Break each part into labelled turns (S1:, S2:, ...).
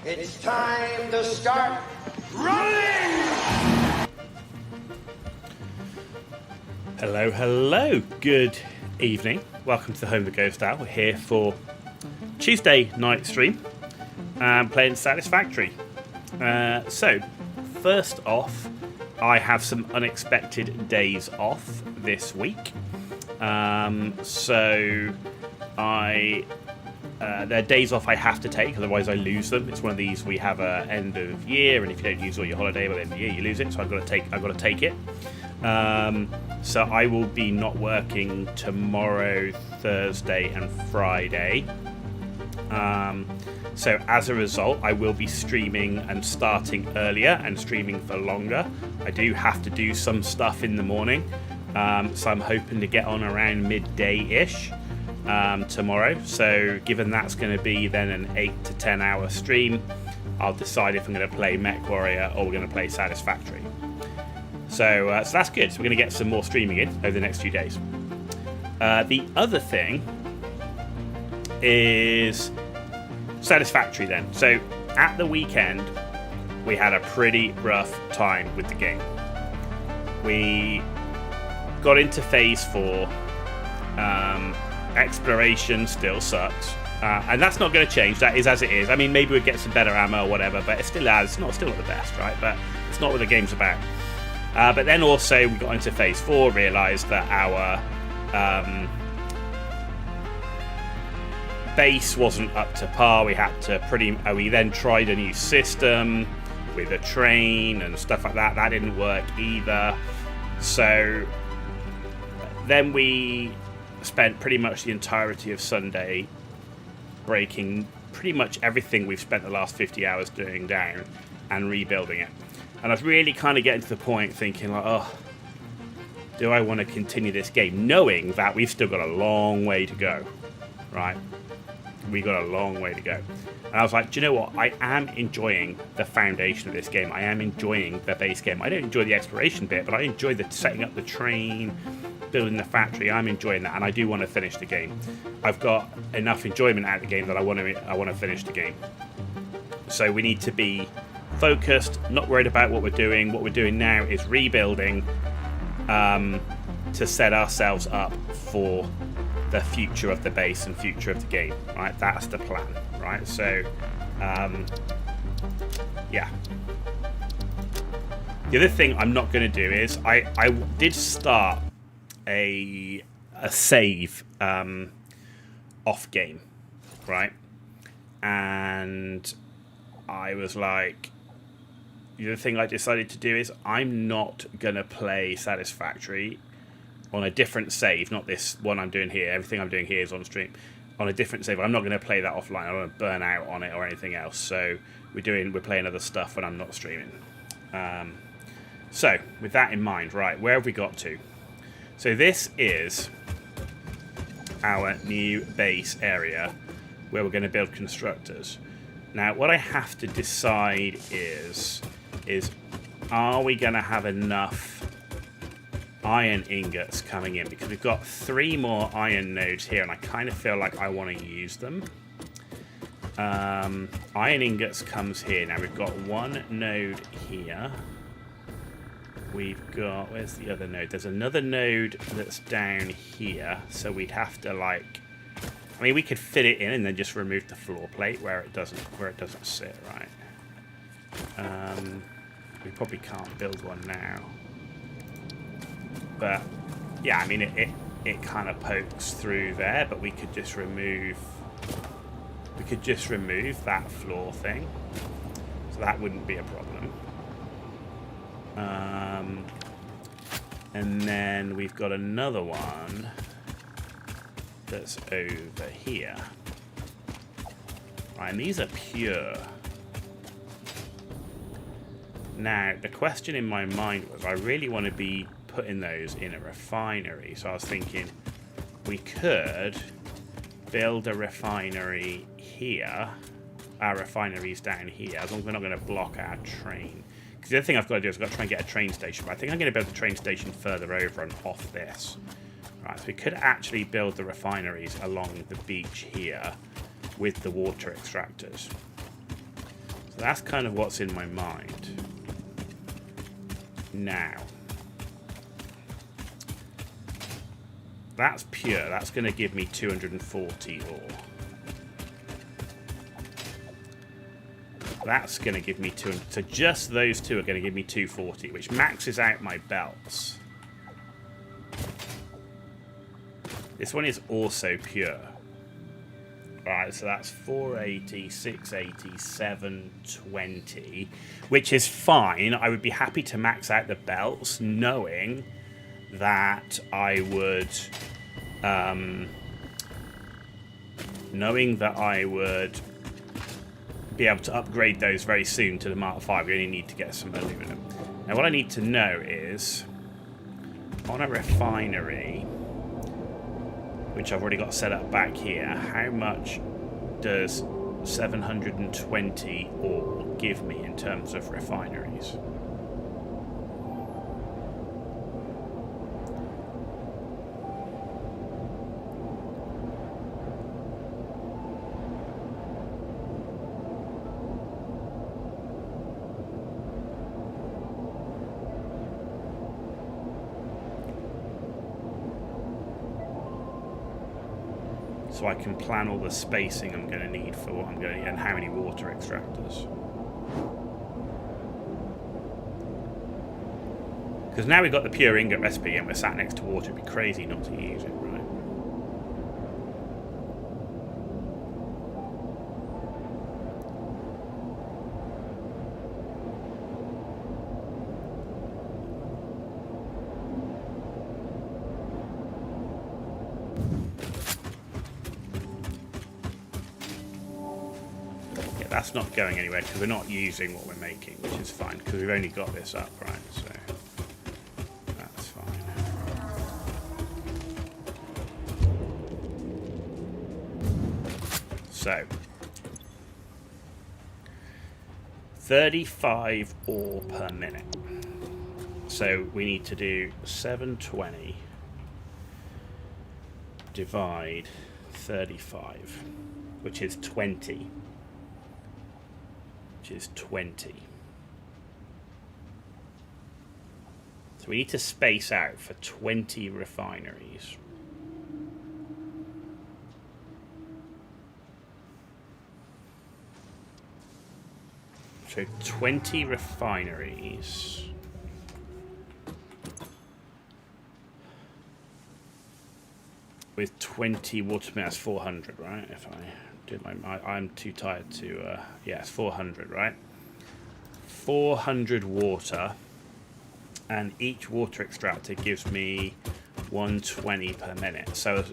S1: It's time to start running!
S2: Hello, hello. Good evening. Welcome to the Home of the Ghost Owl. We're here for Tuesday night stream and playing Satisfactory. So, first off, I have some unexpected days off this week. They're days off I have to take, otherwise I lose them. It's one of these, we have a end of year, and if you don't use all your holiday by the end of the year, you lose it. So I've got to take it. So I will be not working tomorrow, Thursday, and Friday. So as a result, I will be streaming and starting earlier and streaming for longer. I do have to do some stuff in the morning, so I'm hoping to get on around midday-ish tomorrow. So given that's going to be then an 8 to 10 hour stream, I'll decide if I'm going to play Mechwarrior or we're going to play Satisfactory. So that's good. So we're going to get some more streaming in over the next few days. The other thing is Satisfactory then. So at the weekend, we had a pretty rough time with the game. We got into phase 4. Exploration still sucks. And that's not going to change. That is as it is. I mean, maybe we'd get some better ammo or whatever, but it's still not the best, right? But it's not what the game's about. But then also we got into phase 4, realised that our base wasn't up to par. We had to we then tried a new system with a train and stuff like that. That didn't work either. So then we spent pretty much the entirety of Sunday breaking pretty much everything we've spent the last 50 hours doing down and rebuilding it. And I was really kind of getting to the point thinking like, oh, do I want to continue this game? Knowing that we've still got a long way to go, right? We got a long way to go. And I was like, do you know what? I am enjoying the foundation of this game. I am enjoying the base game. I don't enjoy the exploration bit, but I enjoy the setting up the train, building the factory. I'm enjoying that, and I do want to finish the game. I've got enough enjoyment out of the game that I want to finish the game. So we need to be focused, not worried about what we're doing. What we're doing now is rebuilding to set ourselves up for the future of the base and future of the game, right? That's the plan, right? So, yeah. The other thing I'm not going to do is I did start a save off game, right? And I was like, the other thing I decided to do is I'm not going to play Satisfactory on a different save, not this one I'm doing here. Everything I'm doing here is on stream. On a different save. I'm not going to play that offline. I don't want to burn out on it or anything else. So we're playing other stuff when I'm not streaming. So with that in mind, right, where have we got to? So this is our new base area where we're going to build constructors. Now, what I have to decide is are we going to have enough iron ingots coming in? Because we've got 3 more iron nodes here, and I kind of feel like I want to use them. Iron ingots comes here. Now, we've got 1 node here. We've got... where's the other node? There's another node that's down here, so we'd have to, like... I mean, we could fit it in and then just remove the floor plate where it doesn't sit, right? We probably can't build one now. But, yeah, I mean, it kind of pokes through there, but we could just remove... we could just remove that floor thing. So that wouldn't be a problem. And then we've got another one that's over here. Right, and these are pure. Now, the question in my mind was, I really want to be putting those in a refinery. So I was thinking we could build a refinery here. Our refinery's down here, as long as we're not going to block our train. Because the other thing I've got to do is I've got to try and get a train station. But I think I'm going to build the train station further over and off this. Right, so we could actually build the refineries along the beach here with the water extractors. So that's kind of what's in my mind. Now, that's pure. That's going to give me 240 ore. That's going to give me 200. So just those two are going to give me 240, which maxes out my belts. This one is also pure. Alright, so that's 480, 680, 720, which is fine. I would be happy to max out the belts, knowing that I would... be able to upgrade those very soon to the Mark V. We only need to get some aluminum. Now what I need to know is, on a refinery, which I've already got set up back here, how much does 720 ore give me in terms of refineries? So I can plan all the spacing I'm going to need for what I'm going to, and how many water extractors. Because now we've got the pure ingot recipe and we're sat next to water, it'd be crazy not to use it, right? That's not going anywhere because we're not using what we're making, which is fine because we've only got this up, right? So that's fine. So 35 ore per minute. So we need to do 720 divide 35, which is 20. Is 20. So we need to space out for 20 refineries. So 20 refineries. With 20 water, that's 400, right? If I did I'm too tired to, yeah, it's 400, right? 400 water, and each water extractor gives me 120 per minute. So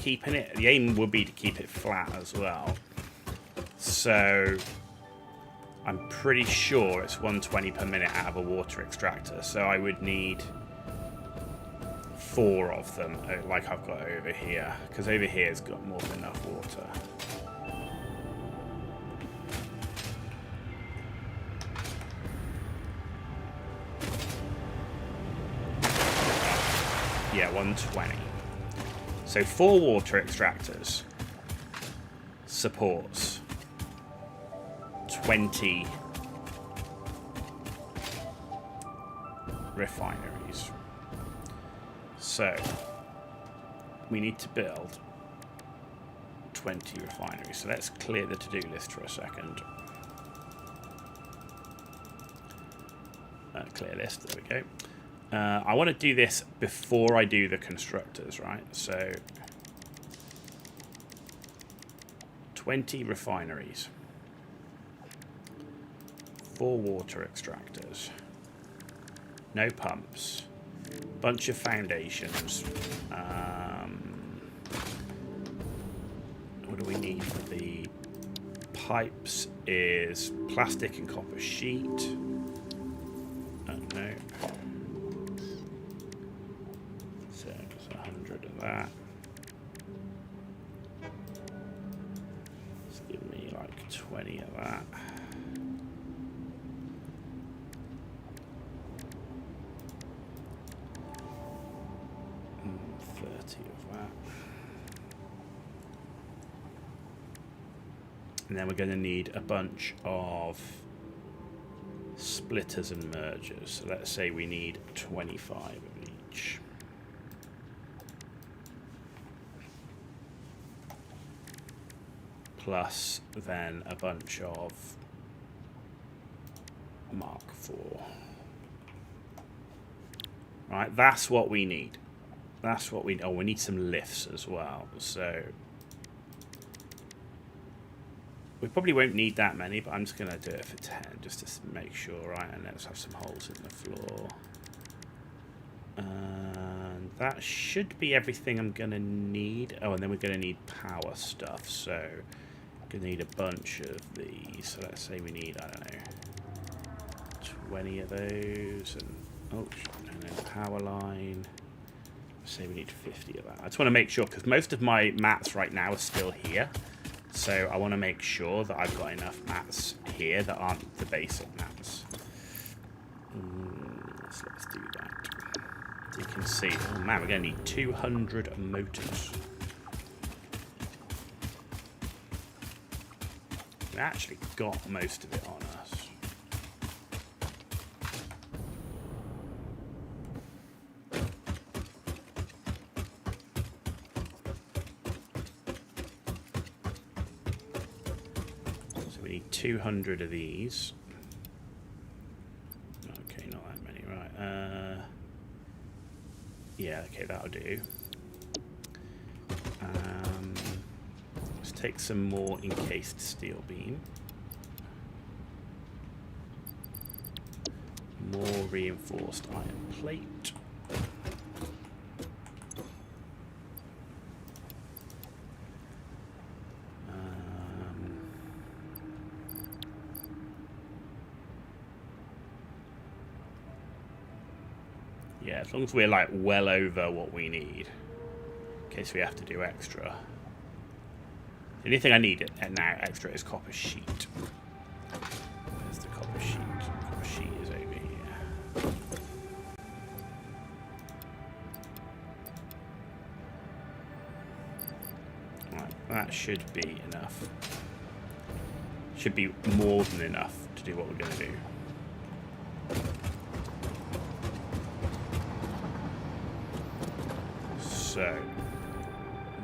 S2: keeping it, the aim would be to keep it flat as well. So I'm pretty sure it's 120 per minute out of a water extractor. So I would need 4 of them, like I've got over here, because over here's got more than enough water. Yeah, 120. So 4 water extractors supports 20 refineries. So we need to build 20 refineries. So let's clear the to-do list for a second. Clear list, there we go. I want to do this before I do the constructors, right? So 20 refineries, 4 water extractors, no pumps, bunch of foundations. What do we need for the pipes? Is plastic and copper sheet. No. So it's 100 of that. Let's give me like 20 of that. And then we're going to need a bunch of splitters and mergers. So let's say we need 25 of each. Plus then a bunch of Mark IV. Right, that's what we need. That's what we... Oh, we need some lifts as well. So we probably won't need that many, but I'm just going to do it for 10 just to make sure, right? And let's have some holes in the floor. And that should be everything I'm going to need. Oh, and then we're going to need power stuff. So we're going to need a bunch of these. So let's say we need, I don't know, 20 of those. And then power line. Say we need 50 of that. I just want to make sure, because most of my mats right now are still here. So I want to make sure that I've got enough mats here that aren't the basic mats. So let's do that. So you can see, oh man, we're going to need 200 motors. We actually got most of it on us. So we need 200 of these. Okay, not that many, right. Yeah, okay, that'll do. Let's take some more encased steel beam. More reinforced iron plate. Yeah, as long as we're like well over what we need, in case we have to do extra. The only thing I need now extra is copper sheet. There's the copper sheet. Copper sheet is over here. Right, that should be enough. Should be more than enough to do what we're going to do. So,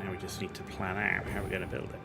S2: now we just need to plan out how we're going to build it.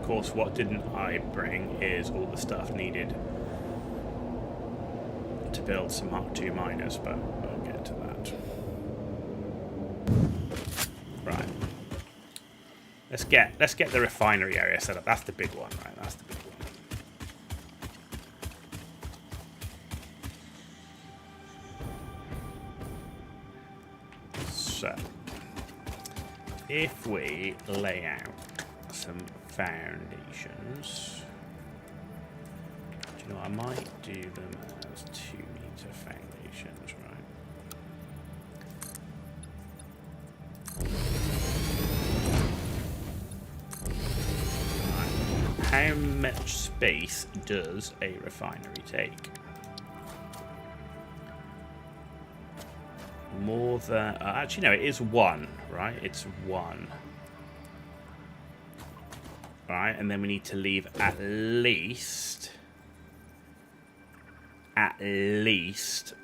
S2: Of course, what didn't I bring is all the stuff needed to build some Mark II miners, but we'll get to that. Right. Let's get the refinery area set up. That's the big one, right? That's the big one. So, if we lay out some foundations, do you know what? I might do them as 2-meter foundations, right? How much space does a refinery take? more than... actually, no, it is 1, right? It's 1. Right, and then we need to leave at least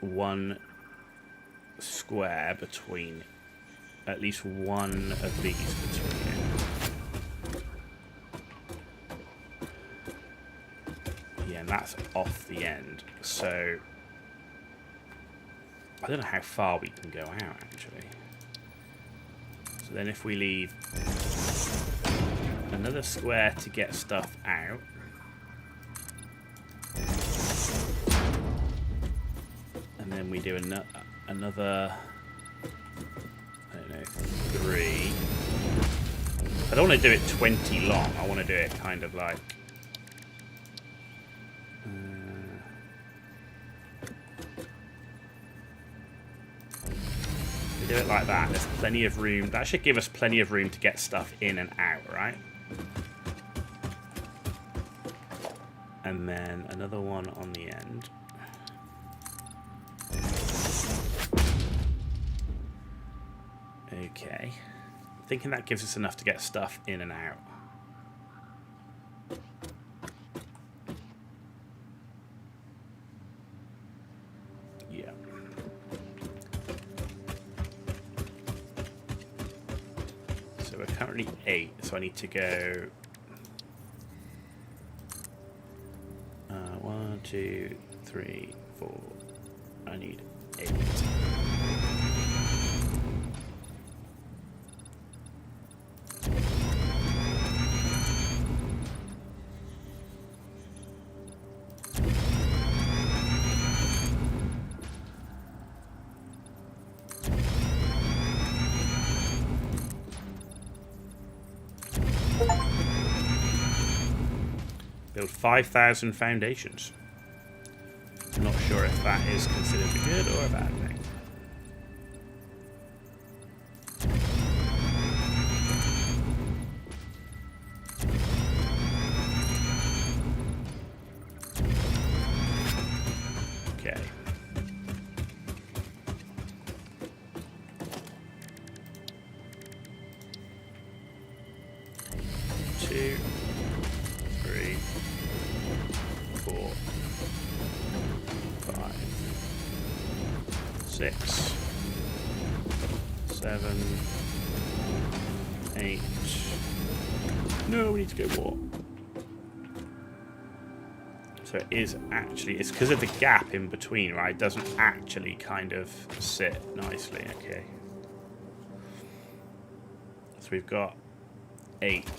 S2: 1 square between... At least one of these between it. Yeah, and that's off the end. So... I don't know how far we can go out, actually. So then if we leave another square to get stuff out. And then we do another, I don't know, 3. I don't want to do it 20 long. I want to do it kind of like... do it like that. There's plenty of room. That should give us plenty of room to get stuff in and out, right? And then another one on the end. Okay. I'm thinking that gives us enough to get stuff in and out. Yeah. So we're currently 8, so I need to go 1, 2, 3, 4. I need 8. Build 5,000 foundations. I'm not sure if that is considered a good or a bad thing. Okay. Two. 3, 4, 5, 6, 7, 8. No, we need to go more. So it is actually, it's because of the gap in between, right? It doesn't actually kind of sit nicely. Okay. So we've got 8.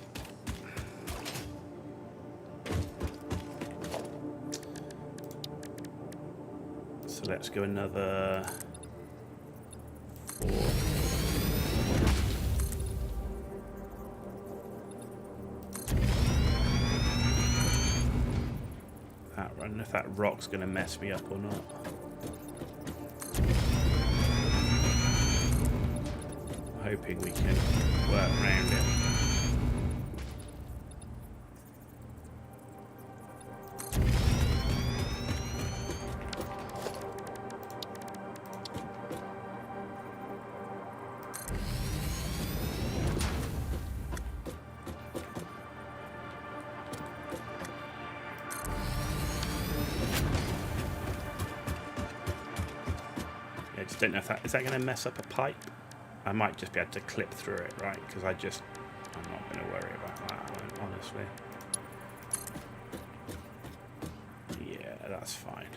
S2: So let's go another 4. I don't know if that rock's going to mess me up or not. I'm hoping we can work around it. I just don't know if is that going to mess up a pipe? I might just be able to clip through it, right? Because I'm not going to worry about that one, honestly. Yeah, that's fine.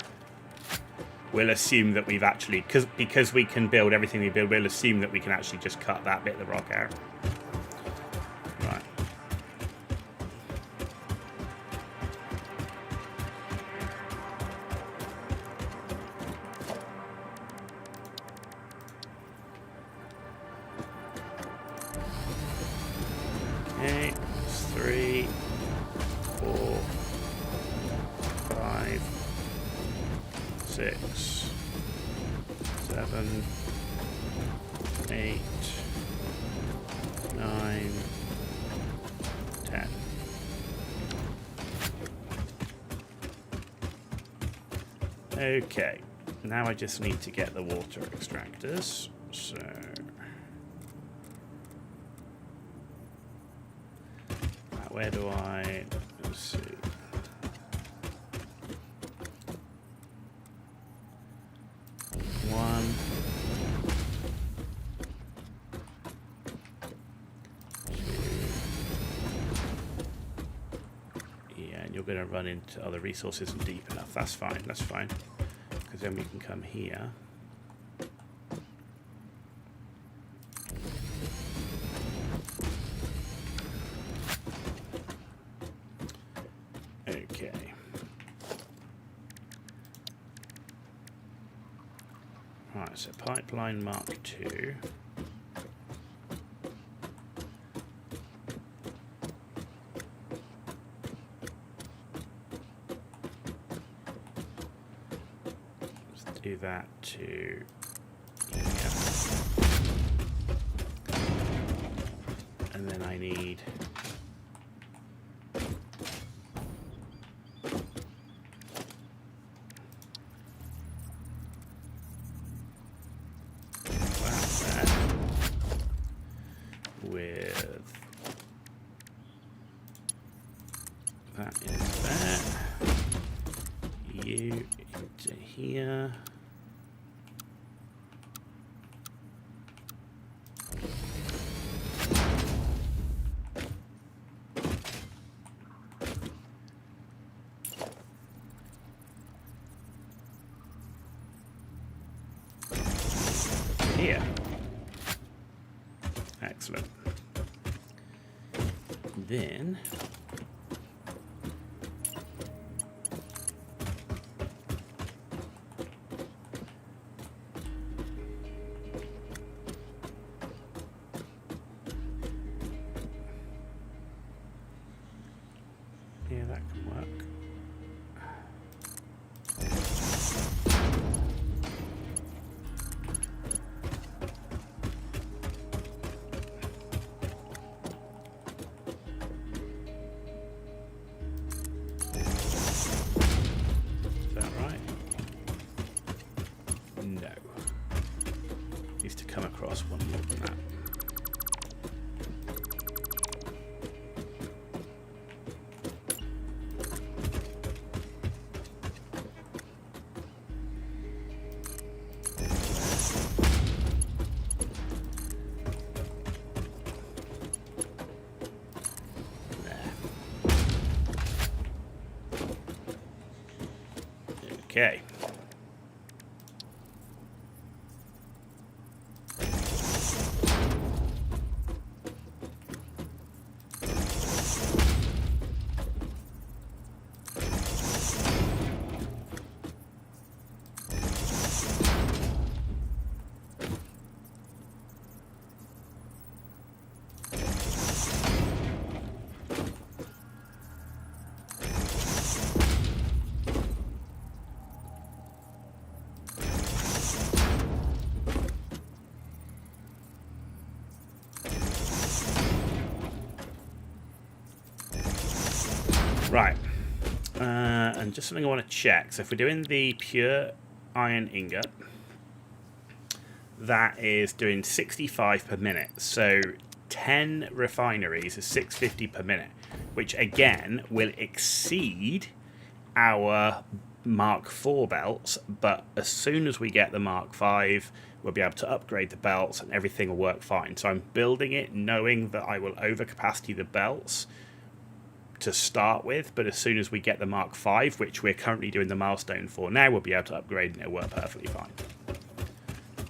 S2: We'll assume that we've actually, because we can build everything we build, we'll assume that we can actually just cut that bit of the rock out. Right. Okay, 3, 4, 5, 6, 7, 8, 9, 10. Okay. Now I just need to get the water extractors. So where do I... Let's see. One. Yeah, and you're going to run into other resources isn't deep enough. That's fine, that's fine. Because then we can come here. Okay. Right, so pipeline Mark II. Let's do that to here. And then I need with that into there, you into here. Here. Excellent. Then yeah, that can work. Needs to come across one more than that. There. Okay. Right, and just something I want to check. So if we're doing the pure iron ingot, that is doing 65 per minute. So 10 refineries is 650 per minute, which again will exceed our Mark IV belts. But as soon as we get the Mark V, we'll be able to upgrade the belts and everything will work fine. So I'm building it knowing that I will overcapacity the belts to start with, but as soon as we get the Mark V, which we're currently doing the milestone for now, we'll be able to upgrade and it'll work perfectly fine.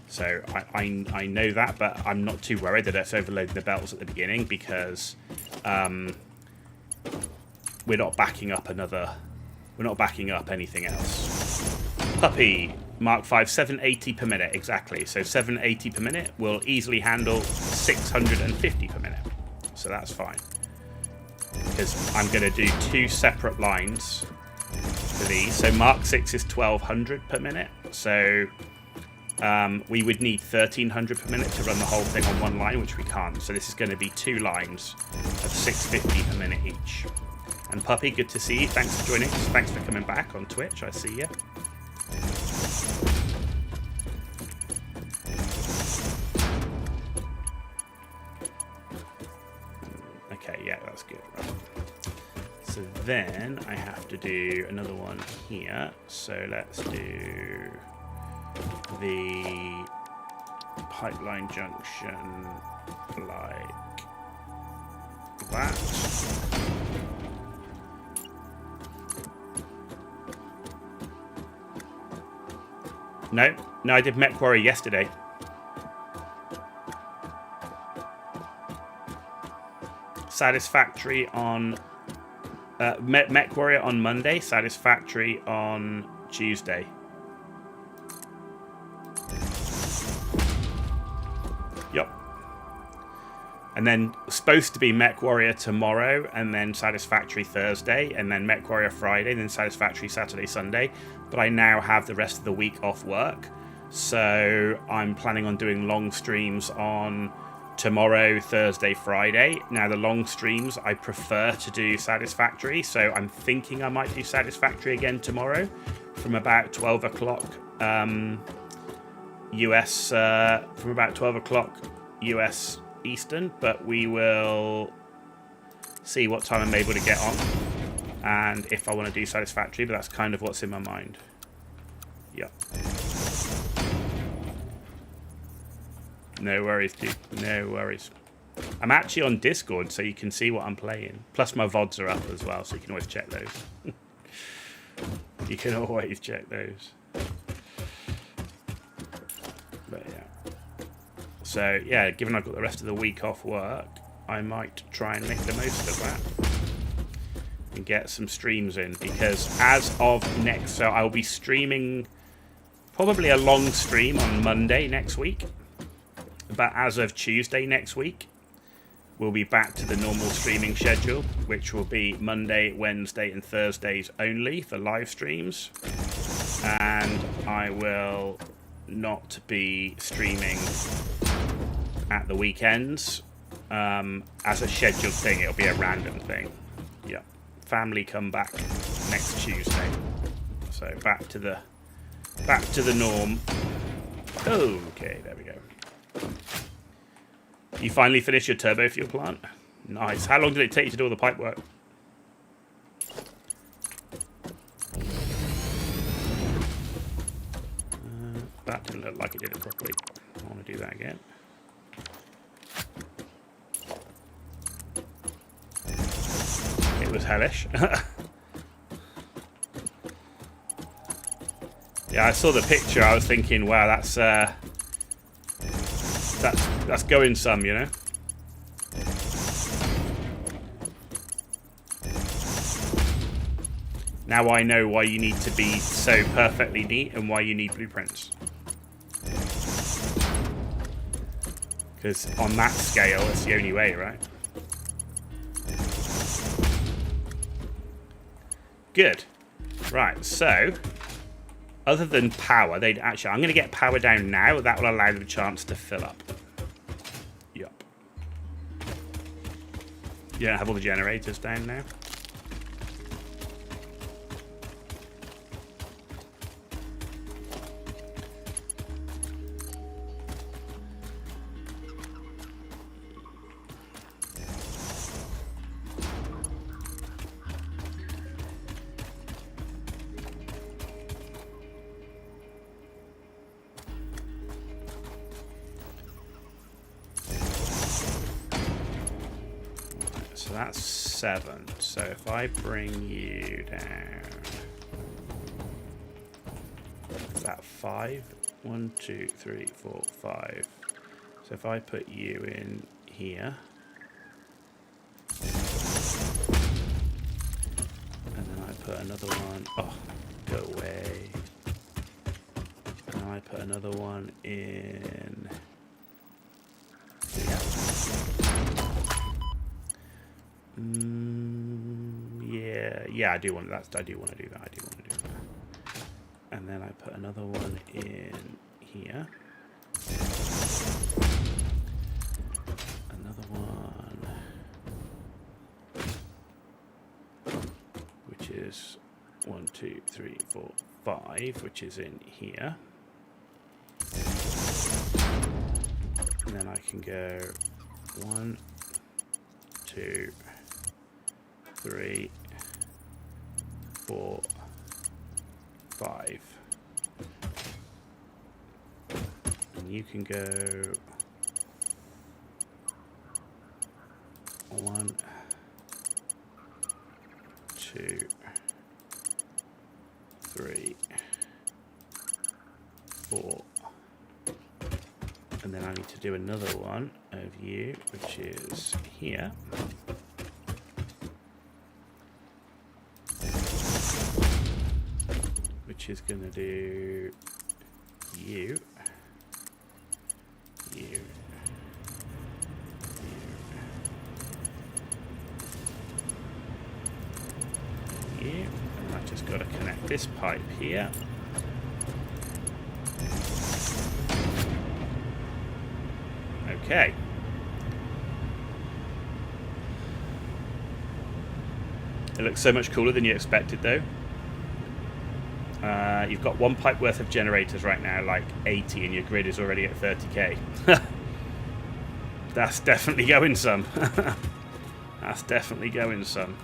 S2: So I know that, but I'm not too worried that it's overloading the belts at the beginning because we're not backing up anything else. Puppy, Mark V, 780 per minute, exactly. So 780 per minute will easily handle 650 per minute. So that's fine. Because I'm going to do 2 separate lines for these. So Mark VI is 1200 per minute. So we would need 1300 per minute to run the whole thing on one line, which we can't. So this is going to be 2 lines of 650 per minute each. And Puppy, good to see you. Thanks for joining us. Thanks for coming back on Twitch. I see you. Okay, yeah, that's good. Right. So then I have to do another one here. So let's do the pipeline junction like that. No, I did Mechwarrior yesterday. Satisfactory on Mechwarrior on Monday, Satisfactory on Tuesday. Yep. And then supposed to be Mechwarrior tomorrow, and then Satisfactory Thursday, and then Mechwarrior Friday, and then Satisfactory Saturday, Sunday. But I now have the rest of the week off work, so I'm planning on doing long streams on tomorrow, Thursday, Friday. Now, the long streams, I prefer to do Satisfactory, so I'm thinking I might do Satisfactory again tomorrow from about 12 o'clock US, from about 12 o'clock US Eastern, but we will see what time I'm able to get on and if I want to do Satisfactory, but that's kind of what's in my mind. Yep. No worries, dude. No worries. I'm actually on Discord, so you can see what I'm playing. Plus, my VODs are up as well, so you can always check those. You can always check those. But yeah. So, yeah, given I've got the rest of the week off work, I might try and make the most of that and get some streams in, because as of next... So I'll be streaming probably a long stream on Monday next week. But as of Tuesday next week, we'll be back to the normal streaming schedule, which will be Monday, Wednesday, and Thursdays only for live streams. And I will not be streaming at the weekends as a scheduled thing. It'll be a random thing. Yeah, family come back next Tuesday, so back to the norm. Okay, there we go. You finally finished your turbo fuel plant? Nice. How long did it take you to do all the pipe work? That didn't look like it did it properly. I want to do that again. It was hellish. Yeah, I saw the picture. I was thinking, wow, that's going some, you know. Now I know why you need to be so perfectly neat and why you need blueprints. Because on that scale, it's the only way, right? Good. Right, so... Other than power, I'm going to get power down now. That will allow them a chance to fill up. Yup. You don't have all the generators down now? So that's 7. So if I bring you down, is that 5? 1, 2, 3, 4, 5. So if I put you in here, and then I put another one. Oh, go away. And I put another one in. Yeah, I do want that. I do want to do that. And then I put another one in here. Another one, which is 1, 2, 3, 4, 5, which is in here. And then I can go 1, 2, 3, 4, 5. And you can go 1, 2, 3, 4. And then I need to do another one of you, which is here. Which is going to do you, you, you, and I've just got to connect this pipe here. Okay. It looks so much cooler than you expected, though. You've got 1 pipe worth of generators right now, like 80, and your grid is already at 30k. That's definitely going some. That's definitely going some.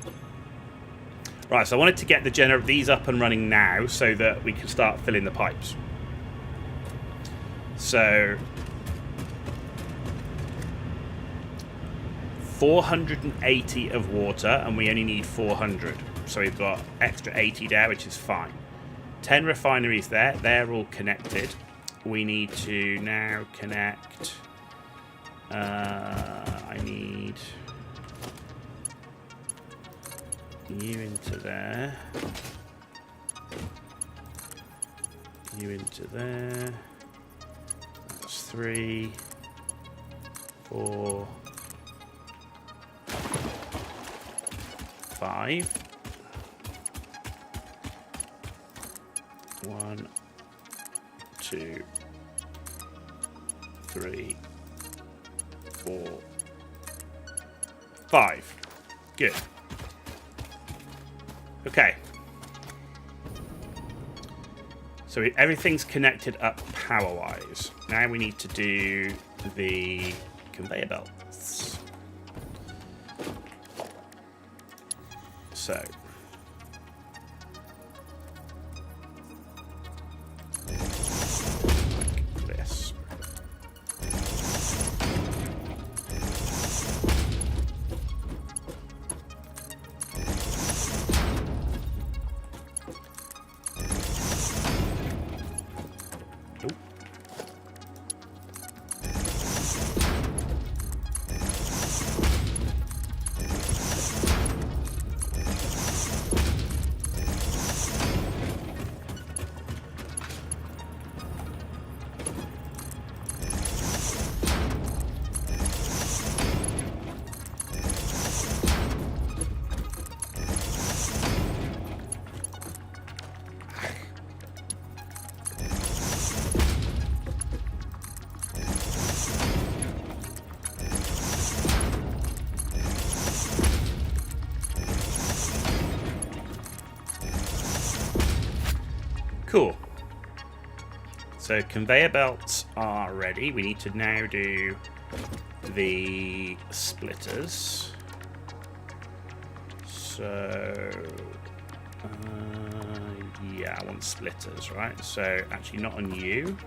S2: Right, so I wanted to get these up and running now so that we can start filling the pipes. So 480 of water, and we only need 400. So we've got extra 80 there, which is fine. 10 refineries there. They're all connected. We need to now connect... I need... you into there. You into there. That's 3, 4, 5. 1, 2, 3, 4, 5. Good. Okay. So everything's connected up power-wise. Now we need to do the conveyor belts. So... Cool. So conveyor belts are ready. We need to now do the splitters. So, yeah, I want splitters, right? So actually not on you.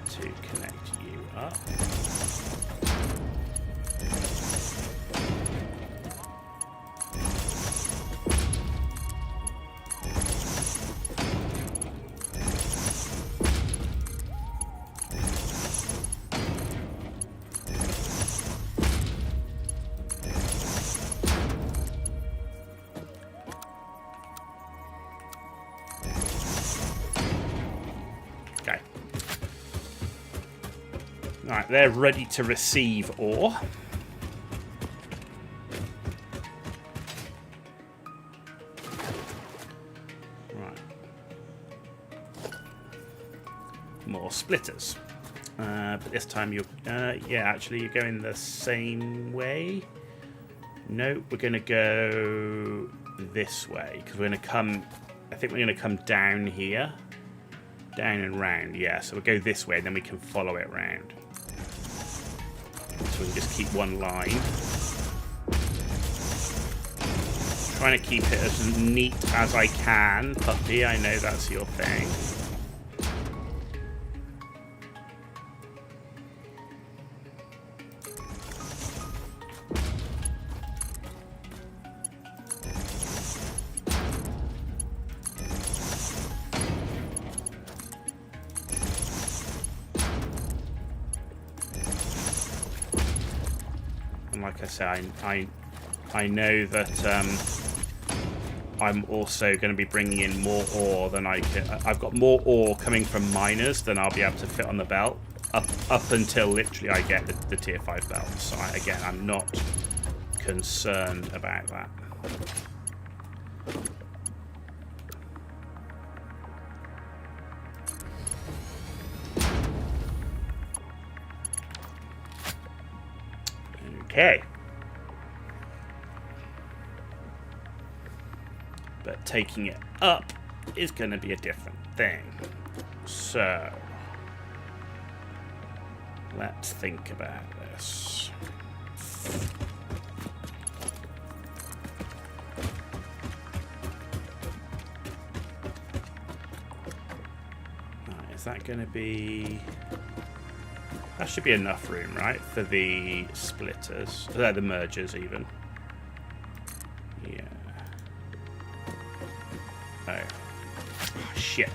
S2: To connect you up. Okay. Right, they're ready to receive ore. Right. more splitters. But this time you're... yeah, actually, you're going the same way. No, we're going to go this way. Because we're going to come... I think we're going to come down here. Down and round, yeah. So we'll go this way, and then we can follow it round. So we can just keep one line. Trying to keep it as neat as I can, puppy. I know that's your thing. And like I said, I know that I'm also going to be bringing in more ore than I can. I've got more ore coming from miners than I'll be able to fit on the belt up until literally I get the tier 5 belt. So again, I'm not concerned about that. Okay. But taking it up is going to be a different thing. So, let's think about this. Right, is that going to be... That should be enough room, right, for the splitters. The mergers, even. Yeah. Oh. Oh, shit.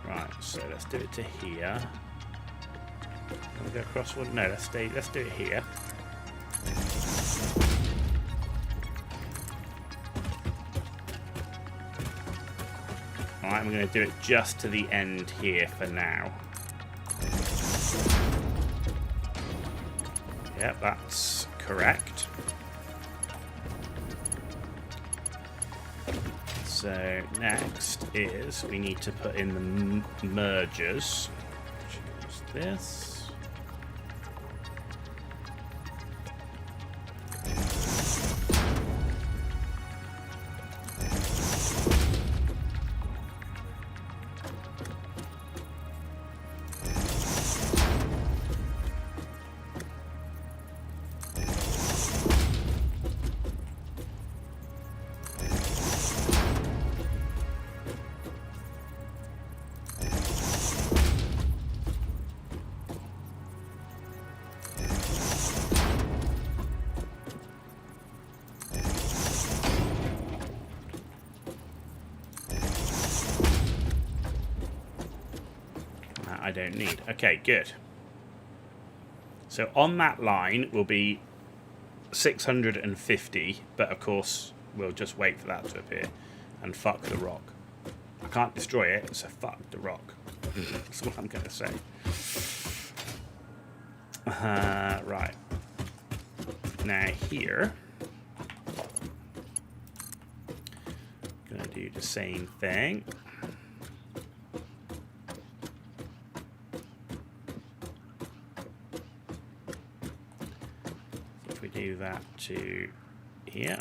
S2: Right, so let's do it to here. Can we go across one? No, let's do it here. Alright, I'm going to do it just to the end here for now. Yep, that's correct. So next is we need to put in the mergers. Which is this. I don't need. Okay, good. So on that line will be 650, but of course we'll just wait for that to appear. And fuck the rock. I can't destroy it, so fuck the rock. That's what I'm going to say. Right. Now here, going to do the same thing. Do that to here.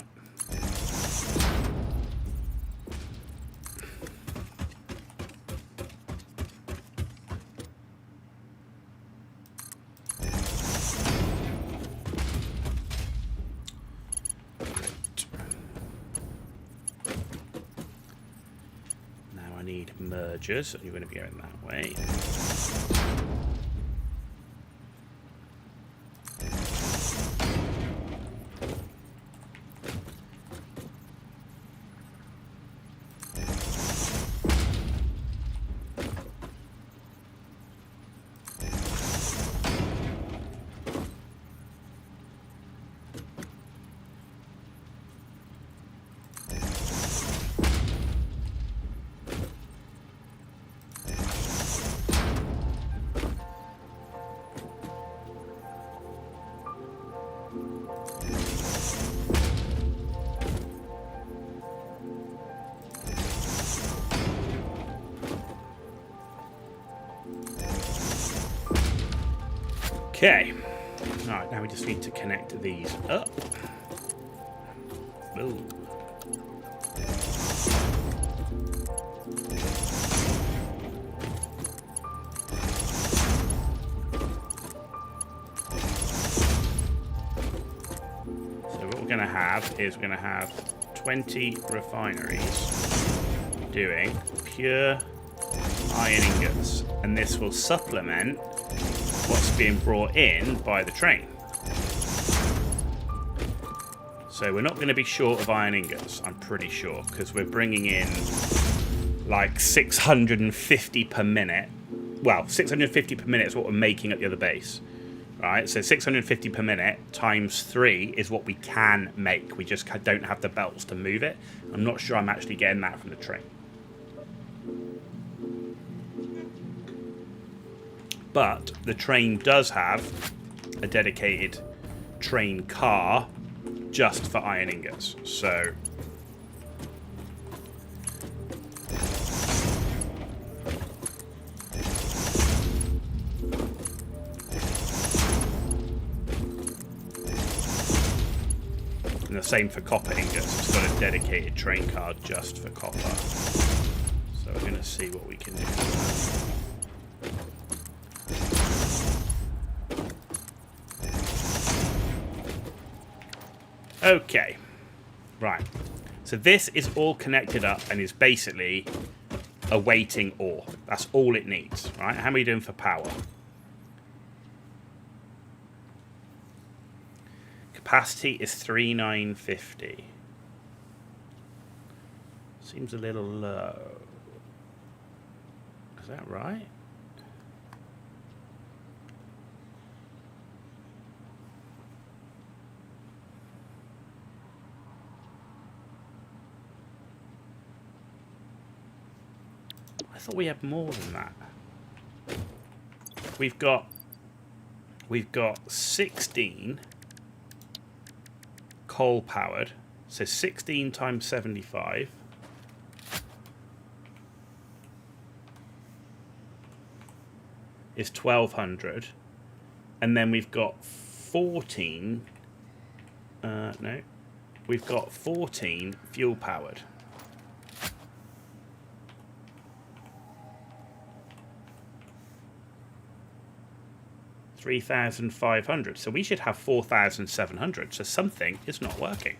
S2: Now I need mergers, and you're going to be going that way. Okay. Alright, now we just need to connect these up. Ooh. Going to have is we're going to have 20 refineries doing pure iron ingots, and this will supplement what's being brought in by the train. So we're not going to be short of iron ingots, I'm pretty sure, because we're bringing in like 650 per minute. Well, 650 per minute is what we're making at the other base. Right, so 650 per minute times 3 is what we can make. We just don't have the belts to move it. I'm not sure I'm actually getting that from the train. But the train does have a dedicated train car just for iron ingots. So and the same for copper ingots. It's got a dedicated train car just for copper. So we're going to see what we can do. Okay. Right. So this is all connected up and is basically awaiting ore. That's all it needs. Right? How are we doing for power? Capacity is 3,950. Seems a little low. Is that right? I thought we had more than that. We've got 16 coal powered, so 16 times 75 is 1,200, and then we've got 14 we've got 14 fuel powered. $3,500, so we should have 4,700, so something is not working.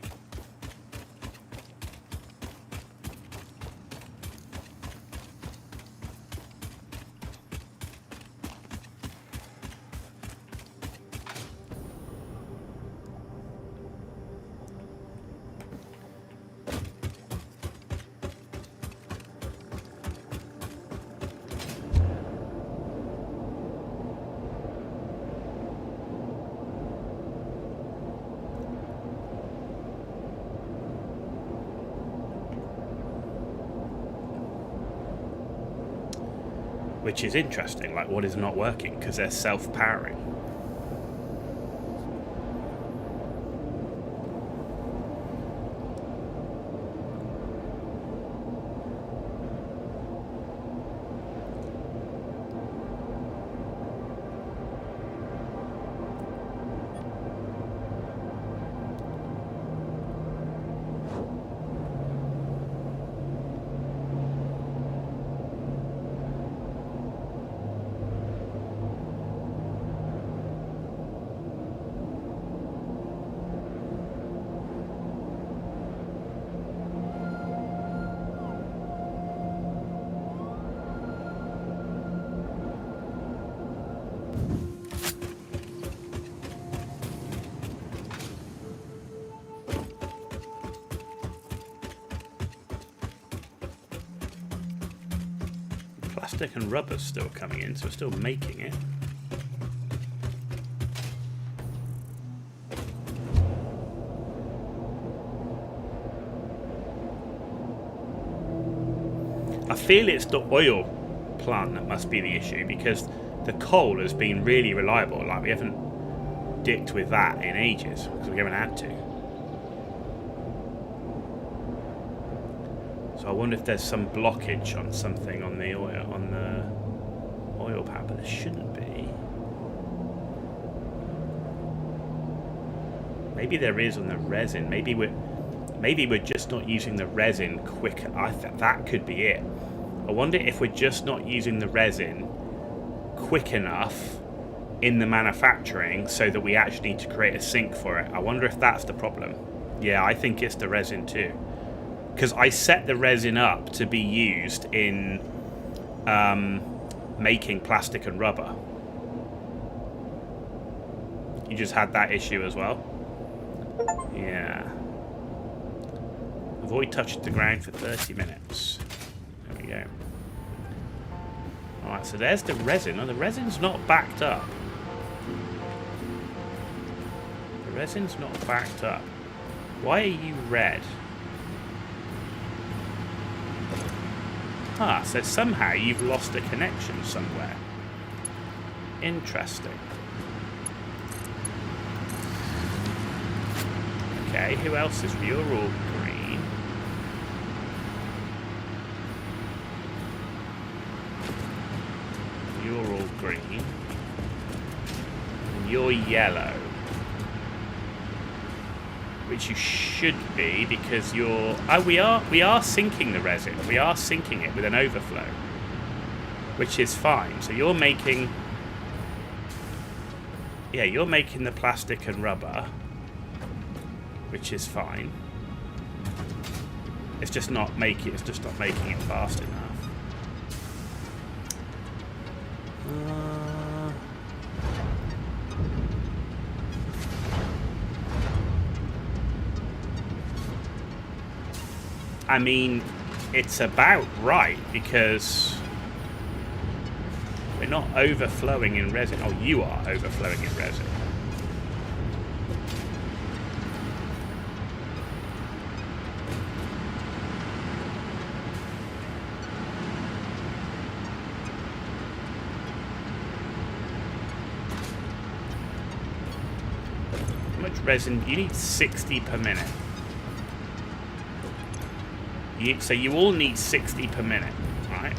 S2: Which is interesting, like what is not working, because they're self-powering. Plastic and rubber's still coming in, so we're still making it. I feel it's the oil plant that must be the issue, because the coal has been really reliable. Like, we haven't dicked with that in ages, because we haven't had to. So I wonder if there's some blockage on something on the oil pad, but there shouldn't be. Maybe there is on the resin. Maybe we're just not using the resin quick. That could be it. I wonder if we're just not using the resin quick enough in the manufacturing so that we actually need to create a sink for it. I wonder if that's the problem. Yeah, I think it's the resin too. Because I set the resin up to be used in making plastic and rubber. You just had that issue as well? Yeah. Avoid touching the ground for 30 minutes. There we go. Alright, so there's the resin. Oh, the resin's not backed up. The resin's not backed up. Why are you red? Ah, so somehow you've lost a connection somewhere. Interesting. Okay, who else is... You're all green. You're all green. And you're yellow. Which you should be, because you're... Oh, we are sinking the resin. We are sinking it with an overflow. Which is fine. So you're making... Yeah, you're making the plastic and rubber. Which is fine. It's just not making it fast enough. I mean, it's about right, because we're not overflowing in resin. Oh, you are overflowing in resin. How much resin? You need 60 per minute. So you all need 60 per minute, right?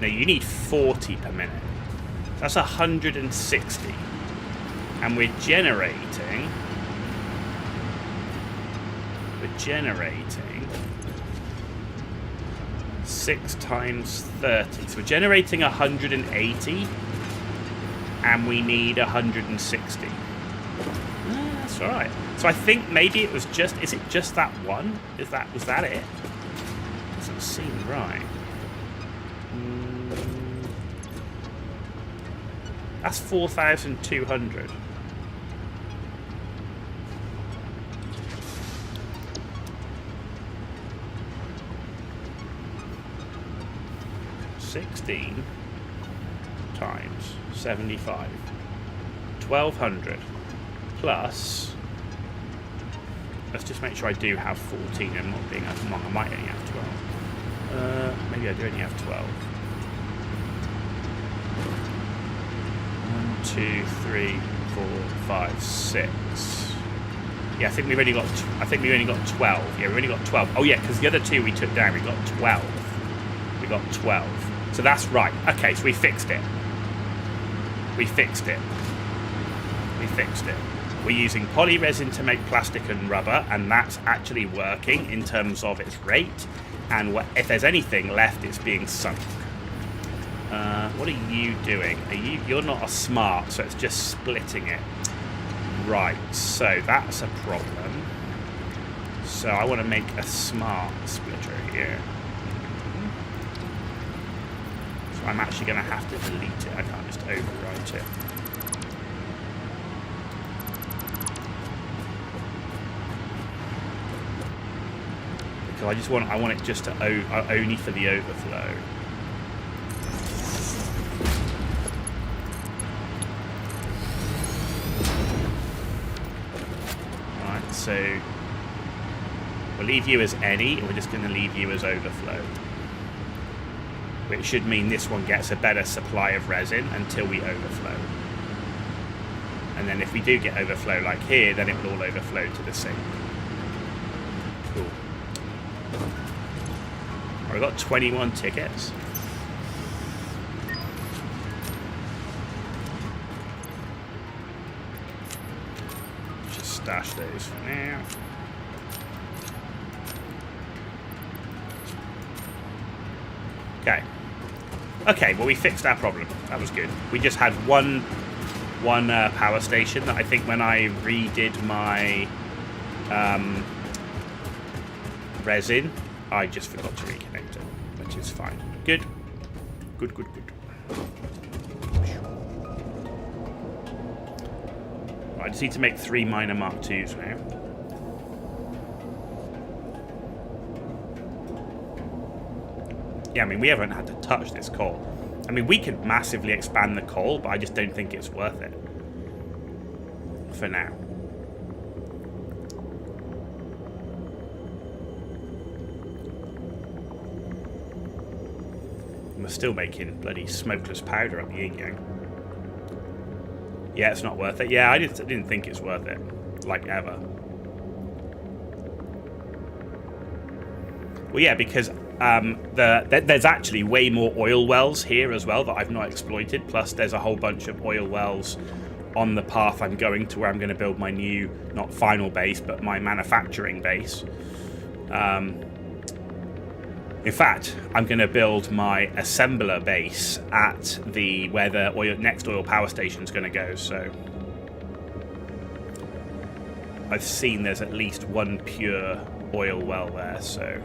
S2: No, you need 40 per minute. That's 160. And we're generating 6 times 30. So we're generating 180, and we need 160. That's all right. So I think maybe it was just... Is it just that one? Was that it? Doesn't seem right. That's 4,200. $16 times 75. 1,200 plus... Let's just make sure I do have 14 and not being wrong. I might only have 12. Maybe I do only have 12. 1, 2, 3, 4, 5, 6. Yeah, I think we've only got 12. Yeah, we've only got 12. Oh yeah, because the other two we took down, we got 12. We got 12. So that's right. Okay, so we fixed it. We fixed it. We're using poly resin to make plastic and rubber, and that's actually working in terms of its rate. And if there's anything left, it's being sunk. What are you doing? You're not a smart, so it's just splitting it. Right, so that's a problem. So I want to make a smart splitter here. So I'm actually going to have to delete it. I can't just overwrite it. Because I want it just to only for the overflow. Right, so we'll leave you as any, and we're just going to leave you as overflow. Which should mean this one gets a better supply of resin until we overflow. And then if we do get overflow like here, then it will all overflow to the sink. Cool. I've got 21 tickets. stash those for now. Okay. Okay, well, we fixed our problem. That was good. We just had one power station that I think when I redid my resin, I just forgot to reconnect it, which is fine. Good. Good, good, good. I just need to make 3 minor Mark IIs now. Yeah, I mean, we haven't had to touch this coal. I mean, we could massively expand the coal, but I just don't think it's worth it. For now. We're still making bloody smokeless powder up the yin-yang. Yeah, it's not worth it. Yeah, I didn't think it's worth it. Like, ever. Well, yeah, because there's actually way more oil wells here as well that I've not exploited. Plus, there's a whole bunch of oil wells on the path I'm going to where I'm going to build my new, not final base, but my manufacturing base. In fact, I'm going to build my assembler base at where the next oil power station is going to go. So I've seen there's at least one pure oil well there. So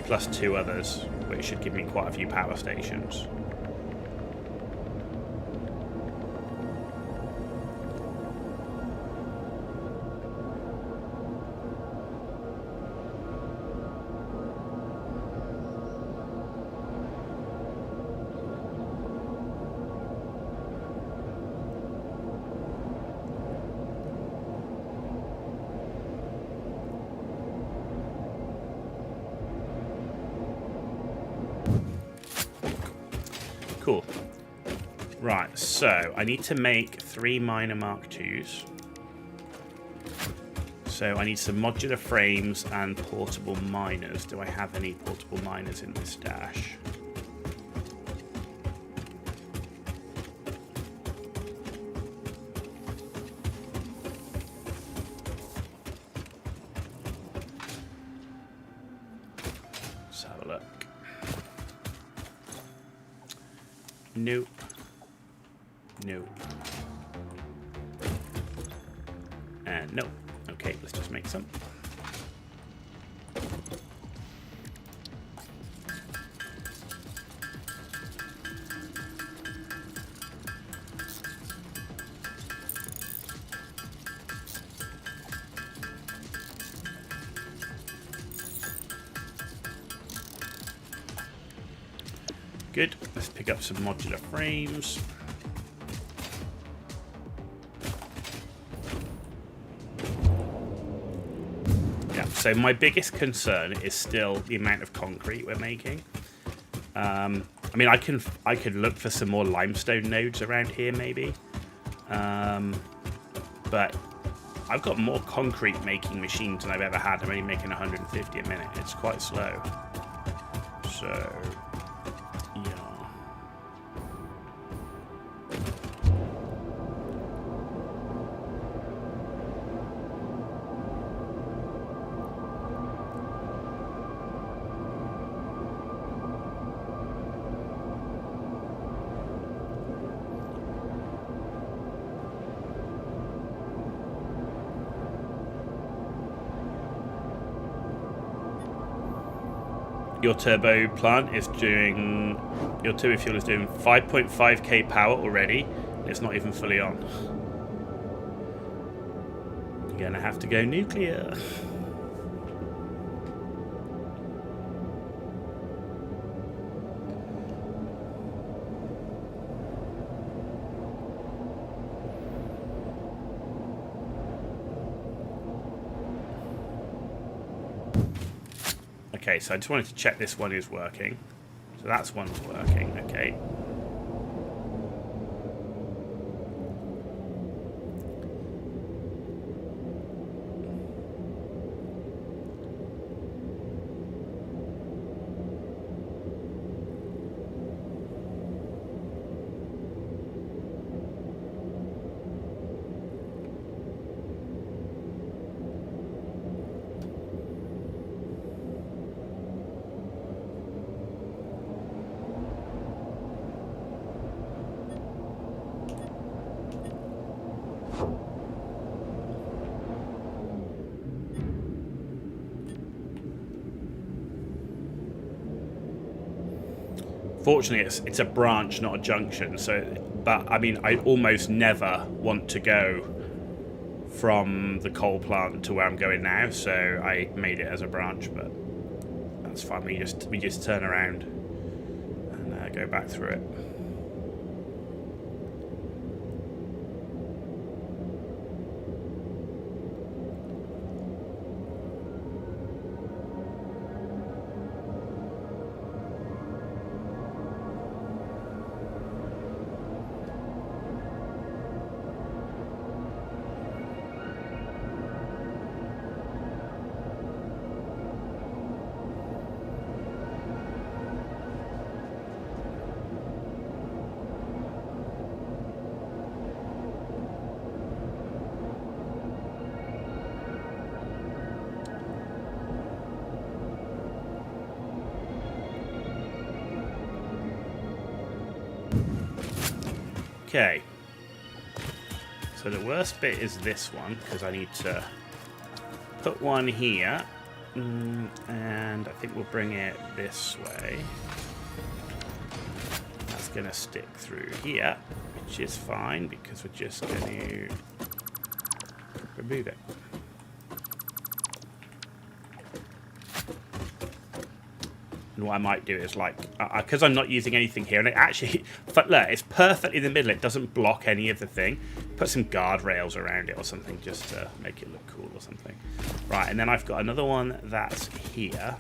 S2: plus 2 others, which should give me quite a few power stations. Cool. Right, so I need to make 3 minor Mark IIs. So I need some modular frames and portable miners. Do I have any portable miners in this stash? Let's have a look. Nope. Nope. And nope. Okay, let's just make some. Good. Let's pick up some modular frames. Yeah, so my biggest concern is still the amount of concrete we're making. I mean, I could look for some more limestone nodes around here, maybe. But I've got more concrete making machines than I've ever had. I'm only making 150 a minute. It's quite slow. So your turbo plant is doing, your turbo fuel is doing 5.5k power already. It's not even fully on. You're gonna have to go nuclear. Okay, so I just wanted to check this one is working. So that's one's working, okay. Fortunately, it's a branch, not a junction. So, but I mean, I almost never want to go from the coal plant to where I'm going now. So I made it as a branch, but that's fine. We just turn around and go back through it. Okay, so the worst bit is this one, because I need to put one here, and I think we'll bring it this way. That's going to stick through here, which is fine, because we're just going to remove it. And what I might do is, like, because I'm not using anything here, and it actually, but look, it's perfectly in the middle. It doesn't block any of the thing. Put some guardrails around it or something just to make it look cool or something. Right, and then I've got another one that's here.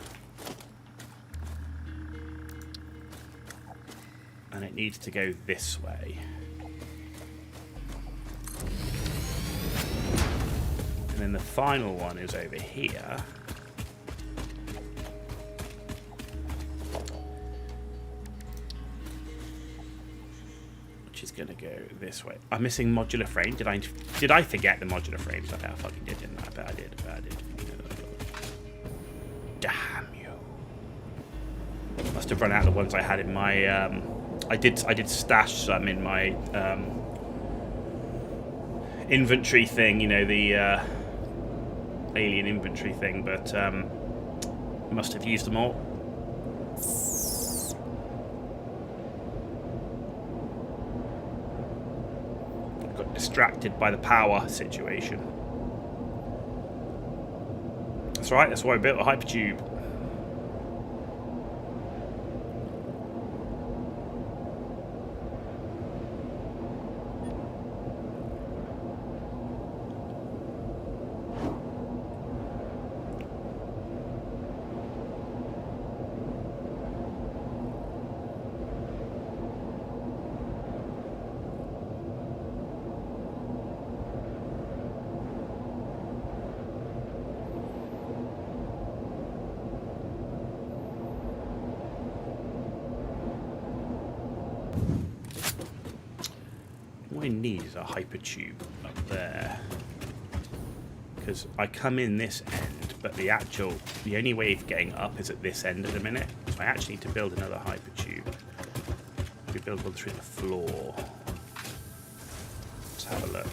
S2: And it needs to go this way. And then the final one is over here. Is going to go this way. I'm missing modular frame. Did I forget the modular frames? I bet I fucking did, didn't I? I bet I did. Damn you! Must have run out of the ones I had in my. I did stash some in my inventory thing. You know, the alien inventory thing, but must have used them all. Distracted by the power situation. That's right, that's why I built a hypertube. What I need is a hypertube up there, because I come in this end, but the only way of getting up is at this end at the minute. So I actually need to build another hypertube. We build one through the floor. Let's have a look.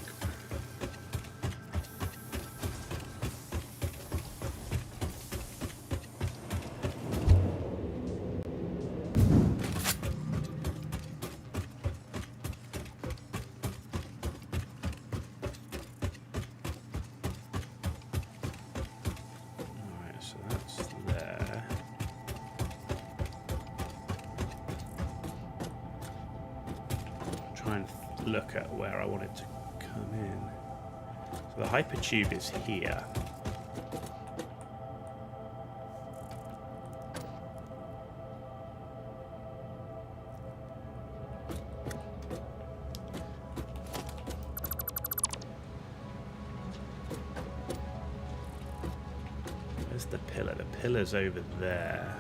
S2: Look at where I want it to come in. So the hypertube is here. Where's the pillar? The pillar's over there.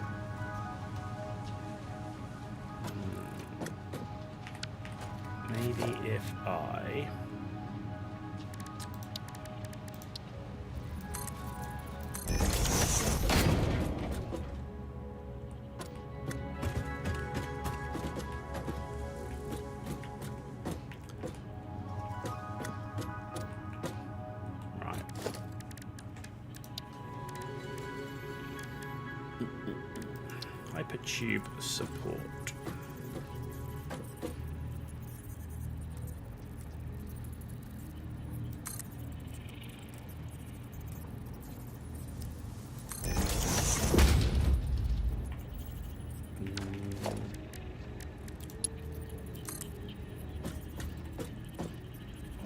S2: Maybe if I... Right. Hypertube support.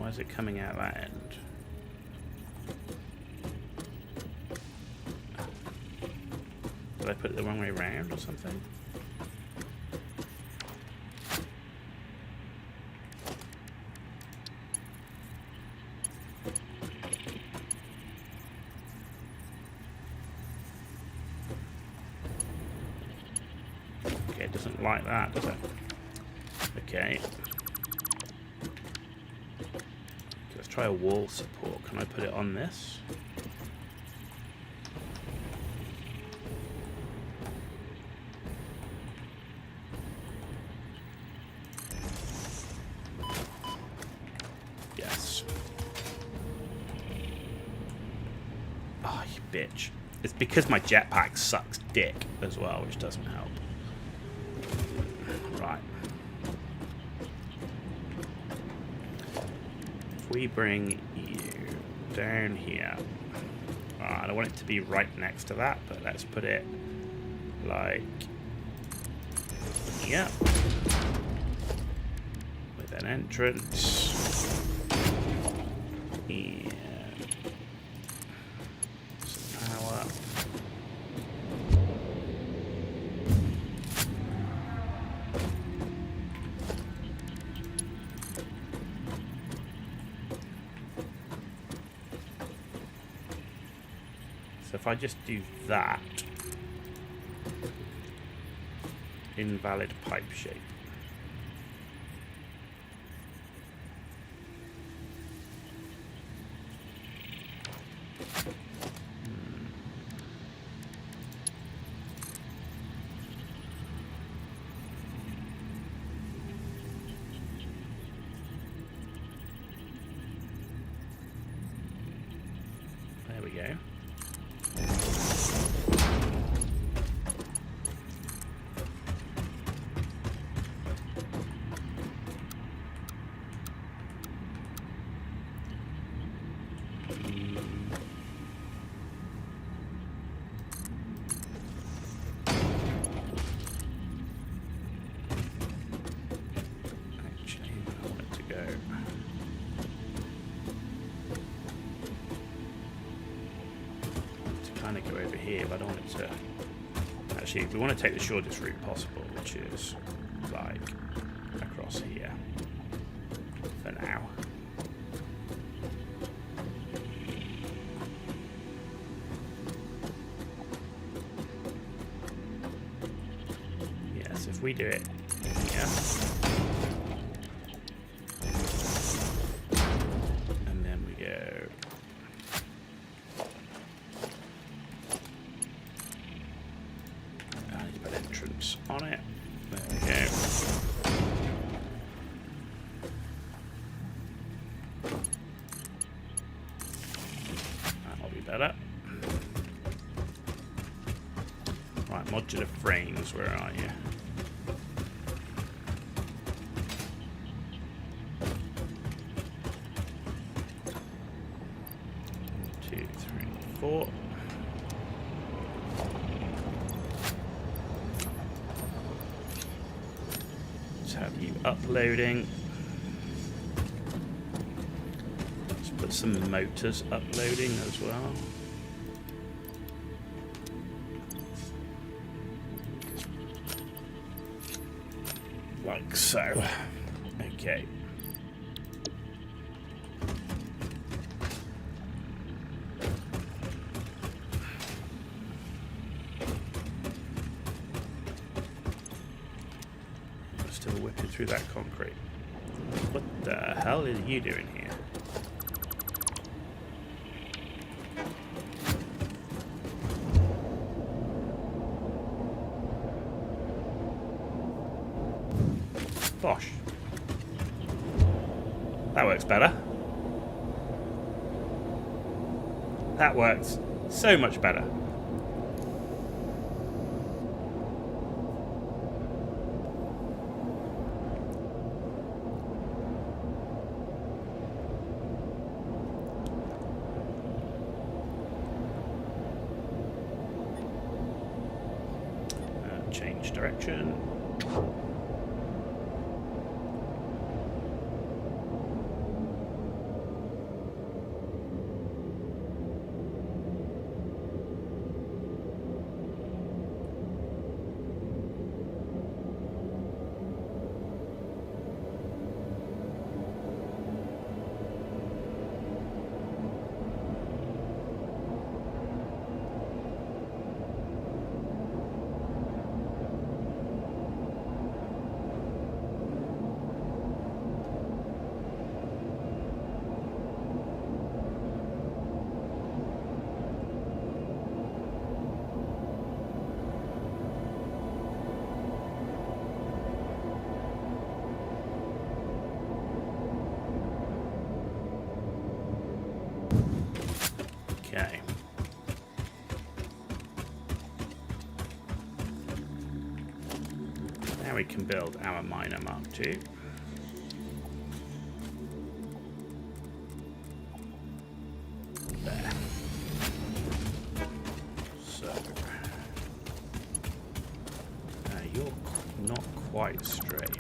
S2: Why is it coming out that end? Did I put it the wrong way around or something? Okay, it doesn't like that, does it? Okay. Let's try a wall support. Can I put it on this? Yes. Oh, you bitch. It's because my jetpack sucks dick as well, which doesn't help. Right. If we bring you down here, I don't want it to be right next to that, but let's put it like, yeah, with an entrance and some power. So if I just do that, invalid pipe shape. There we go. Actually, I want it to go. To kind of go over here, but I don't want it to. Actually, we want to take the shortest route possible, which is like across here for now. Yes, if we do it here. And then we go. I need to put entrance on it. There we go. That'll be better. Right, modular frames, where are you? One, 2, 3, 4. Let's have you uploading. Let's put some motors uploading as well. Like so. Okay. I'm still whipping through that concrete. What the hell are you doing here? Bosh. That works better. That works so much better. Change direction. can build our miner Mark II. There. So you're not quite straight.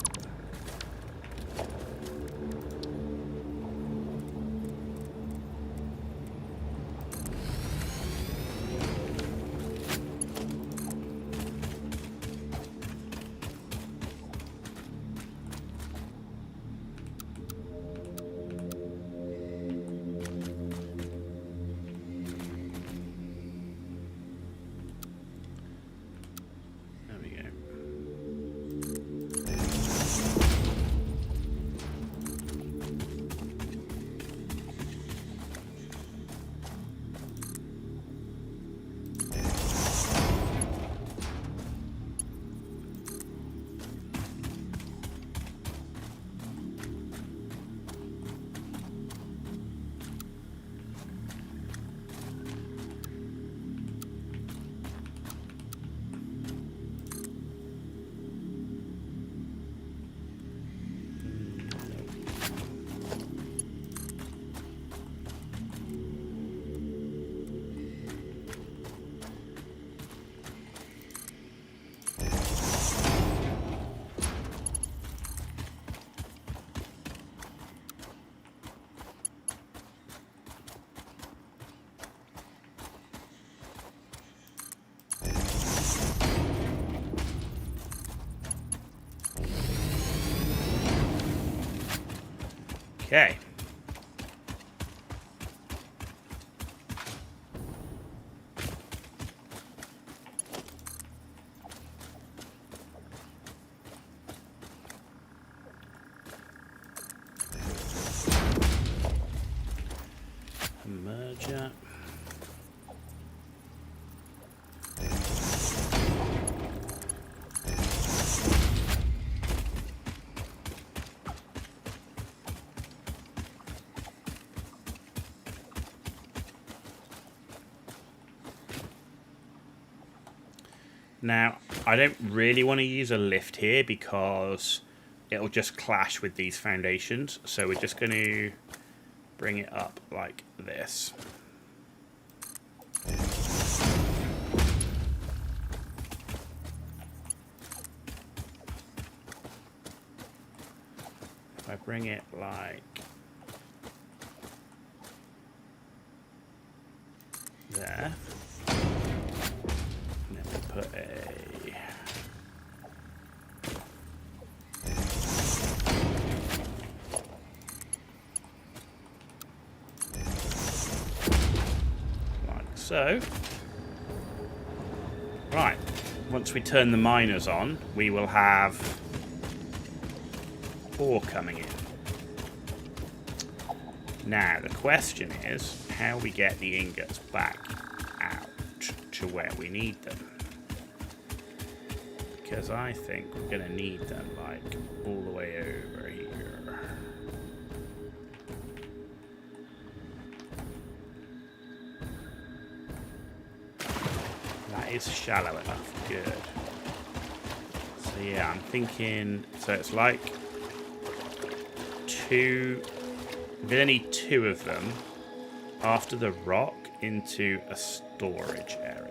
S2: Okay. Merger. Now, I don't really want to use a lift here because it'll just clash with these foundations. So we're just going to bring it up like this. If I bring it like there. Put a like so. Right, once we turn the miners on, we will have ore coming in. Now the question is how we get the ingots back out to where we need them. Because I think we're going to need them, like, all the way over here. That is shallow enough. Good. So, yeah, I'm thinking... So, it's like two... We're going to need two of them after the rock into a storage area.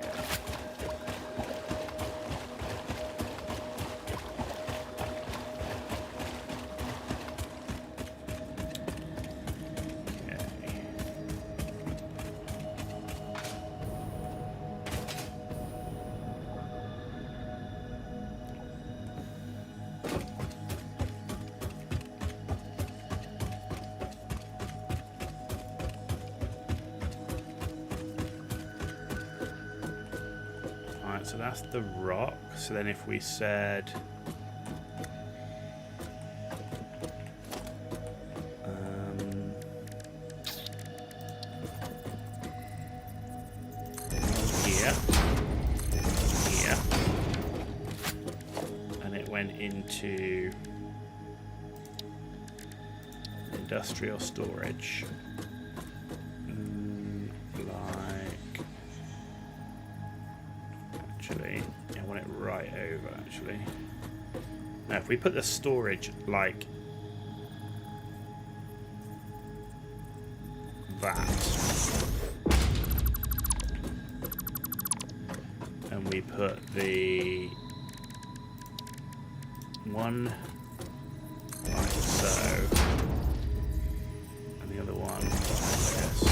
S2: So that's the rock. So then if we said here, and it went into industrial storage. I want it right over, actually. Now, if we put the storage like that, and we put the one like so, and the other one like this.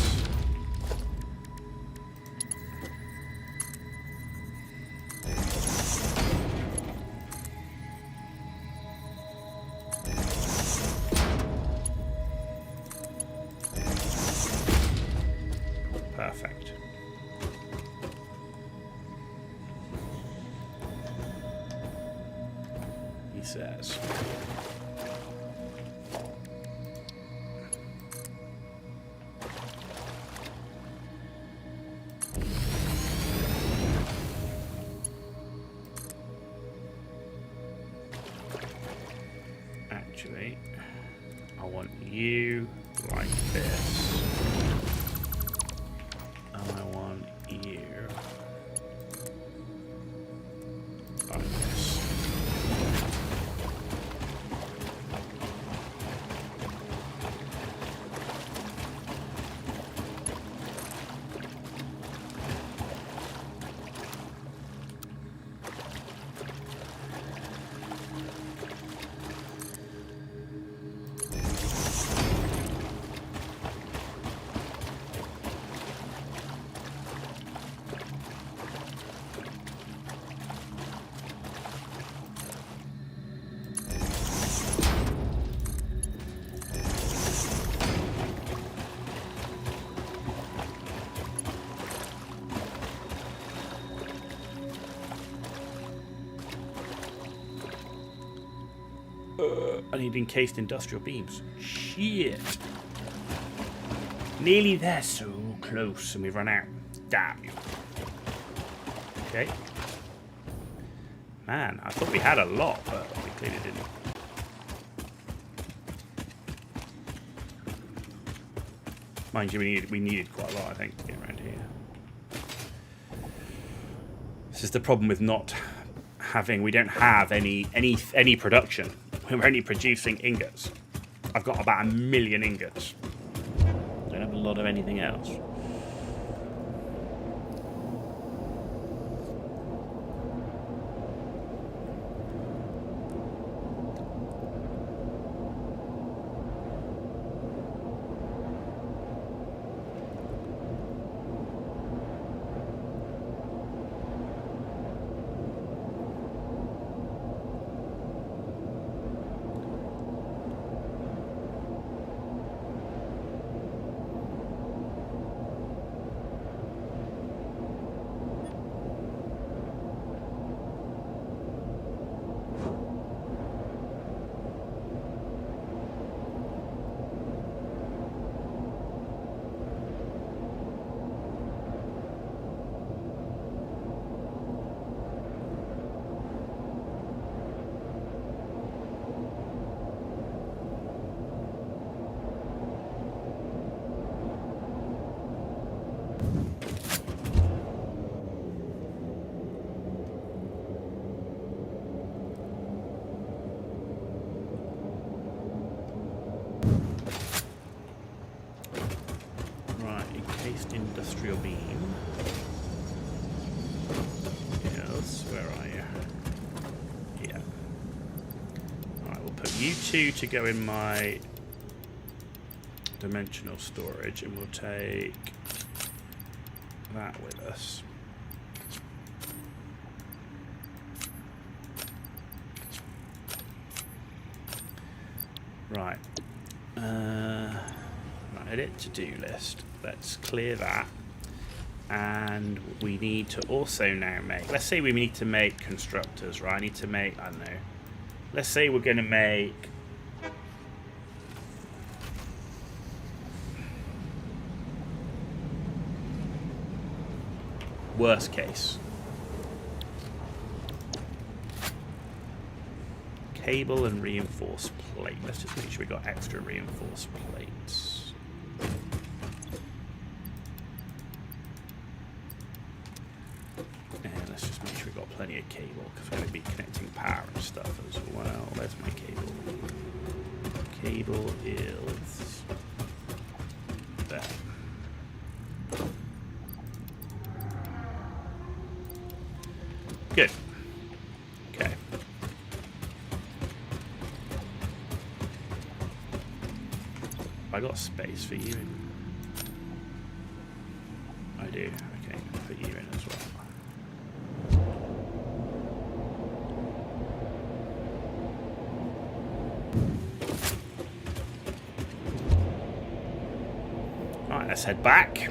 S2: Perfect. He says. Actually, I want you like this. And I want you like this. I need encased industrial beams. Shit. Nearly there, so close, and we've run out. Damn you. Okay. Man, I thought we had a lot, but we clearly didn't. Mind you, we needed quite a lot, I think, to get around here. This is the problem with not having. We don't have any production. We're only producing ingots. I've got about 1 million ingots. Don't have a lot of anything else. Industrial beam. Yes, where are you? Here. Alright, we'll put you two to go in my dimensional storage, and we'll take that with us. Right. Right, edit to-do list. Let's clear that. And we need to also now make, let's say we need to make constructors, right? I need to make, I don't know. Let's say we're going to make worst case. Cable and reinforced plate. Let's just make sure we got extra reinforced plates. And let's just make sure we got plenty of cable because we're going to be connecting power and stuff as well. Where's my cable? Cable is there. Good. Okay. I got space for you. I do. Okay, put you in as well. Alright, let's head back.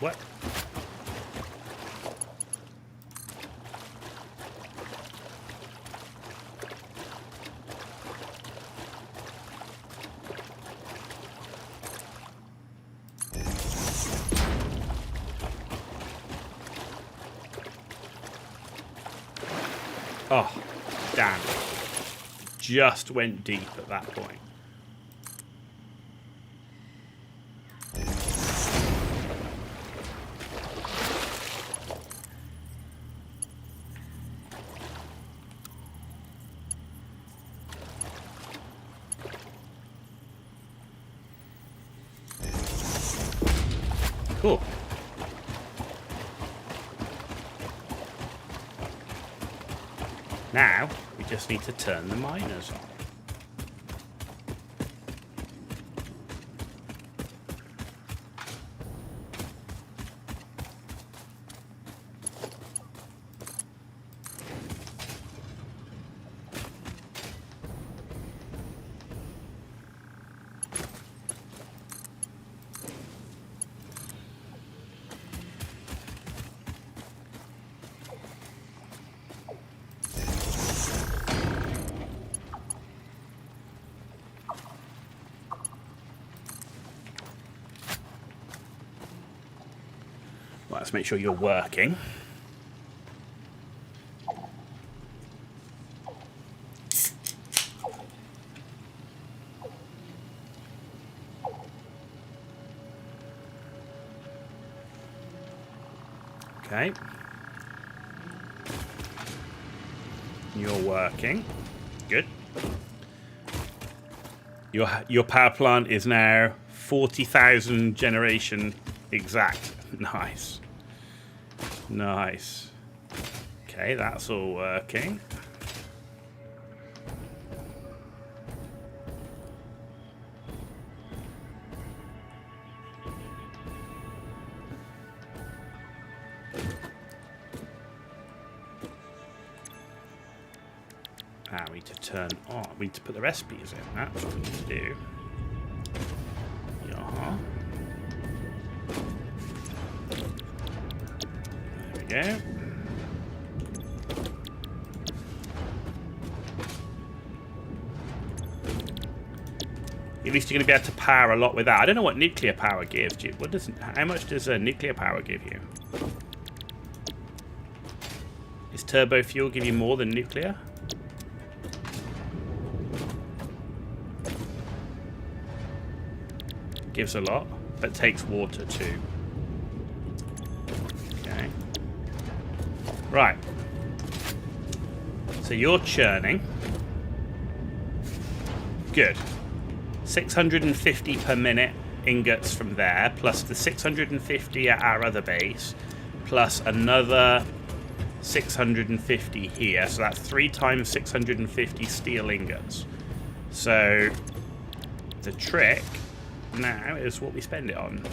S2: What? Oh, damn. Just went deep at that point. Cool. Now, we just need to turn the miners on. Let's make sure you're working. Okay. You're working. Good. Your power plant is now 40,000 generation exact. Nice. Nice. Okay, that's all working. We need to turn on. We need to put the recipes in. That's what we need to do. Yeah. There we go. At least you're going to be able to power a lot with that. I don't know what nuclear power gives you. How much does nuclear power give you? turbo fuel give you more than nuclear? Gives a lot, but takes water too. Okay. Right. So you're churning. Good. 650 per minute ingots from there, plus the 650 at our other base, plus another 650 here. So that's 3 times 650 steel ingots. So the trick now is what we spend it on.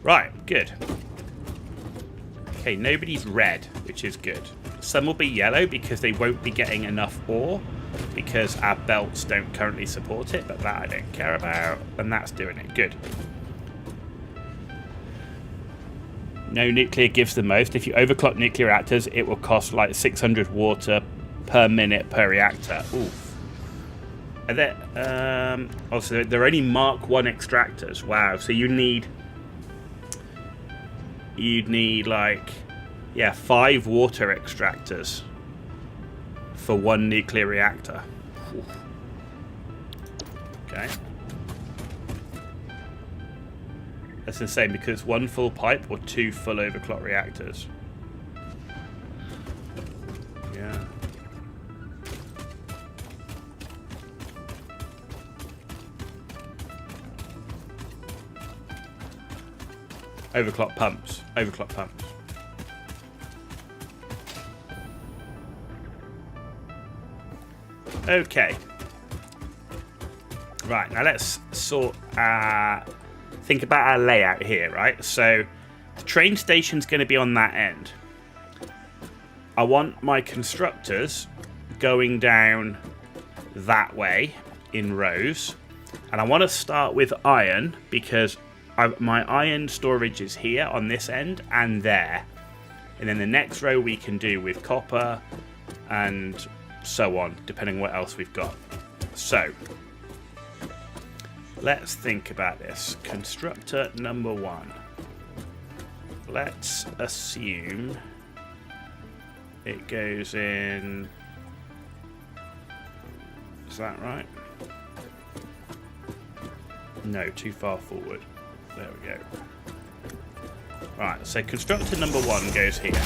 S2: Right, good. Okay, nobody's red, which is good. Some will be yellow because they won't be getting enough ore because our belts don't currently support it, but that I don't care about, and that's doing it. Good. No nuclear gives the most. If you overclock nuclear reactors, it will cost like 600 water per minute per reactor. Oof. Are there, also, they're only Mark 1 extractors. Wow, so you'd need like, yeah, 5 water extractors for 1 nuclear reactor. Oof. Okay. That's insane because 1 full pipe or 2 full overclock reactors. Yeah. Overclock pumps. Overclock pumps. Okay. Right, now let's think about our layout here, right? So the train station's going to be on that end. I want my constructors going down that way in rows. And I want to start with iron because my iron storage is here on this end and there. And then the next row we can do with copper and so on, depending on what else we've got. So let's think about this. Constructor number 1. Let's assume it goes in. Is that right? No, too far forward. There we go. Right, so constructor number 1 goes here.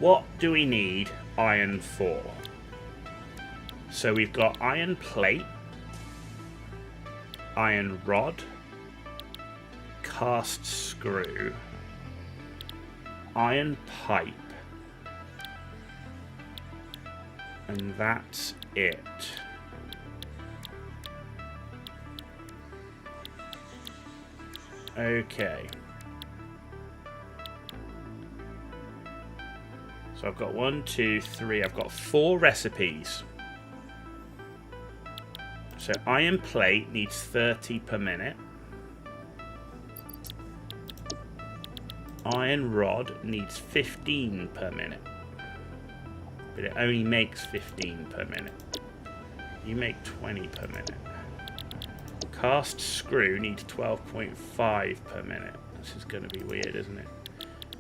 S2: What do we need iron for? So we've got iron plate, iron rod, cast screw, iron pipe, and that's it. Okay. So I've got 1, 2, 3. I've got 4 recipes. So iron plate needs 30 per minute. Iron rod needs 15 per minute. But it only makes 15 per minute. You make 20 per minute. Cast screw needs 12.5 per minute. This is going to be weird, isn't it?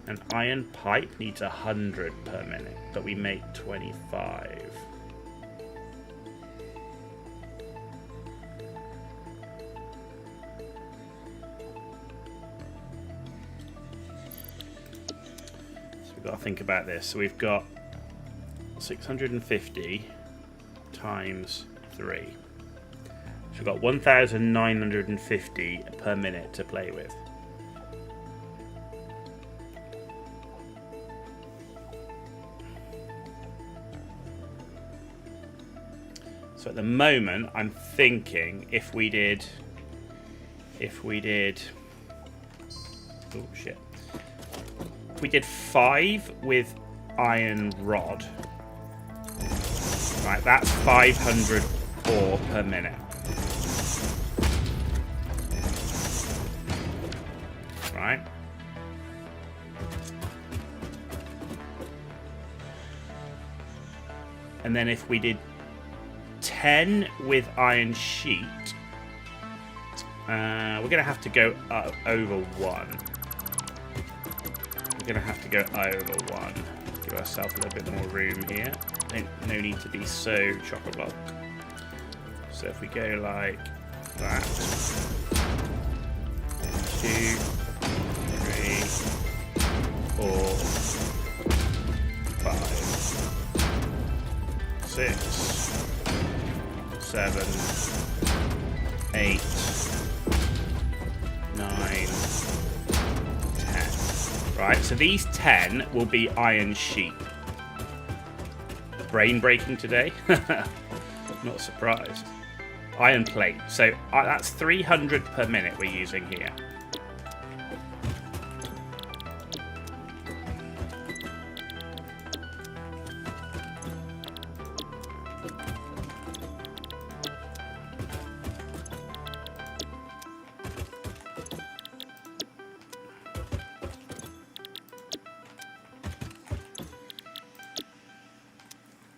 S2: And iron pipe needs 100 per minute, but we make 25. So we've got to think about this. So we've got 650 times 3. So we've got 1,950 per minute to play with. So at the moment, I'm thinking if we did, oh shit, if we did 5 with iron rod, right, that's 500 ore per minute. right? And then if we did 10 with iron sheet, we're going to have to go over 1. We're going to have to go over 1. Give ourselves a little bit more room here. No need to be so chock-a-block. So if we go like that. 2, 3, 4, 5, 6, 7, 8, 9, 10. Right, so these 10 will be iron sheet. Brain breaking today? Not surprised. Iron plate. So that's 300 per minute we're using here.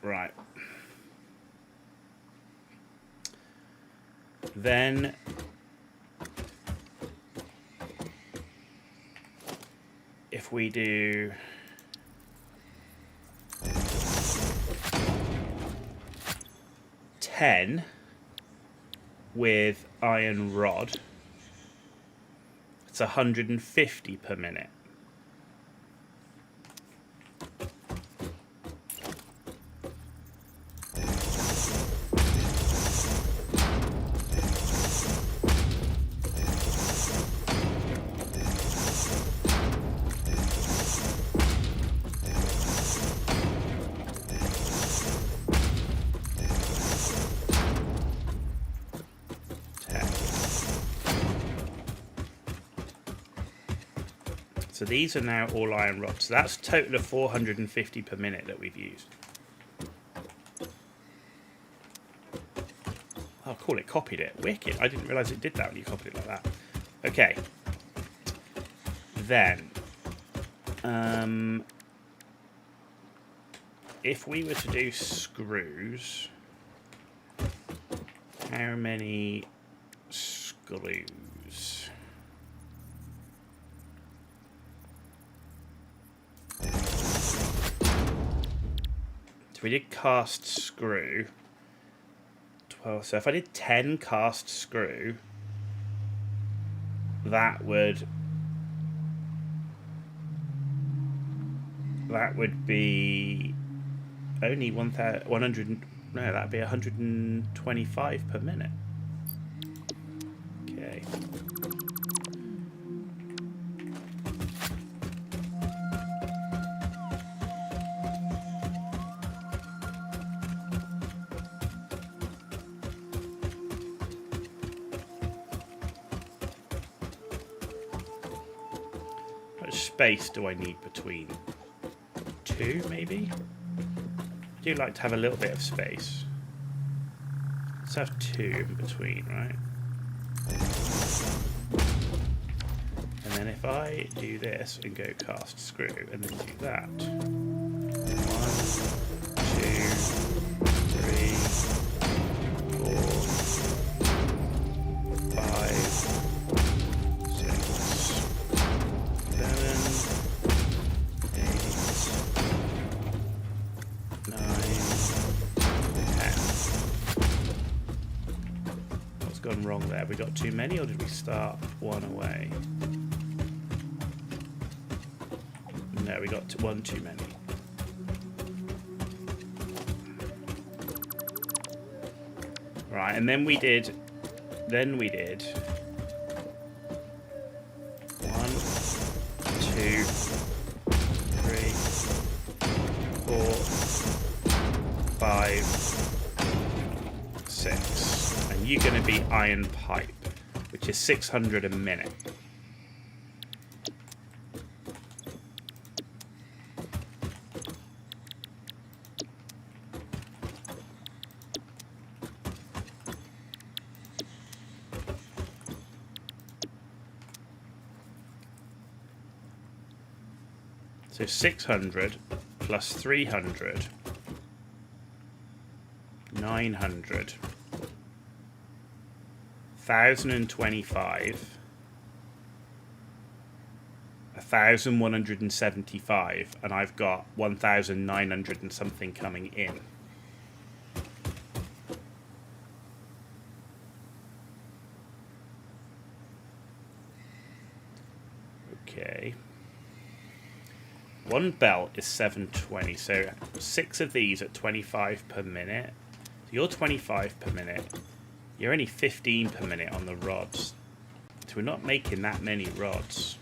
S2: Right. Then if we do 10 with iron rod, it's 150 per minute. So these are now all iron rods. So that's a total of 450 per minute that we've used. Oh, cool, it copied it. Wicked. I didn't realise it did that when you copied it like that. Okay. Then, if we were to do screws, how many screws? So we did cast screw. 12. So if I did 10 cast screw, that would be only 100. No, that'd be 125 per minute. Okay. How much space do I need between? 2, maybe? I do like to have a little bit of space. Let's have 2 in between, right? And then if I do this and go cast screw and then do that. 1, 2, 3, 4, 5, 6, 7, 8, 9, 10. What's gone wrong there? Have we got too many or did we start one away? No, we got one too many. Right, and then we did 1, 2, 3, 4, 5, 6. And you're going to be iron pipe, which is 600 a minute. So 600 plus 300, 900, 1,025, 1,175, and I've got 1,900 and something coming in. Okay. One belt is 720, so 6 of these at 25 per minute. So you're 25 per minute. You're only 15 per minute on the rods. So we're not making that many rods.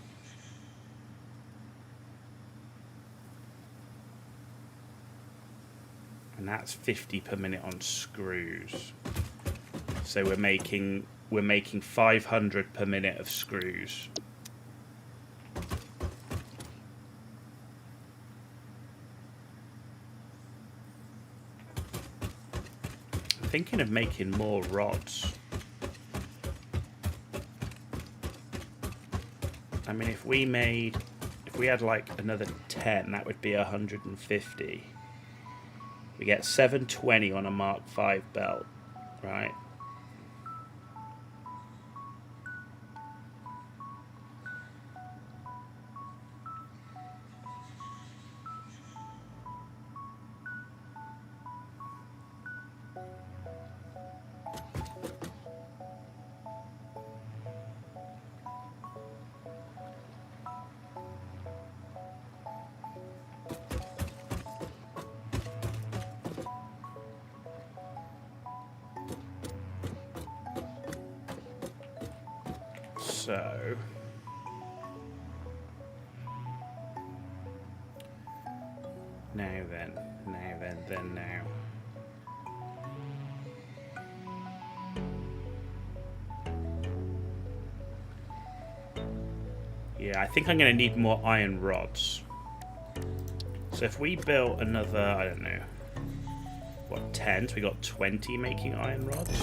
S2: And that's 50 per minute on screws. So we're making 500 per minute of screws. Thinking of making more rods. I mean, if we had like another 10, that would be 150. We get 720 on a Mark V belt, right? So now then. Yeah, I think I'm going to need more iron rods. So if we built another, I don't know, what, 10? So we got 20 making iron rods.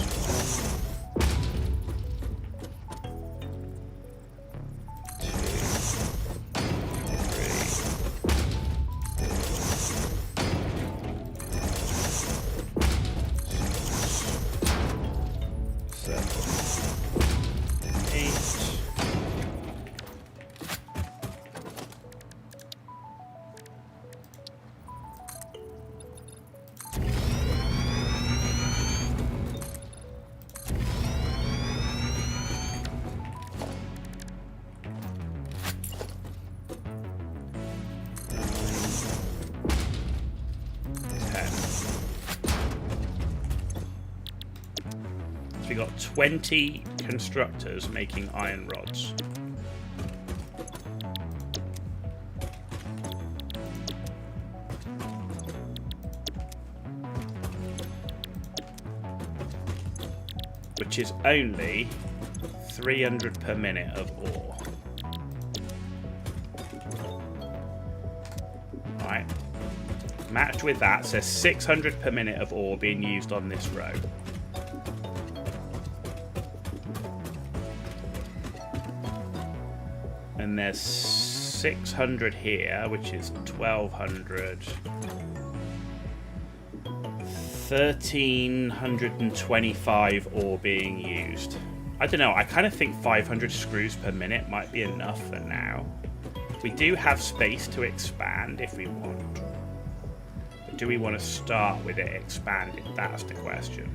S2: So we got 20 constructors making iron rods. Which is only 300 per minute of ore. Right. Matched with that, so 600 per minute of ore being used on this row. And there's 600 here, which is 1,200. 1,325 ore being used. I don't know, I kind of think 500 screws per minute might be enough for now. We do have space to expand if we want. But do we want to start with it expanded? That's the question.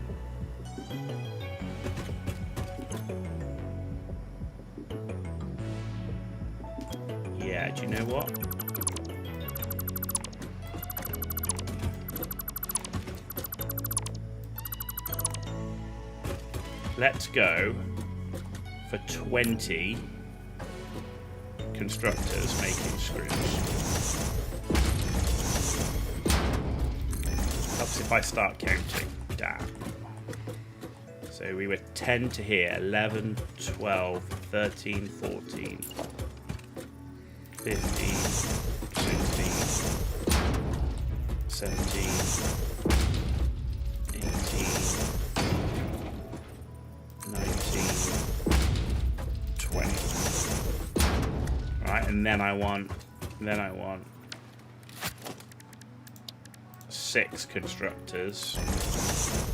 S2: Yeah, do you know what? Let's go for 20 constructors making screws. Helps if I start counting. Damn. So we were 10 to here, 11, 12, 13, 14, 15, 16, 17, 18, 19, 20. Right, and then I want 6 constructors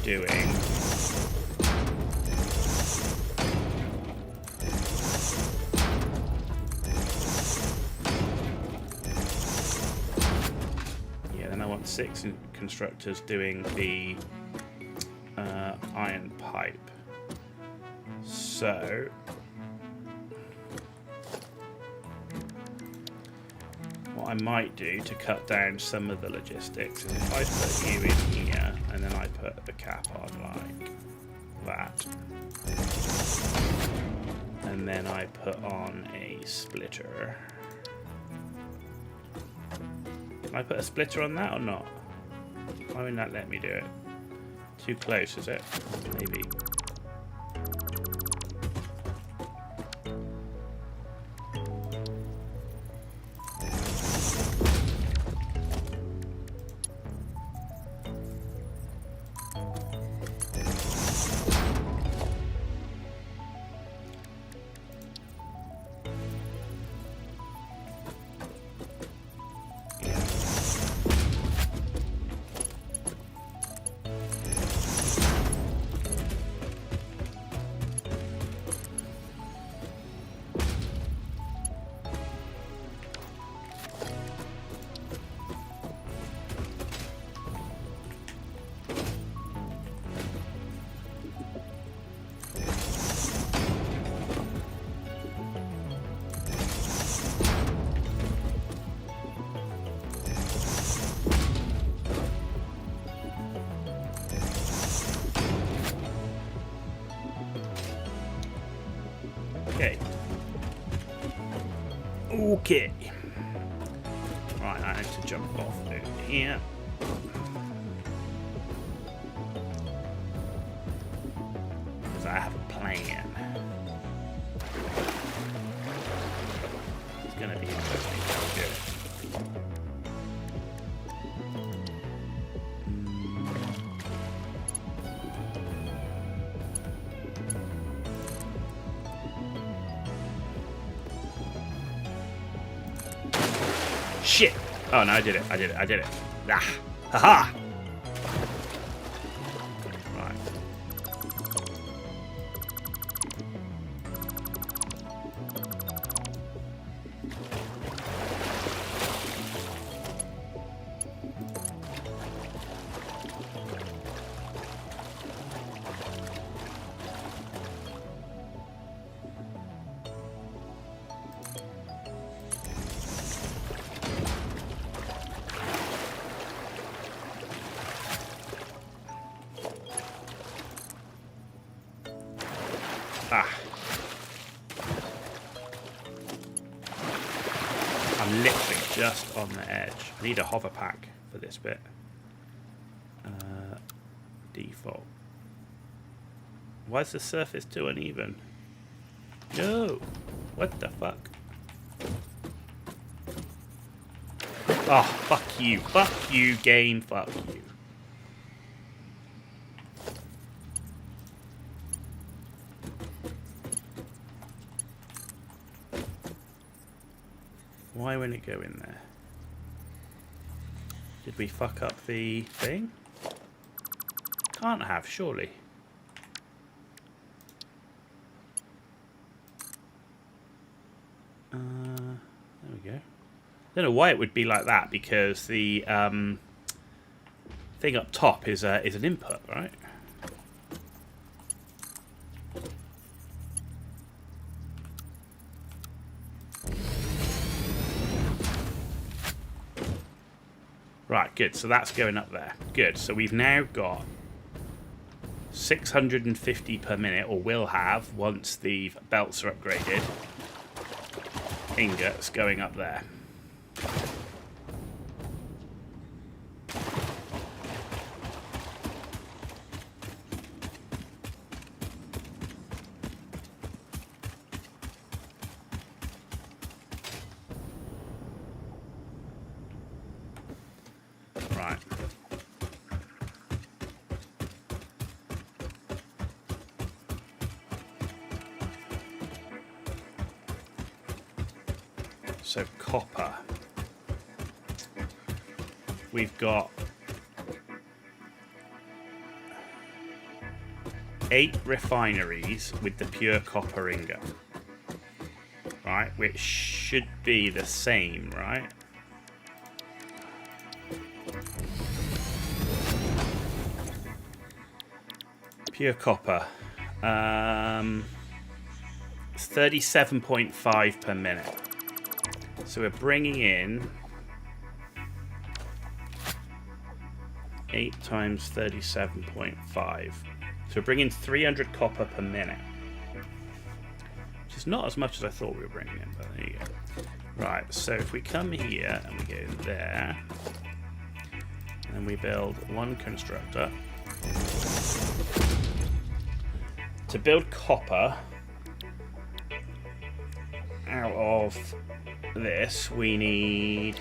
S2: doing then I want 6 constructors doing the iron pipe. So what I might do to cut down some of the logistics is if I put you in here and then I put the cap on like that, and then I put on a splitter. Can I put a splitter on that or not? Why wouldn't that let me do it? Too close, is it? Maybe. Okay. Right, I need to jump off over here. Because I have a plan. It's going to be interesting how we do it. Shit! Oh no, I did it. Ah! Haha! Right. Ah. I'm literally just on the edge. I need a hover pack for this bit. Default. Why is the surface too uneven? No! What the fuck? Oh, fuck you. Fuck you, game. Fuck you. Why wouldn't it go in there? Did we fuck up the thing? Can't have, surely. There we go. Don't know why it would be like that, because the thing up top is an input, right? Right, good. So that's going up there. Good. So we've now got 650 per minute, or will have once the belts are upgraded. Ingots going up there. Right. So copper. We've got 8 refineries with the pure copper ingot. Right, which should be the same, right? Pure copper. It's 37.5 per minute. So we're bringing in 8 times 37.5. So we're bringing 300 copper per minute. Which is not as much as I thought we were bringing in, but there you go. Right, so if we come here and we go there, and we build one constructor. To build copper out of this, we need...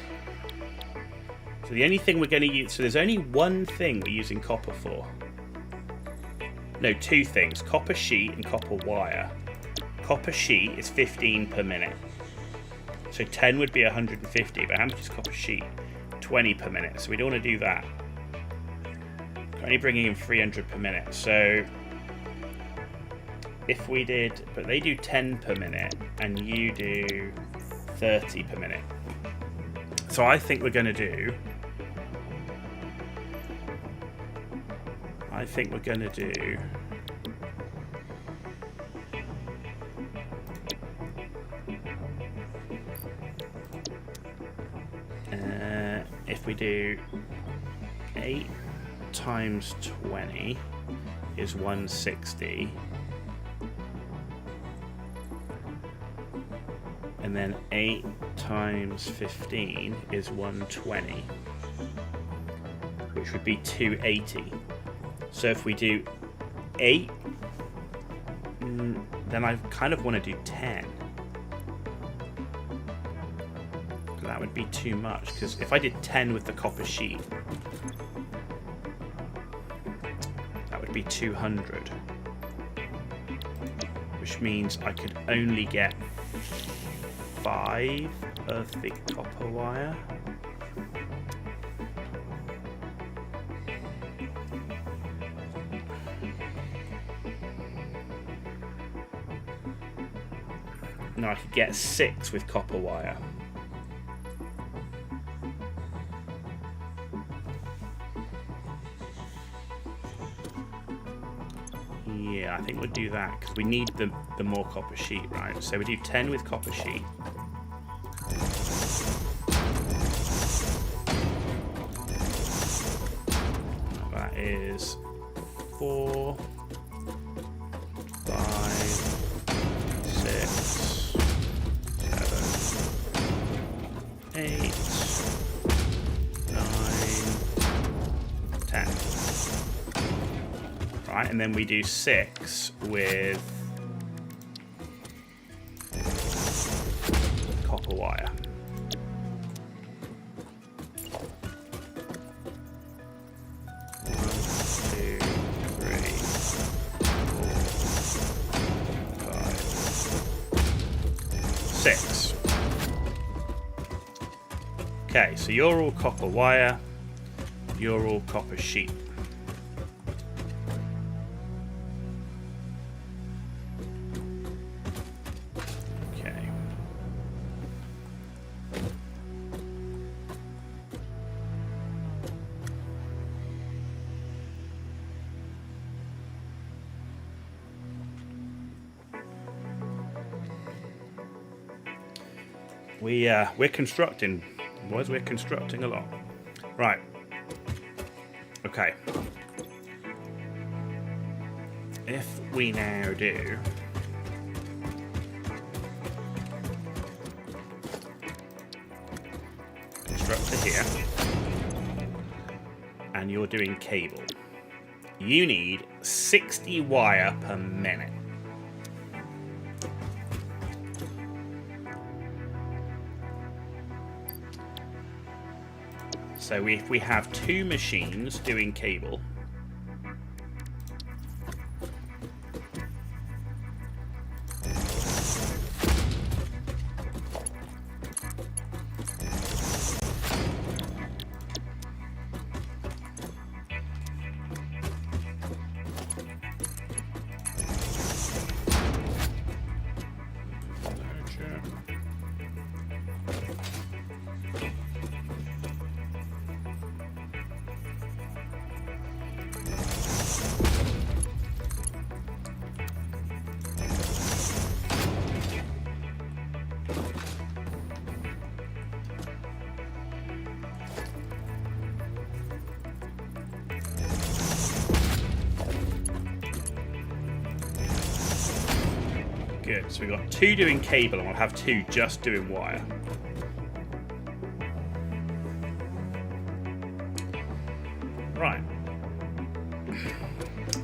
S2: So the only thing we're going to use... So there's only one thing we're using copper for. No, 2 things. Copper sheet and copper wire. Copper sheet is 15 per minute. So 10 would be 150, but how much is copper sheet? 20 per minute. So we don't want to do that. We're only bringing in 300 per minute. So if we did... But they do 10 per minute, and you do 30 per minute. So I think we're going to do... if we do 8 times 20 is 160, and then 8 times 15 is 120, which would be 280. So if we do 8, then I kind of want to do 10. That would be too much, because if I did 10 with the copper sheet, that would be 200, which means I could only get 5 of the copper wire. No, I could get 6 with copper wire. Yeah, I think we'll do that, because we need the more copper sheet, right? So we do 10 with copper sheet. That is 4, 5, 6, 7, 8, 9, 10. Right, and then we do 6 with copper wire. Okay, so you're all copper wire, you're all copper sheet. Okay. We're constructing. Boys, we're constructing a lot. Right. Okay. If we now do constructor here, and you're doing cable, you need 60 wire per minute. So if we have 2 machines doing cable, Good, so we've got 2 doing cable and we'll have 2 just doing wire. Right.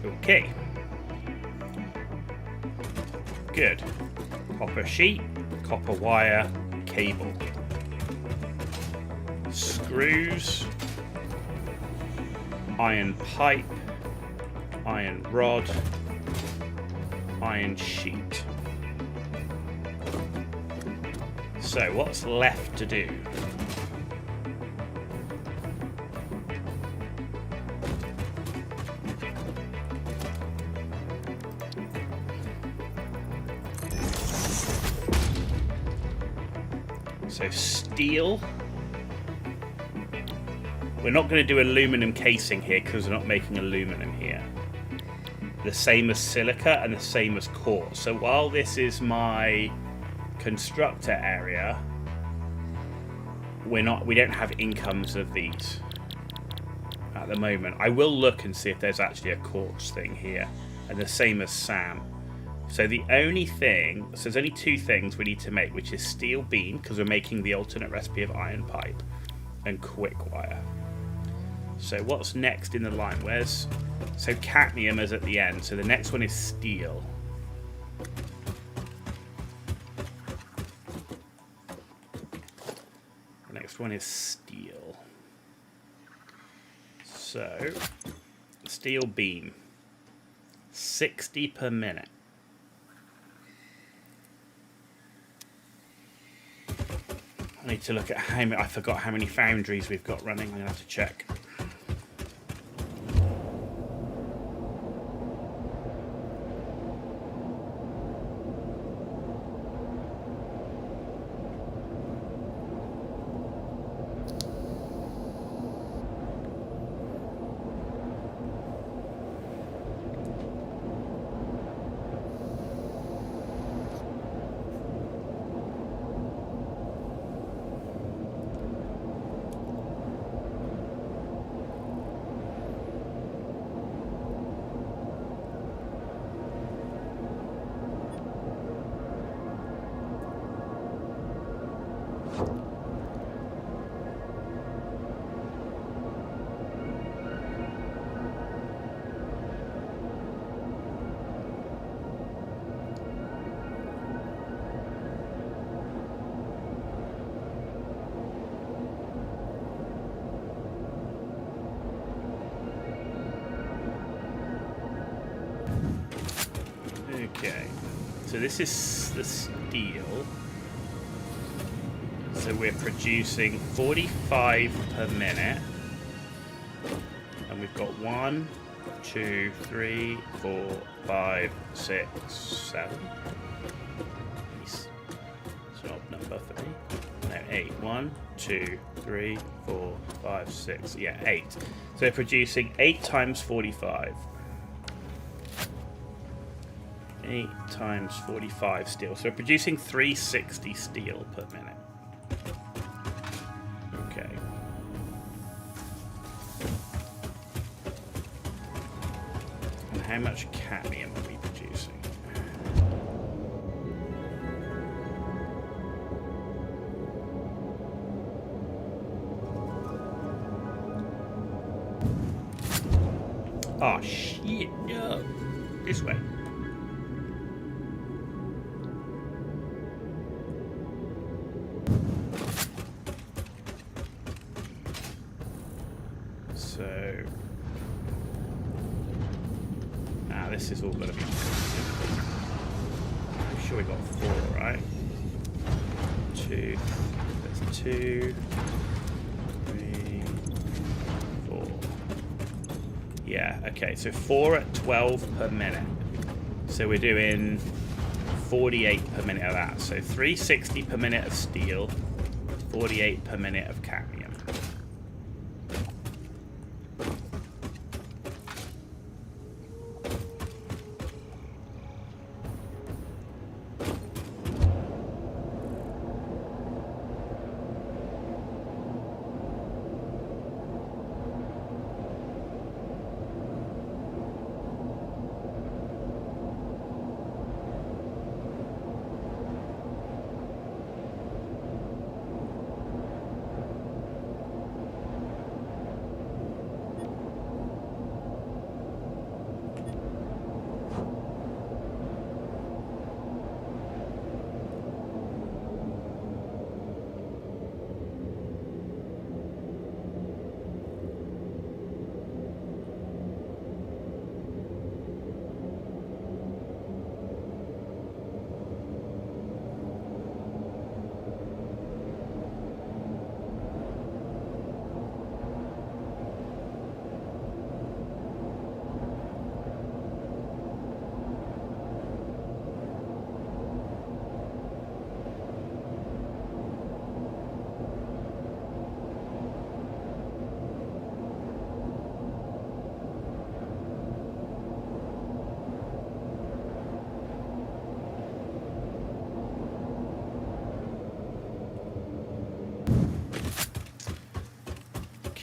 S2: Okay. Good. Copper sheet, copper wire, cable. Screws, iron pipe, iron rod, iron sheet. So what's left to do? So steel. We're not going to do aluminum casing here because we're not making aluminum here. The same as silica and the same as quartz. So while this is my constructor area, we don't have incomes of these at the moment. I will look and see if there's actually a quartz thing here, and the same as Sam. So the only thing, so there's only 2 things we need to make, which is steel beam, because we're making the alternate recipe of iron pipe, and quick wire. So what's next in the line? So cadmium is at the end, so the next one is steel. The next one is steel. So, steel beam. 60 per minute. I need to look at how many, I forgot how many foundries we've got running, I'm going to have to check. Okay, so this is the steel. So we're producing 45 per minute. And we've got 1, 2, 3, 4, 5, 6, 7. It's an odd number for me. No, 8. 1, 2, 3, 4, 5, 6. Yeah, 8. So we're producing 8 times 45. 8 times 45 steel. So we're producing 360 steel per minute. Okay. And how much cadmium are we producing? Oh shit, no. This way. So, this is all going to be. I'm sure we got 4, right? 2. That's 2, 3, 4. Yeah. Okay. So 4 at 12 per minute. So we're doing 48 per minute of that. So 360 per minute of steel, 48 per minute of cadmium.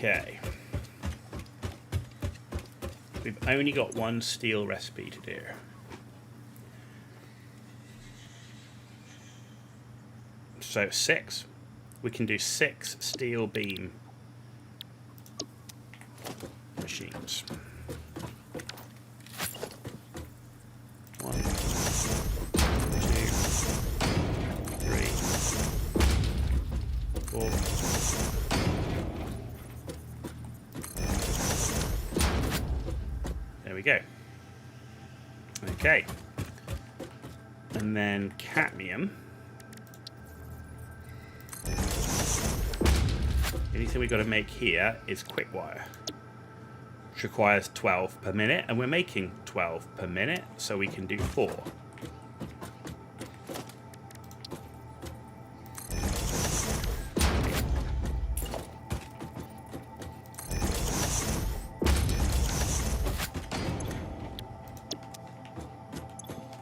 S2: Okay. We've only got one steel recipe to do. So 6. We can do 6 steel beam machines. 1, 2, 3, 4. There we go. Okay. And then cadmium. The only thing we've got to make here is quick wire, which requires 12 per minute, and we're making 12 per minute, so we can do 4.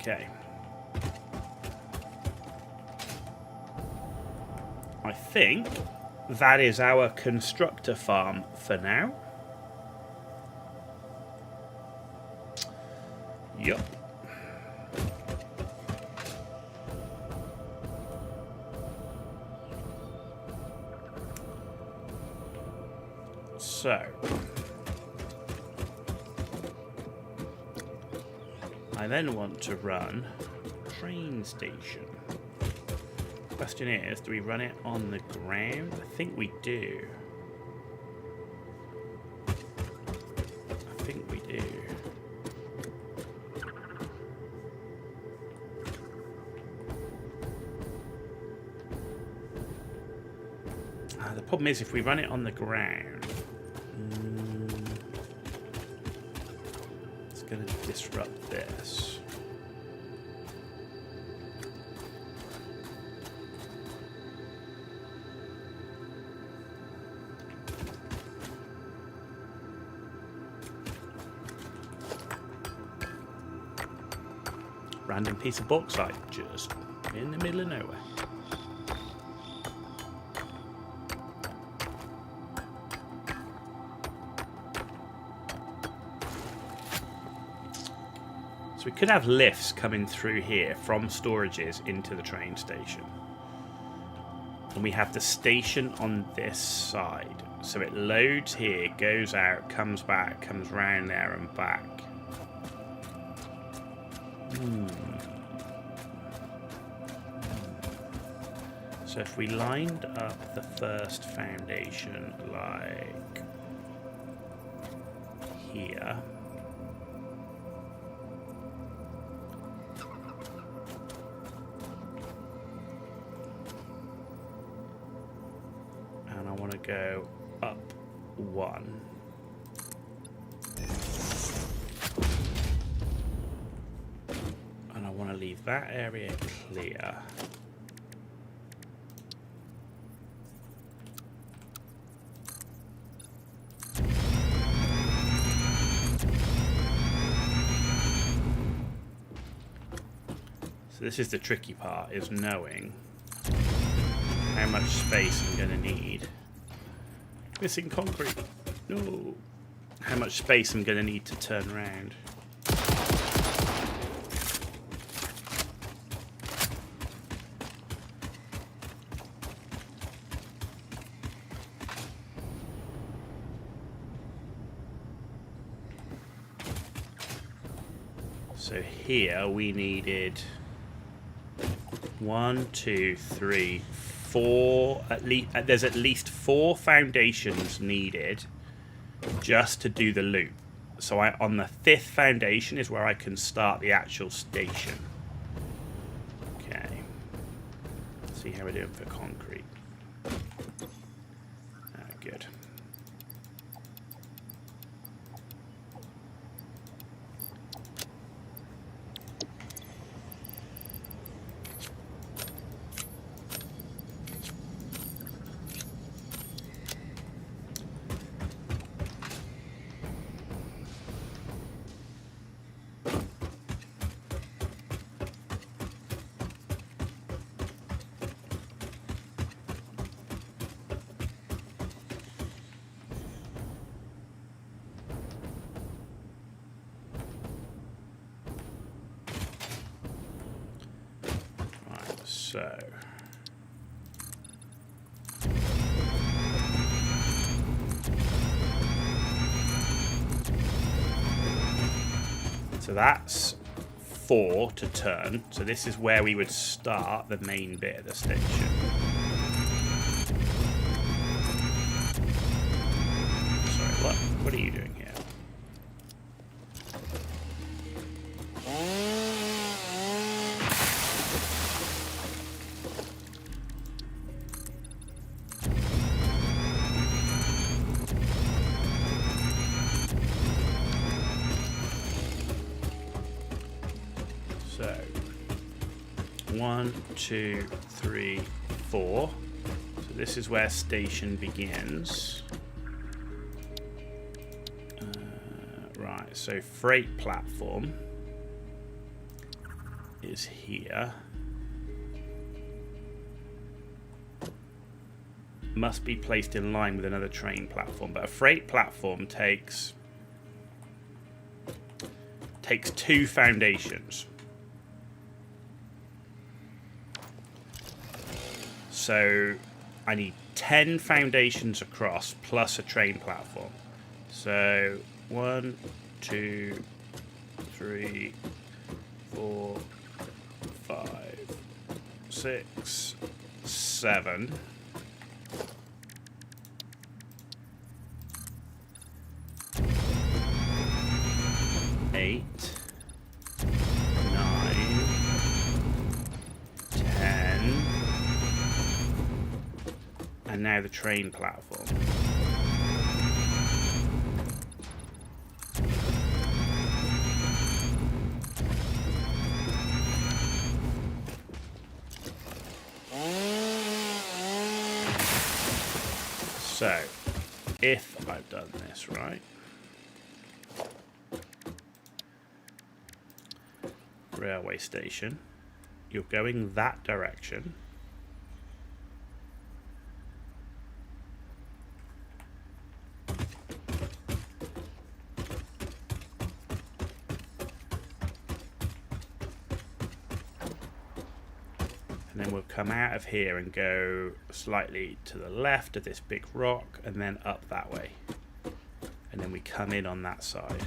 S2: Okay. I think that is our constructor farm for now. Yup. So I then want to run a train station. Question is, do we run it on the ground? I think we do. I think we do. The problem is, if we run it on the ground, it's going to disrupt this. Random piece of bauxite just in the middle of nowhere. So we could have lifts coming through here from storages into the train station. And we have the station on this side. So it loads here, goes out, comes back, comes round there and back. So if we lined up the first foundation like here, and I want to go up 1. And I want to leave leave that area clear. So this is the tricky part, is knowing how much space I'm going to need. Missing concrete. No. How much space I'm going to need to turn around. So here we needed 1, 2, 3, 4. There's at least 4 foundations needed just to do the loop. So on the 5th foundation is where I can start the actual station. Okay. Let's see how we're doing for concrete. Good. So that's 4 to turn. So this is where we would start the main bit of the station. Sorry, what are you doing here? So 1, 2, 3, 4. So this is where station begins. Right, so freight platform is here. Must be placed in line with another train platform, but a freight platform takes 2 foundations. So I need 10 foundations across plus a train platform. So 1, 2, 3, 4, 5, 6, 7. 8, 9, 10, and now the train platform. So, if I've done this right, railway station, you're going that direction. And then we'll come out of here and go slightly to the left of this big rock and then up that way. And then we come in on that side.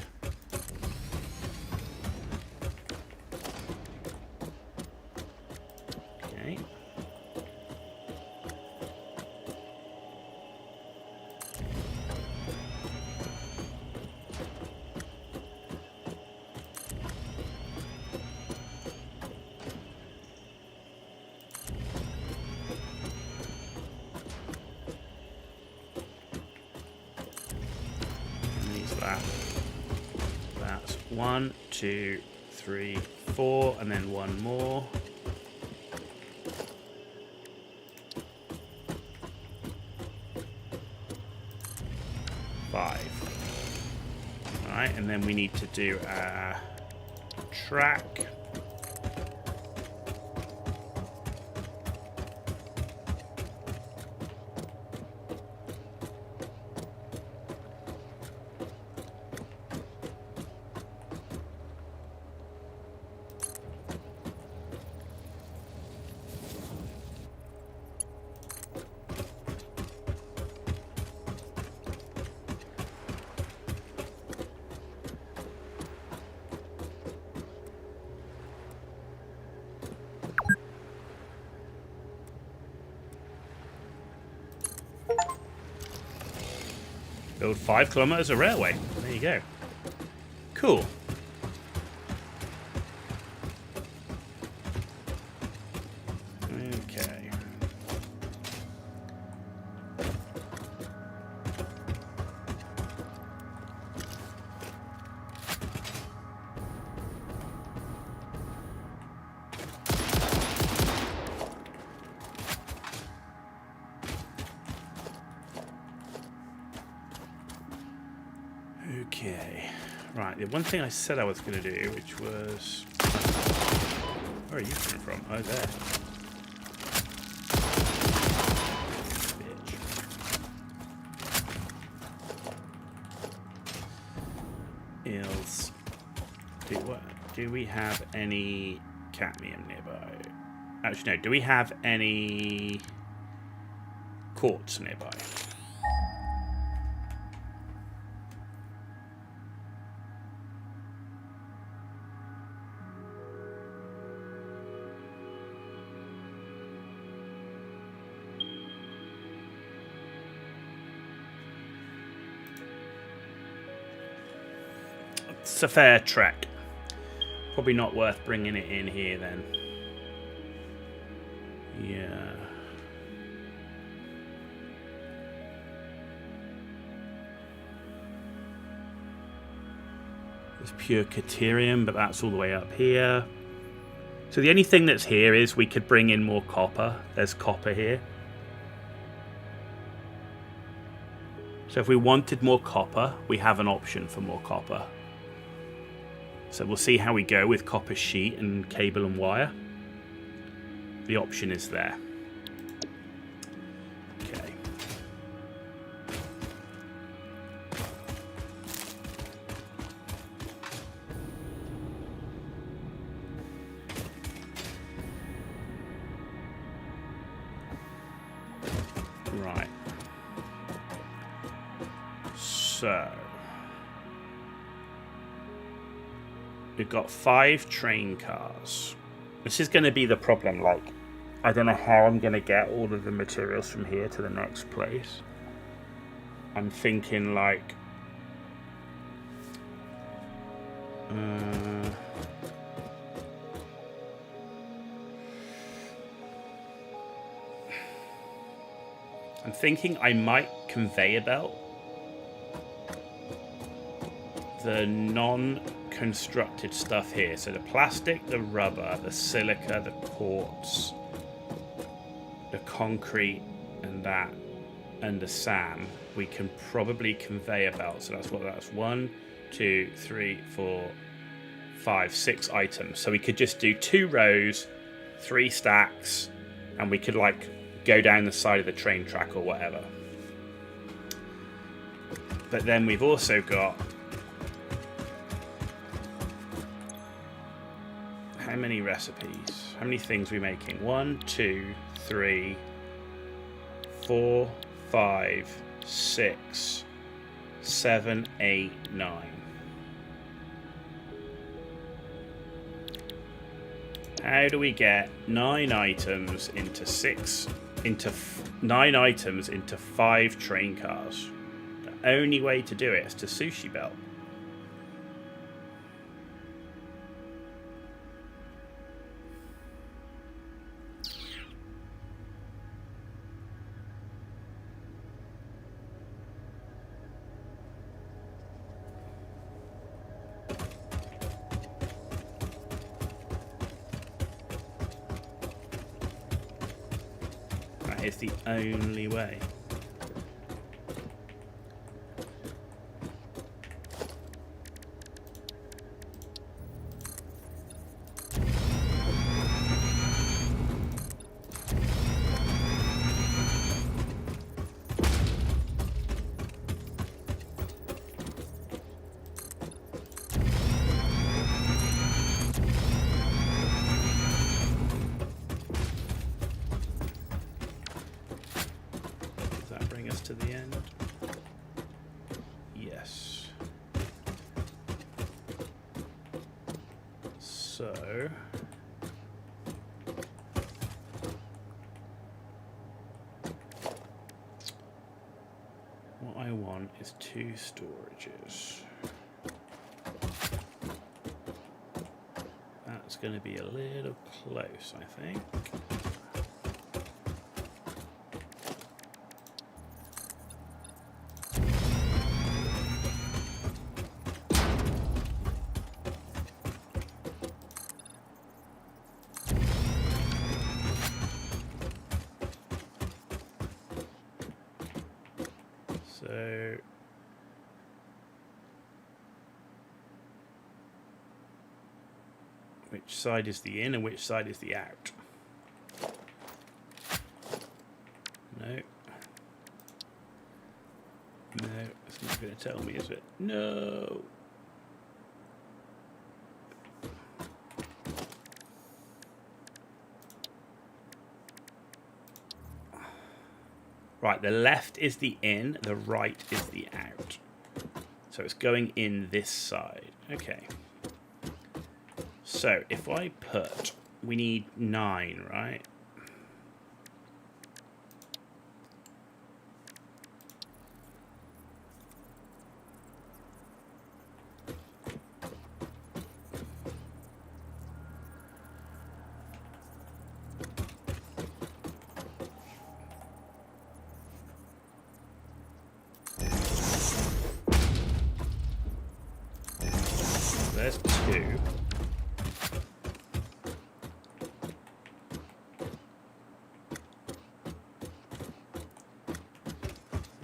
S2: Okay. That's 1, 2, 3, 4, and then one more. Alright, and then we need to do a track. Build 5 kilometers of railway. There you go. Cool. Okay. Okay, right, the one thing I said I was going to do, which was... Where are you coming from? Oh, there. Bitch. Is... Do we have any cadmium nearby? Actually, no, do we have any quartz nearby? It's a fair trek. Probably not worth bringing it in here then. Yeah. There's pure Caterium, but that's all the way up here. So the only thing that's here is we could bring in more copper. There's copper here. So if we wanted more copper, we have an option for more copper. So we'll see how we go with copper sheet and cable and wire. The option is there. Okay. Right. So... we've got 5 train cars. This is going to be the problem, like, I don't know how I'm going to get all of the materials from here to the next place. I'm thinking, like... I'm thinking I might conveyor belt the non-constructed stuff here. So the plastic, the rubber, the silica, the quartz, the concrete, and that, and the sand, we can probably conveyor belt. So that's what that's 1, 2, 3, 4, 5, 6 items. So we could just do 2 rows, 3 stacks, and we could like go down the side of the train track or whatever. But then we've also got, how many recipes? How many things are we making? 1, 2, 3, 4, 5, 6, 7, 8, 9. How do we get 9 items into 9 items into 5 train cars? The only way to do it is to sushi belt. that is the only way. To the end. Yes. So what I want is 2 storages. That's going to be a little close, I think. So which side is the in and which side is the out? No. No, it's not going to tell me, is it? No. Right, the left is the in, the right is the out. So it's going in this side. Okay. So if I put, we need 9, right? There's 2.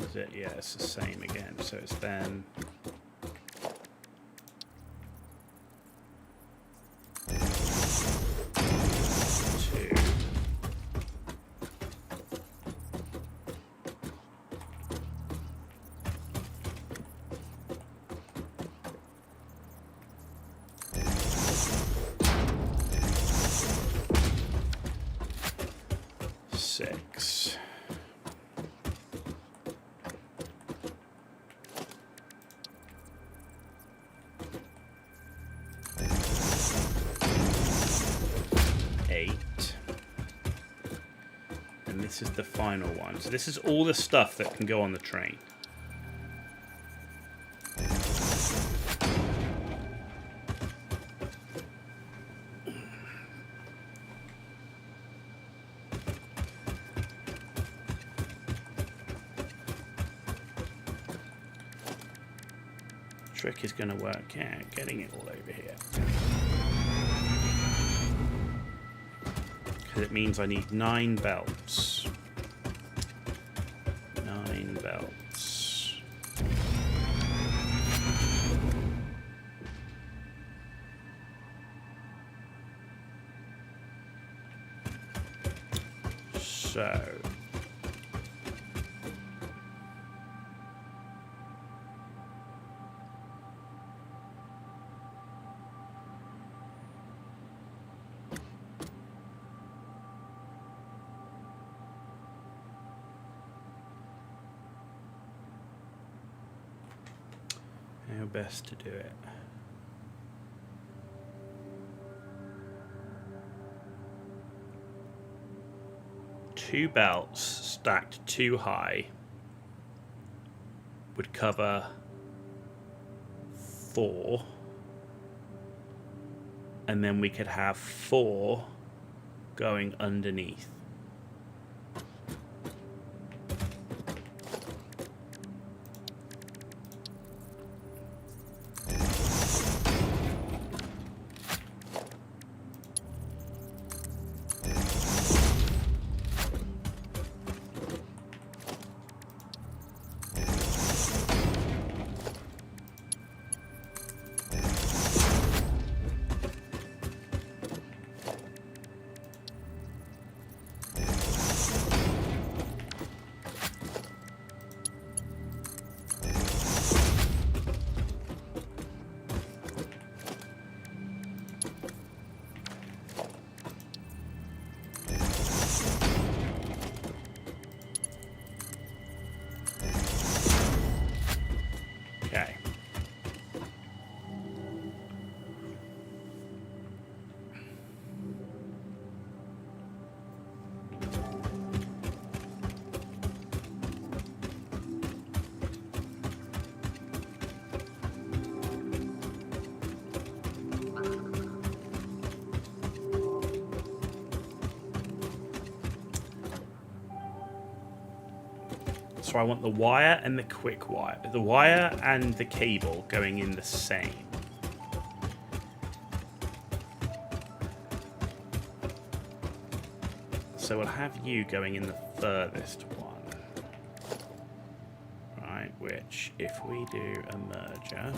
S2: Is it? Yeah, it's the same again. So it's then 2. Six. And this is the final one. So this is all the stuff that can go on the train. Trick is going to work out getting it all over here. Because it means I need 9 belts. 9 belts. So how best to do it? Two belts stacked too high would cover 4, and then we could have 4 going underneath. So I want the wire and the quick wire. The wire and the cable going in the same. So we'll have you going in the furthest one. Right, which if we do a merger...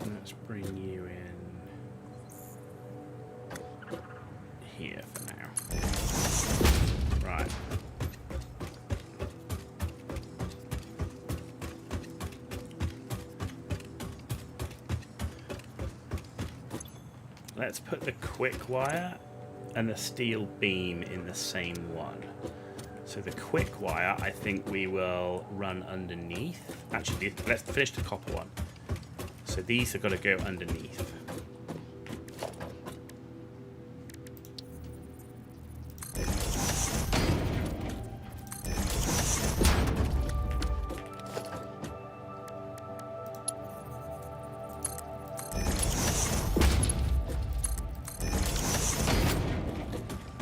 S2: Let's bring you in here for now. Right. Let's put the quick wire and the steel beam in the same one. So the quick wire, I think we will run underneath. Actually, let's finish the copper one. So these have got to go underneath.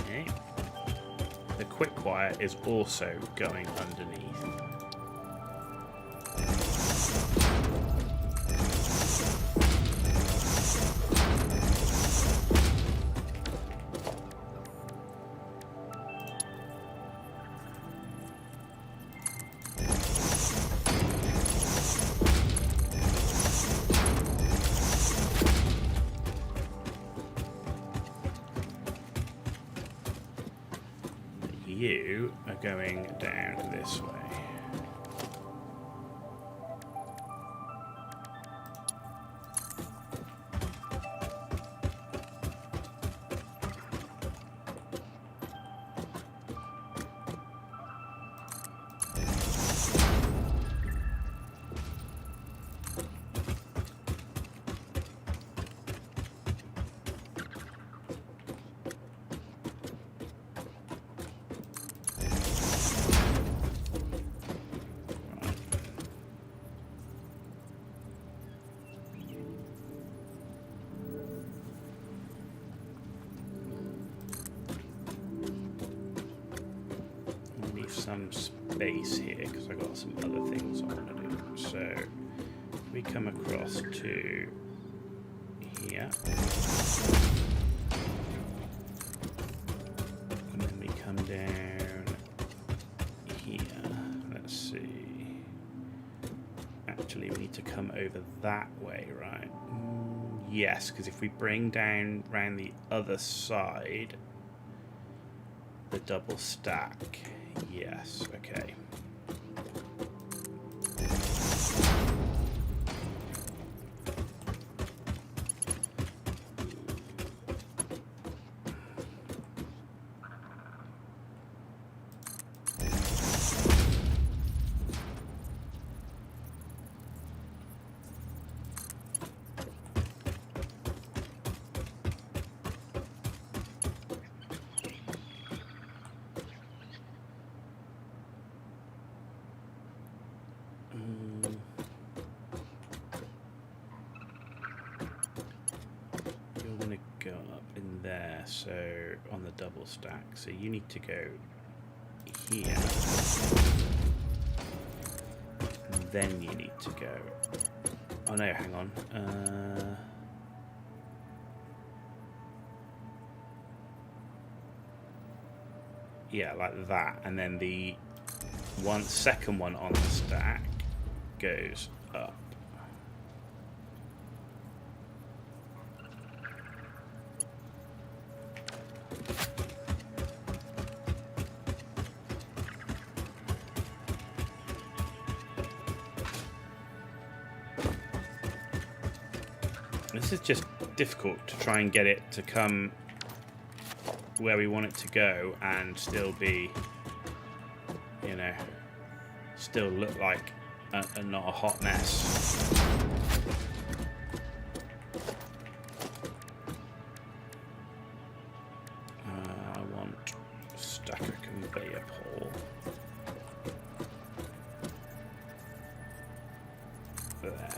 S2: Okay. The quick wire is also going underneath. You are going down this way. Some space here because I've got some other things I want to do. So we come across to here, and then we come down here. Let's see. Actually, we need to come over that way, right? Yes, because if we bring down round the other side, the double stack. Yes, okay. So on the double stack, so you need to go here, and then you need to go, oh no, hang on, yeah, like that, and then the second one on the stack goes up. This is just difficult to try and get it to come where we want it to go and still be, you know, still look like not a hot mess. I want stacker conveyor pole. There.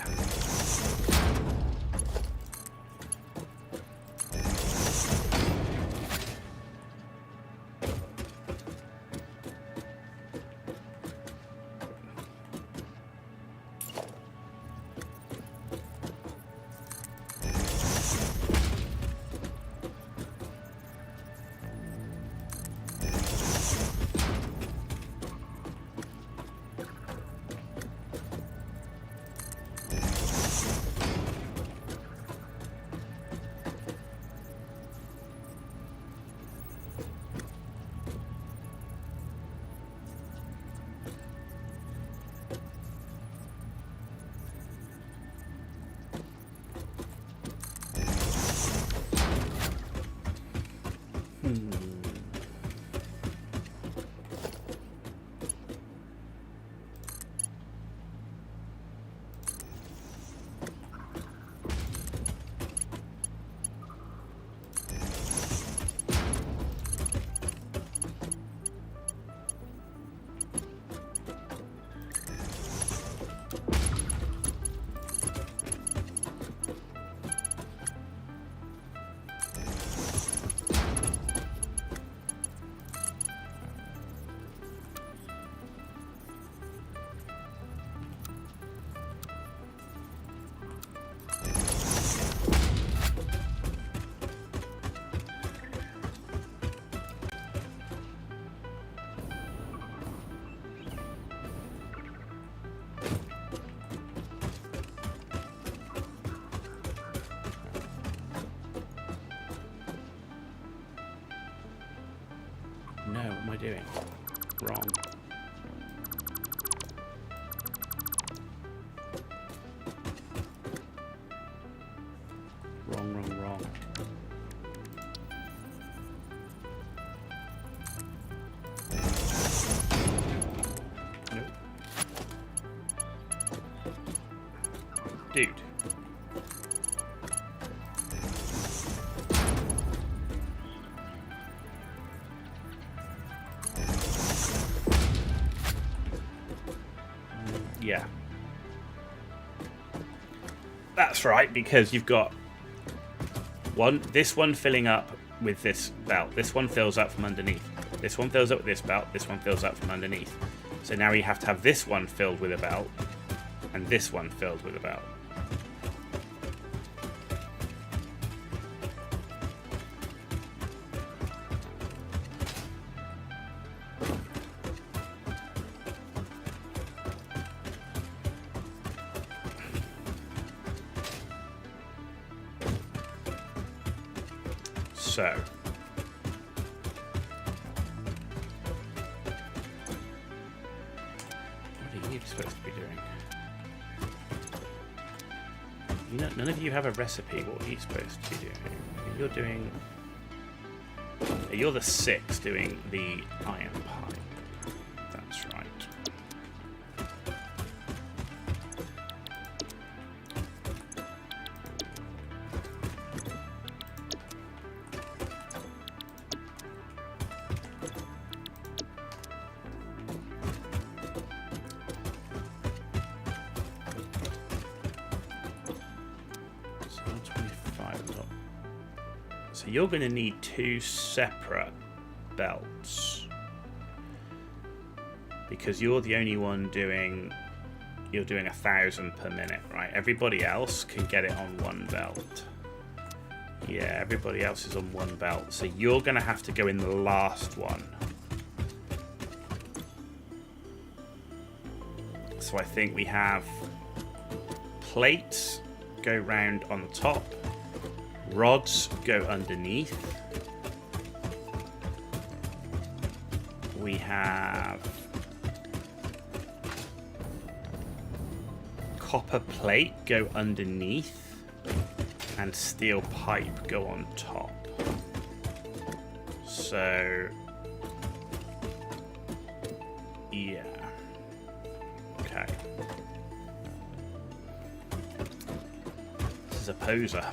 S2: No, what am I doing? Wrong. Wrong. Nope. Dude. Yeah. That's right, because you've got this one filling up with this belt. This one fills up from underneath. This one fills up with this belt. This one fills up from underneath. So now you have to have this one filled with a belt and this one filled with a belt. So, what are you supposed to be doing? You know, none of you have a recipe. What are you supposed to be doing? You're doing... You're the 6 doing the iron pipe. That's right. So you're going to need 2 separate belts because you're the only one doing. You're doing 1,000 per minute, right? Everybody else can get it on 1 belt. Yeah, everybody else is on 1 belt. So you're going to have to go in the last one. So I think we have plates go round on the top. Rods go underneath. We have copper plate go underneath. and steel pipe go on top. So, yeah. Okay. This is a poser.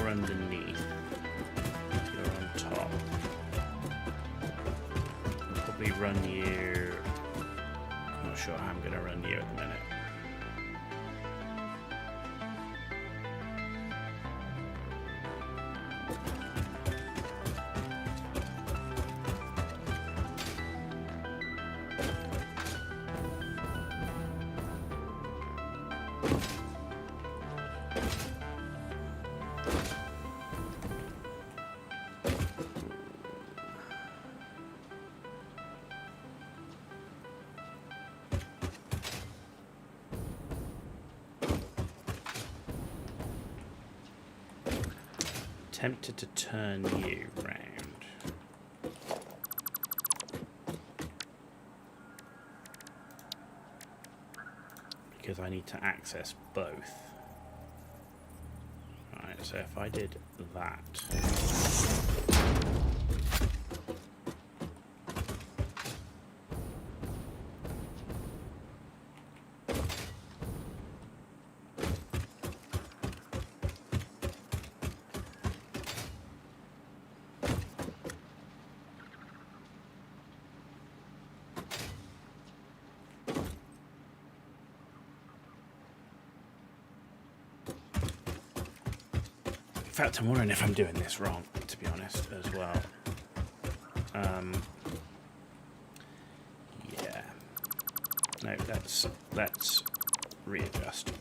S2: Underneath, you're on top. Probably run you. I'm not sure how I'm going to run you at the minute. Tempted to turn you round. Because I need to access both. Right, so if I did that. In fact, I'm wondering if I'm doing this wrong, to be honest, as well. Yeah. No, let's readjust.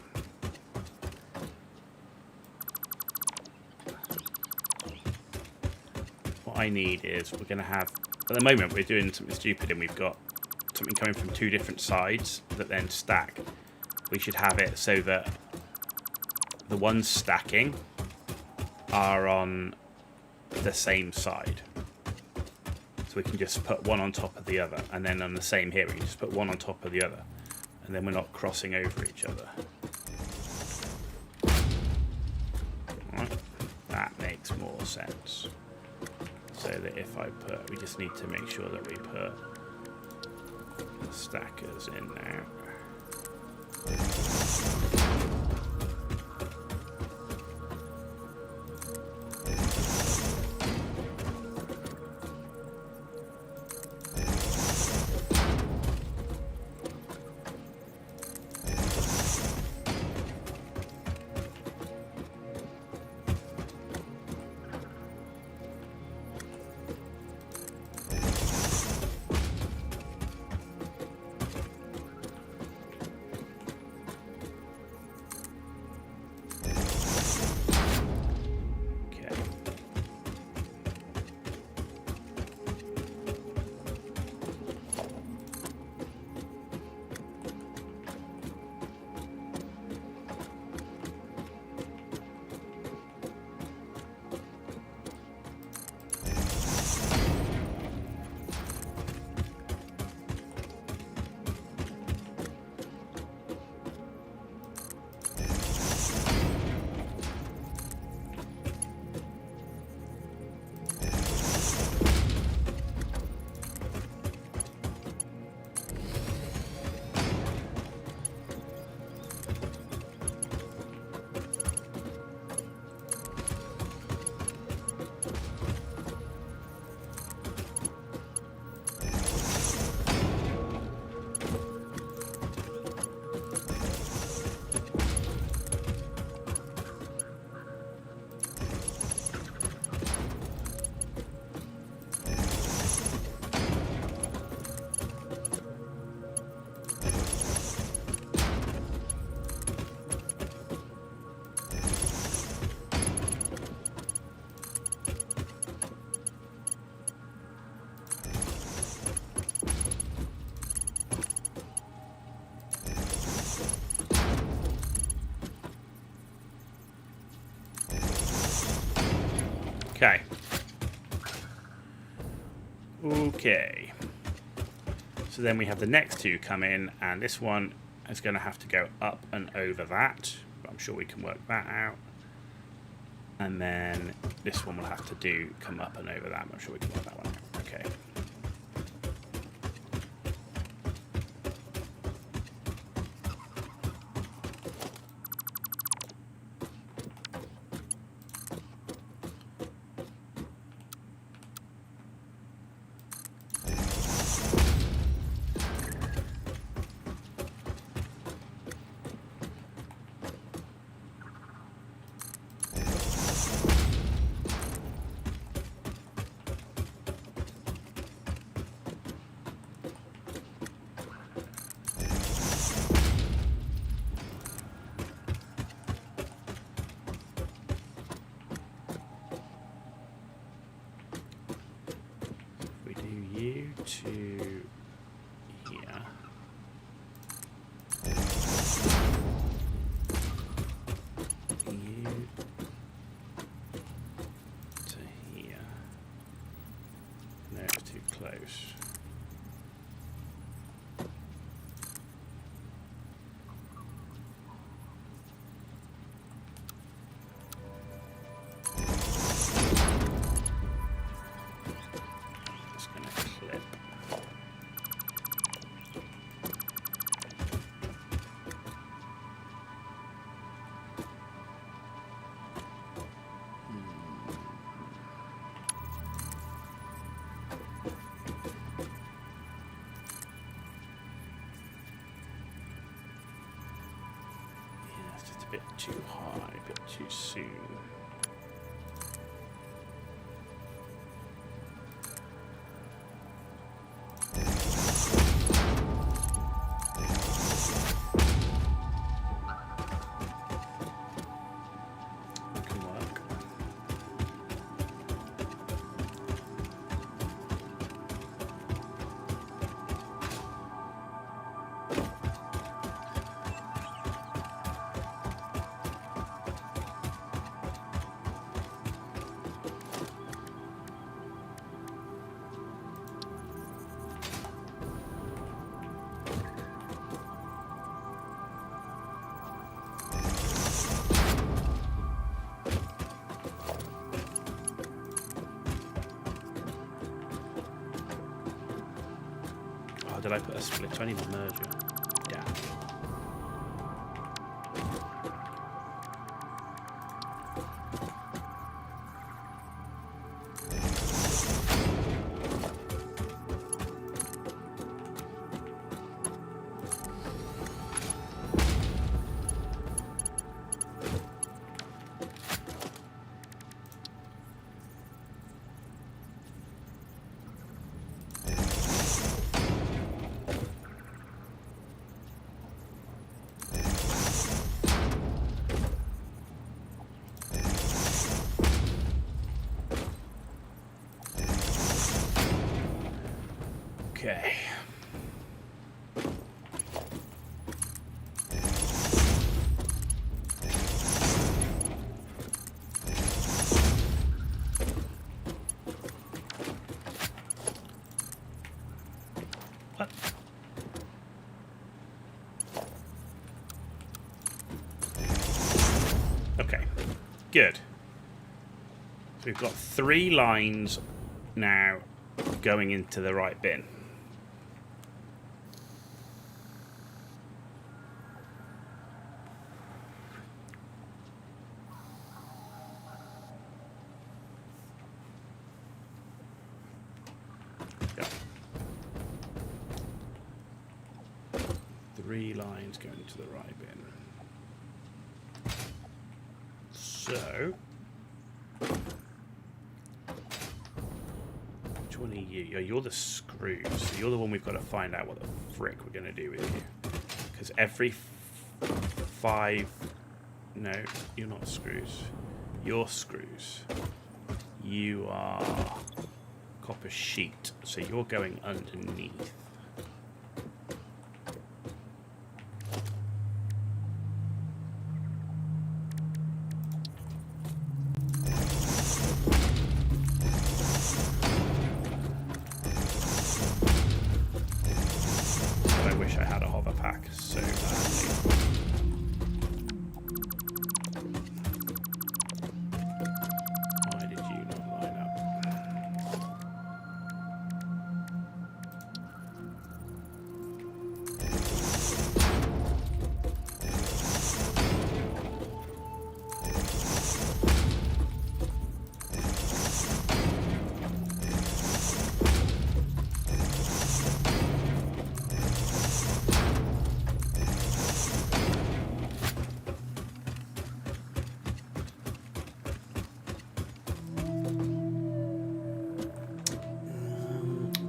S2: What I need is we're going to have... At the moment, we're doing something stupid and we've got something coming from two different sides that then stack. We should have it so that the ones stacking are on the same side. So we can just put one on top of the other, and then on the same here, we can just put one on top of the other, and then we're not crossing over each other. Right. That makes more sense. So that if I put, we just need to make sure that we put the stackers in now. Okay. Okay. So then we have the next two come in, and this one is going to have to go up and over that. But I'm sure we can work that out. And then this one will have to come up and over that. I'm sure we can work that one out. Okay. You to here. You to here. No, it's too close. Bit too high, a bit too soon. Can work. Did I put a split? I need a merger. Damn. Okay. What? Okay. Good. So we've got 3 lines now going into the right bin. Yep. 3 lines going to the right bin. So, which one are you? Oh, you're the screws. So you're the one we've got to find out what the frick we're going to do with you. Because every 5... No, you're not screws. You're screws. You are copper sheet. So you're going underneath.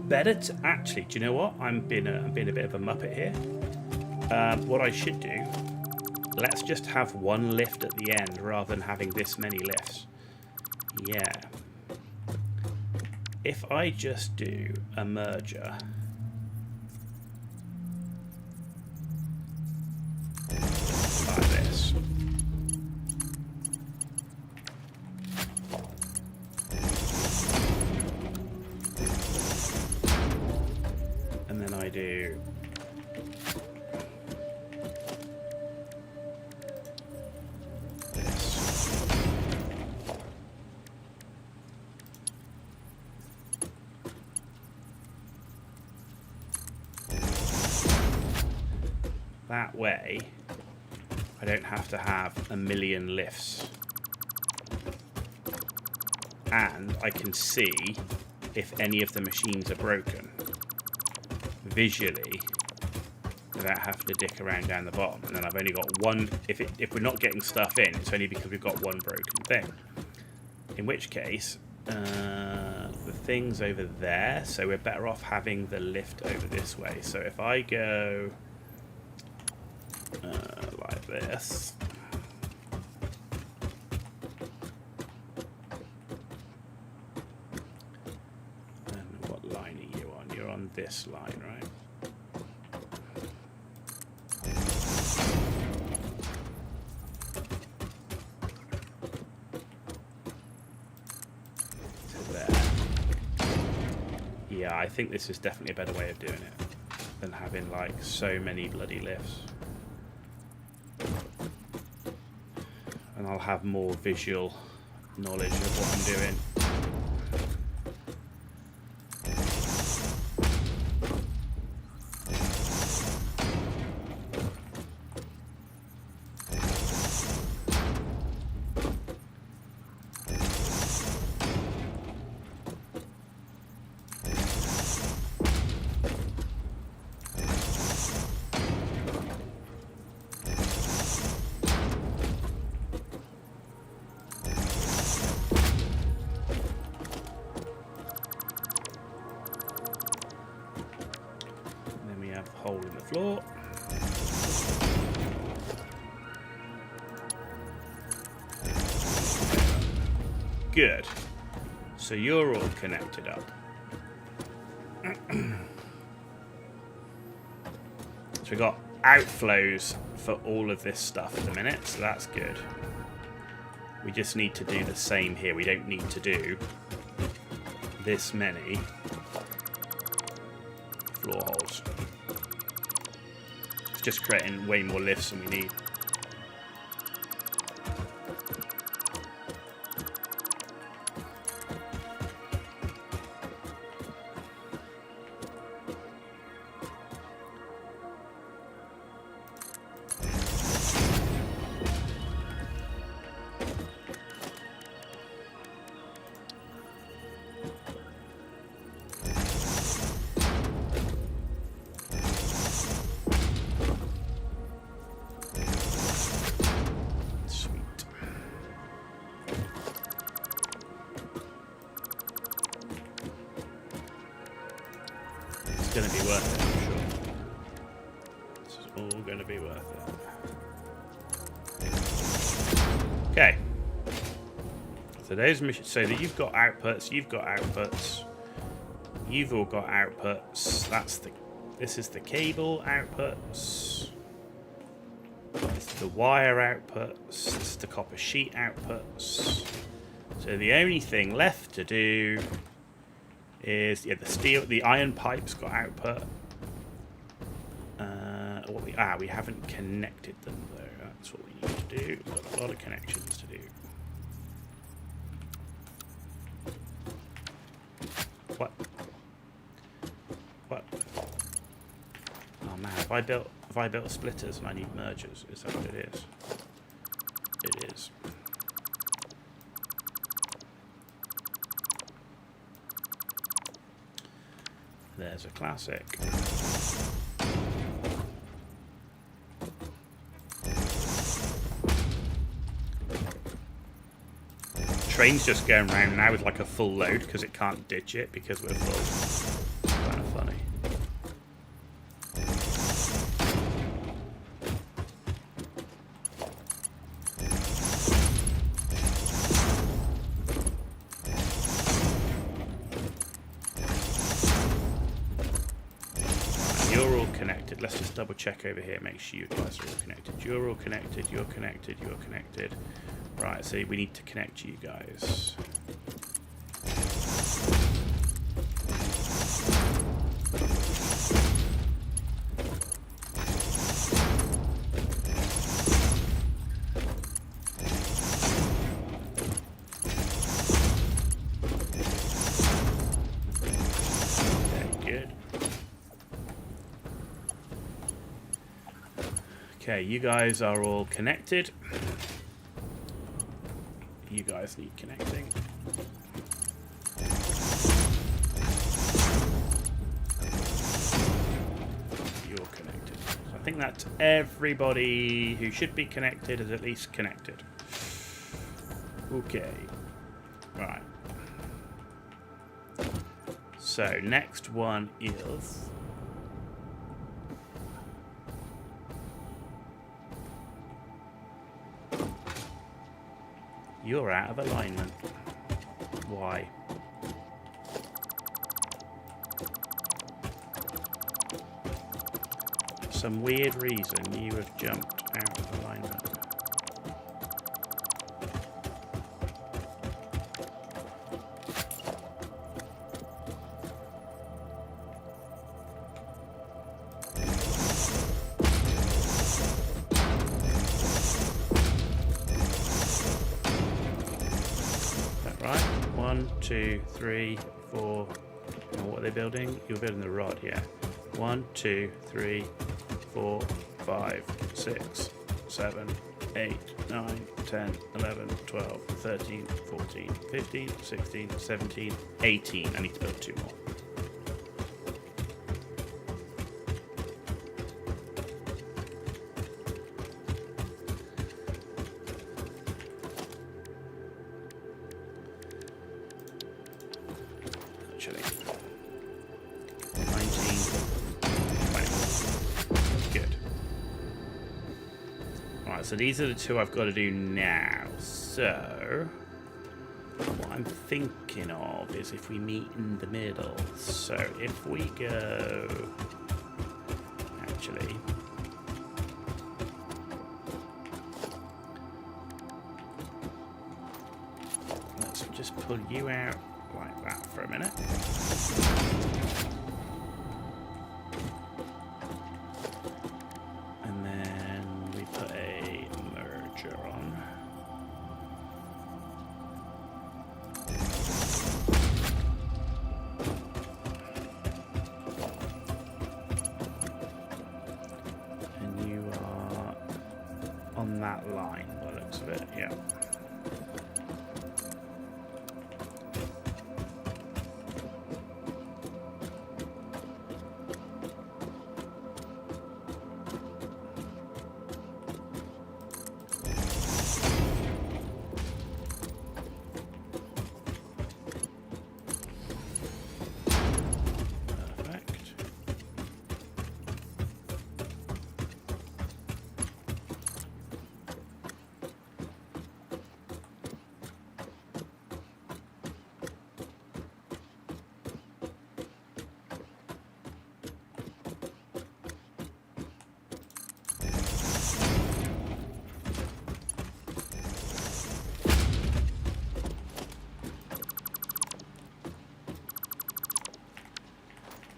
S2: better to actually. Do you know what? I'm being a bit of a muppet here. What I should do. Let's just have one lift at the end rather than having this many lifts. Yeah. If I just do a merger. Like this. And then I do that way, I don't have to have a million lifts. And I can see if any of the machines are broken visually without having to dick around down the bottom. And then I've only got one. If we're not getting stuff in, it's only because we've got one broken thing. In which case, the thing's over there, so we're better off having the lift over this way. So if I go like this. And what line are you on? You're on this line, right? To there. Yeah, I think this is definitely a better way of doing it than having like so many bloody lifts. And I'll have more visual knowledge of what I'm doing. Hole in the floor. Good. So you're all connected up. So we've got outflows for all of this stuff at the minute, so that's good. We just need to do the same here. We don't need to do this many floor holes. Just creating way more lifts than we need. Going to be worth it, I'm sure. This is all going to be worth it. Okay. So those missions. So that you've got outputs, you've got outputs, you've all got outputs. That's the. This is the cable outputs. This is the wire outputs. This is the copper sheet outputs. So the only thing left to do is the iron pipes got output. We haven't connected them though. That's what we need to do. We've got a lot of connections to do. What? Oh man, have I built splitters and I need mergers? Is that what it is? It is. There's a classic. Train's just going around now with like a full load because it can't ditch it because we're full. double check over here, make sure you guys are all connected. You're all connected, you're connected, you're connected. Right, so we need to connect you guys. Okay, you guys are all connected. You guys need connecting. You're connected. So I think that's everybody who should be connected is at least connected. Okay. Right. So, next one is... You're out of alignment. Why? For some weird reason, you have jumped out of alignment. Right, 1, 2, 3, 4. Now what are they building? You're building the rod, yeah. 1, 2, 3, 4, 5, 6, 7, 8, 9, 10, 11, 12, 13, 14, 15, 16, 17, 18. I need to build 2 more. Actually, 19, 20. Good. Alright, so these are the 2 I've got to do now. So, what I'm thinking of is if we meet in the middle. So, if we go... Actually... Let's just pull you out like that for a minute. And then we put a merger on. And you are on that line by the looks of it, yeah.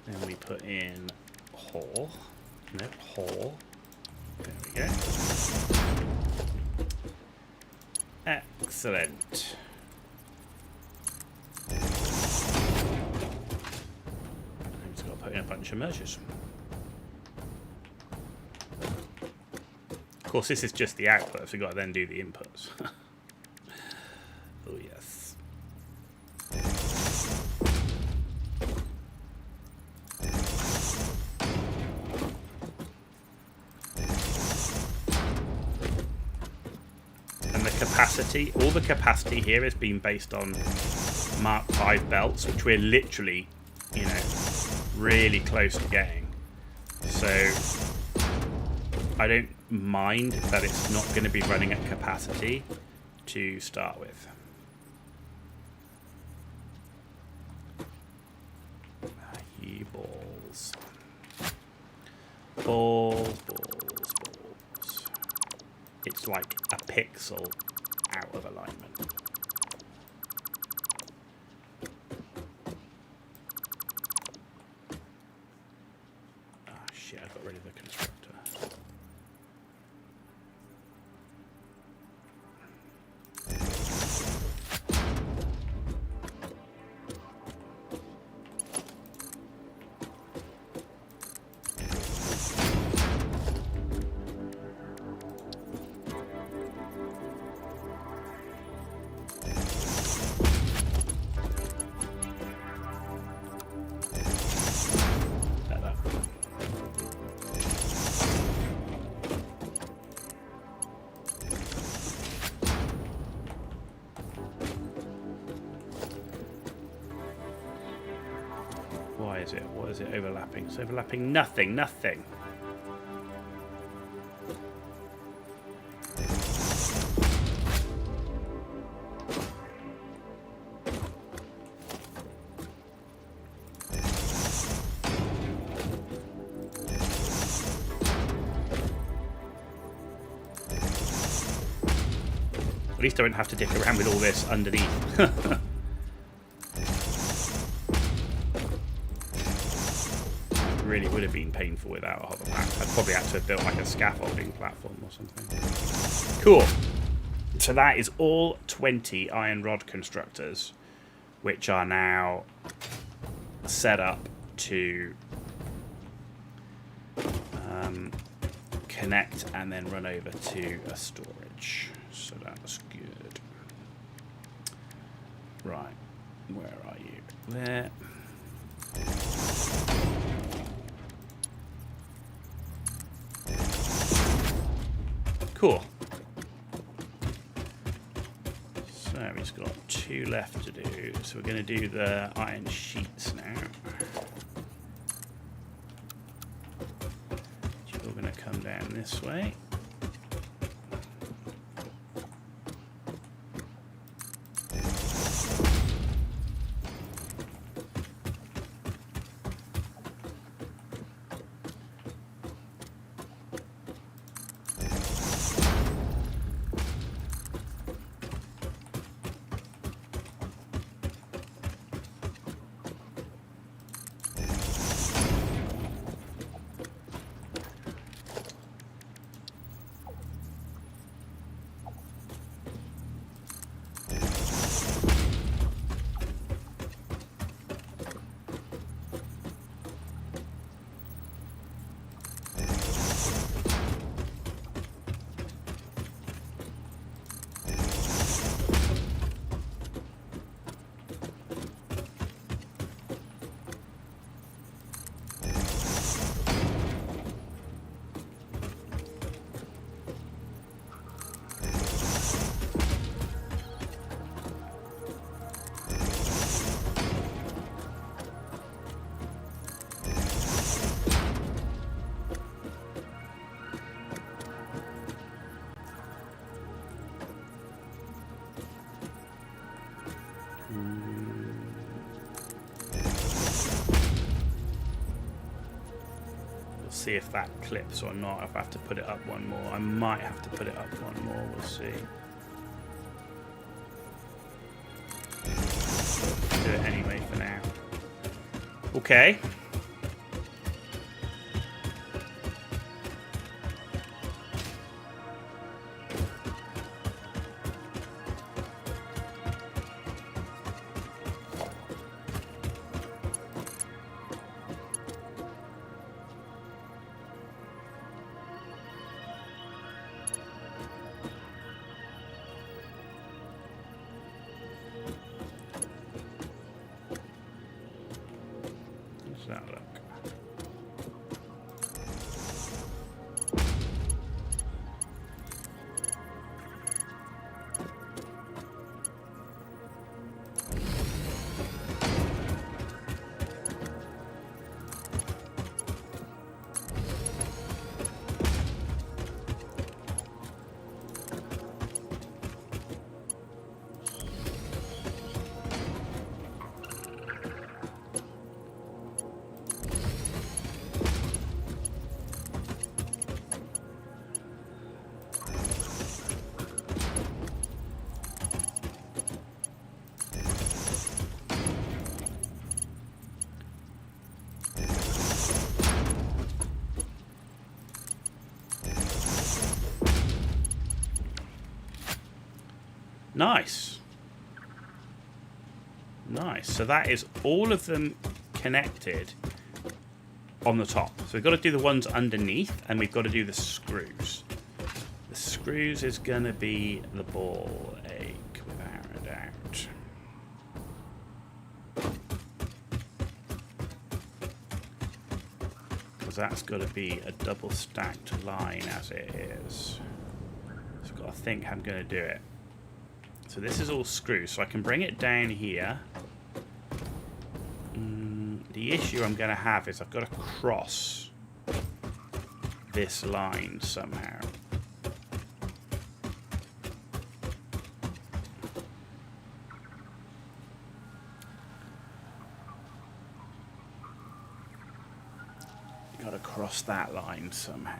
S2: Then we put in hole. No, hole. There we go. Excellent. I've just got to put in a bunch of mergers. Of course, this is just the output, so we've got to then do the inputs. Oh, yes. Capacity, all the capacity here has been based on Mark V belts, which we're literally, you know, really close to getting. So I don't mind that it's not going to be running at capacity to start with. You balls. Balls, balls, balls. It's like a pixel out of alignment. Ah, shit, I got rid of the constructor. Why is it? What is it overlapping? It's overlapping nothing, nothing. At least I don't have to dick around with all this underneath. Really would have been painful without a hover pack. I'd probably have to have built like a scaffolding platform or something. Cool. So that is all 20 iron rod constructors, which are now set up to connect and then run over to a storage. So that's good. Right. Where are you? There. Cool. So we've got 2 left to do. So we're going to do the iron sheets now. We're going to come down this way. See if that clips or not. If I have to put it up one more, I might have to put it up one more. We'll see. Do it anyway for now. Okay. Nice. Nice. So that is all of them connected on the top. So we've got to do the ones underneath, and we've got to do the screws. The screws is going to be the ball ache without a doubt. Because that's got to be a double stacked line as it is. So I've got to think how I'm going to do it. So this is all screws, so I can bring it down here. The issue I'm going to have is I've got to cross this line somehow. Got to cross that line somehow.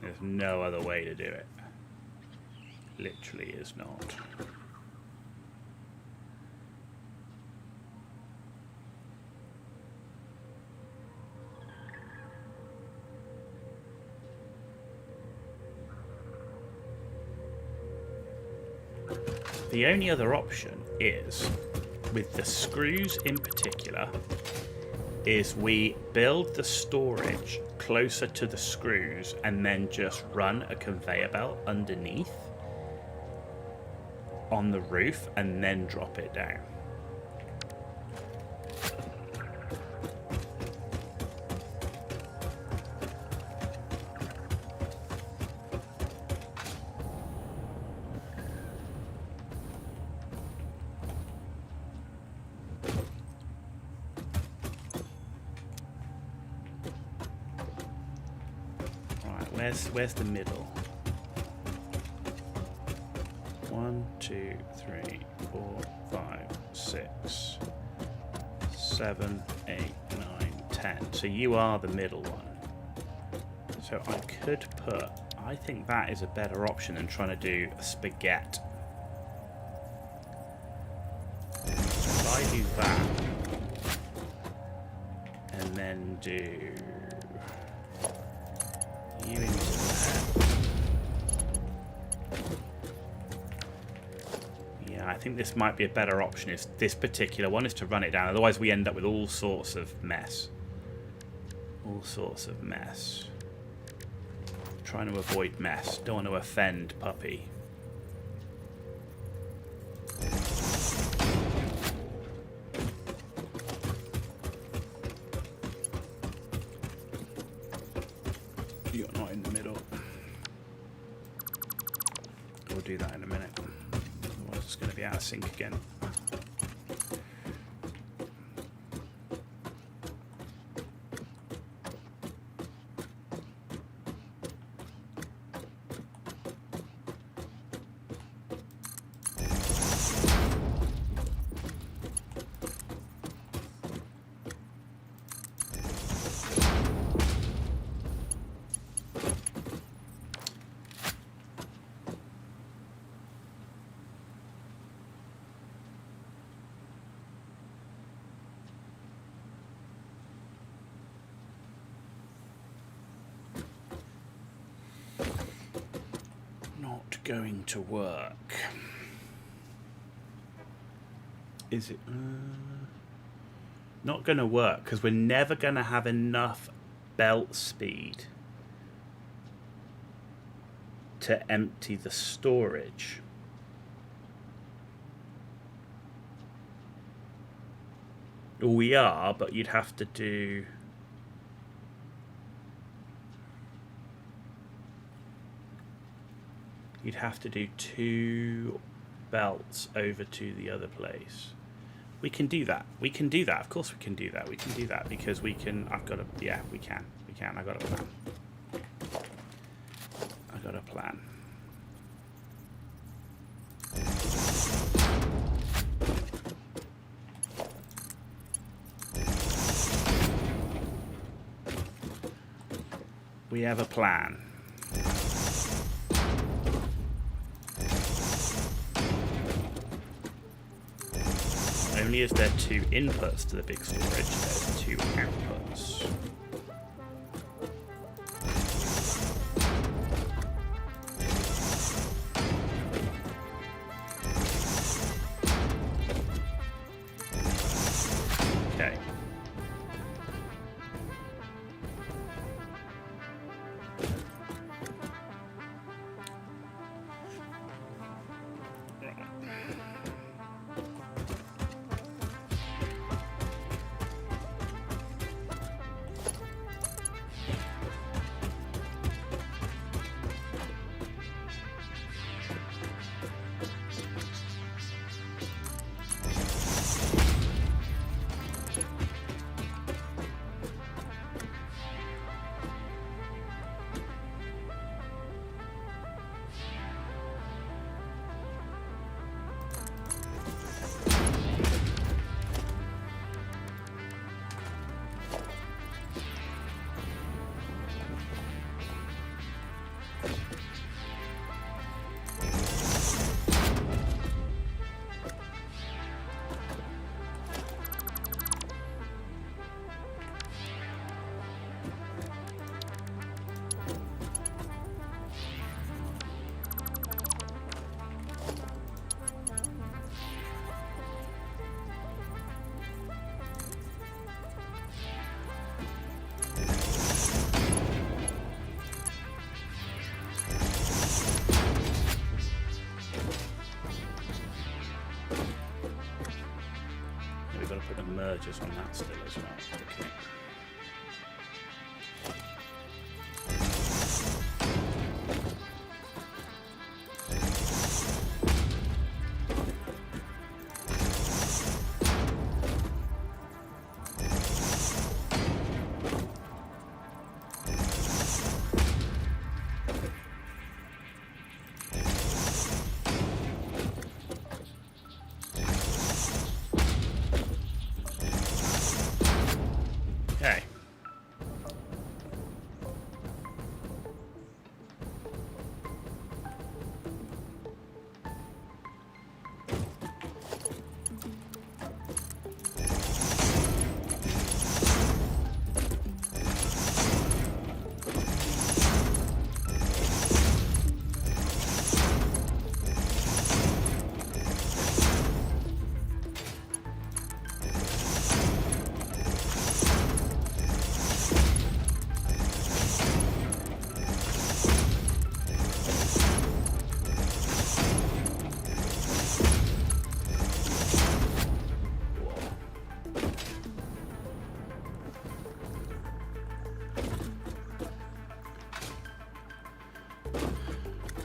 S2: There's no other way to do it. Literally is not. The only other option is, with the screws in particular, is we build the storage closer to the screws and then just run a conveyor belt underneath on the roof and then drop it down. Where's the middle? 1, 2, 3, 4, 5, 6, 7, 8, 9, 10. So you are the middle one. So I could put... I think that is a better option than trying to do a spaghetti. So if I do that, and then do... you into there. Yeah, I think this might be a better option. Is this particular one is to run it down. Otherwise, we end up with all sorts of mess. All sorts of mess. Trying to avoid mess. Don't want to offend Puppy. You're not in the middle. We'll do that in a minute. Otherwise it's going to be out of sync again. Going to work. Is it not going to work because we're never going to have enough belt speed to empty the storage. We are, but you'd have to do... You'd have to do 2 belts over to the other place. We can do that. We can do that. Of course we can do that. We can do that because we can... I've got a... Yeah, we can. We can. I've got a plan. I've got a plan. We have a plan. only is there 2 inputs to the big storage, there's 2 outputs. Okay. We've got to put the mergers on that still as well. Okay. Okay.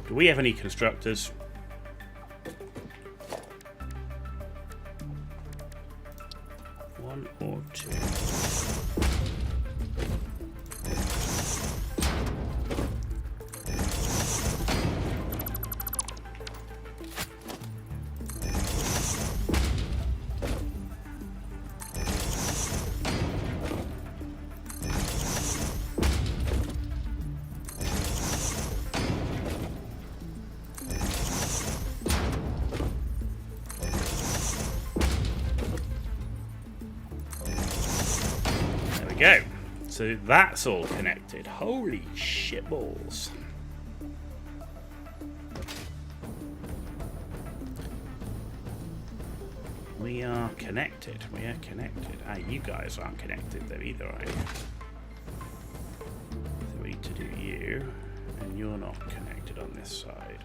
S2: Do we have any constructors? One or two. Go. So that's all connected. Holy shitballs. We are connected. We are connected. Ah, you guys aren't connected though either, are you? So we need to do you, and you're not connected on this side.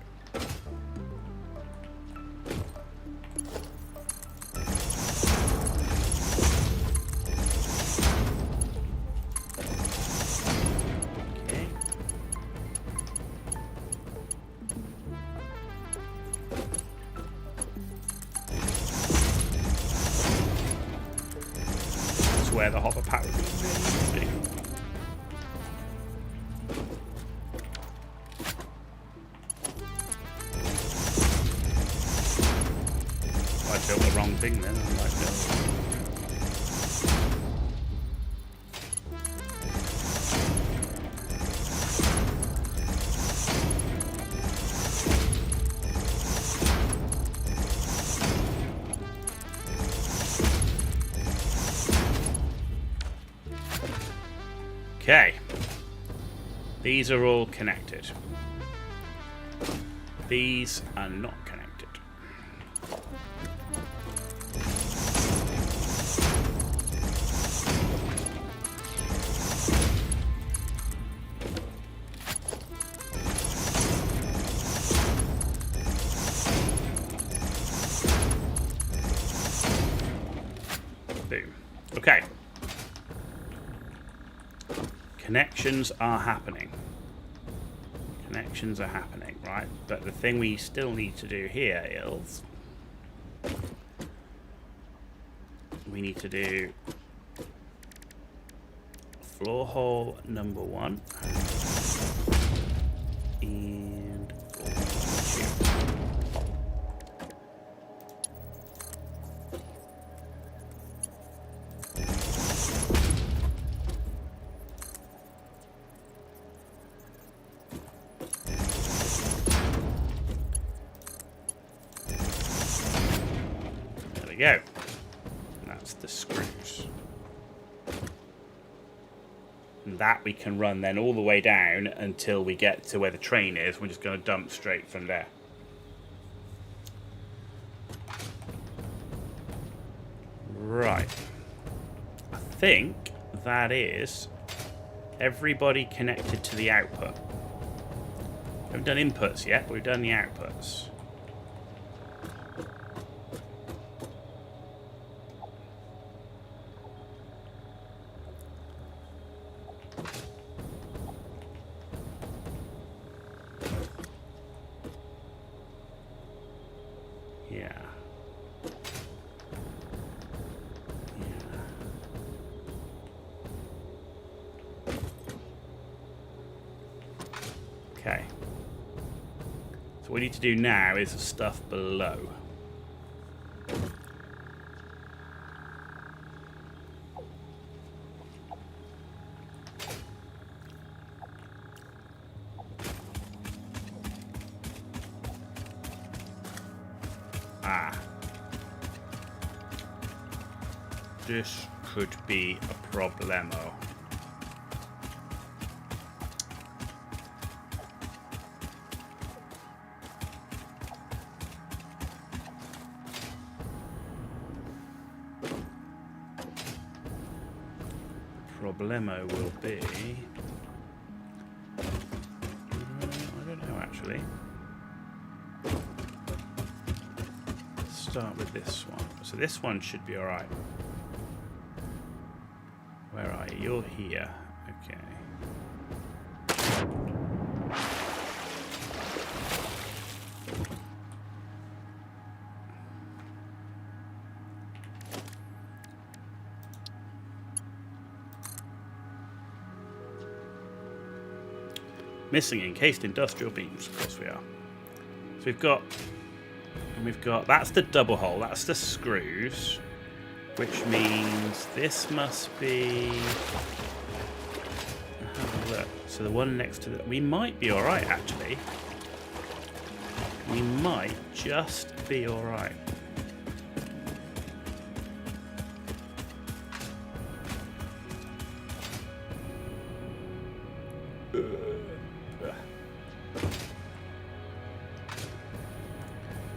S2: Where the hopper pack would be amazing. I built the wrong thing then. I'm like, no. These are all connected. These are not connected. Boom. Okay. Connections are happening. Connections are happening, right? But the thing we still need to do here is we need to do floor hole number 1 and floor hole 2. There we go. That's the screws. And that we can run then all the way down until we get to where the train is. We're just going to dump straight from there. Right. I think that is everybody connected to the output. We haven't done inputs yet, but we've done the outputs. Yeah. Okay. So what we need to do now is the stuff below. This could be a problemo. Problemo will be... I don't know actually. Let's start with this one. So this one should be alright. Where are you? You're here. Okay. Missing encased industrial beams. Of course we are. So we've got that's the double hole. That's the screws. Which means this must be... Have a look. So the one next to we might be alright, actually. We might just be alright.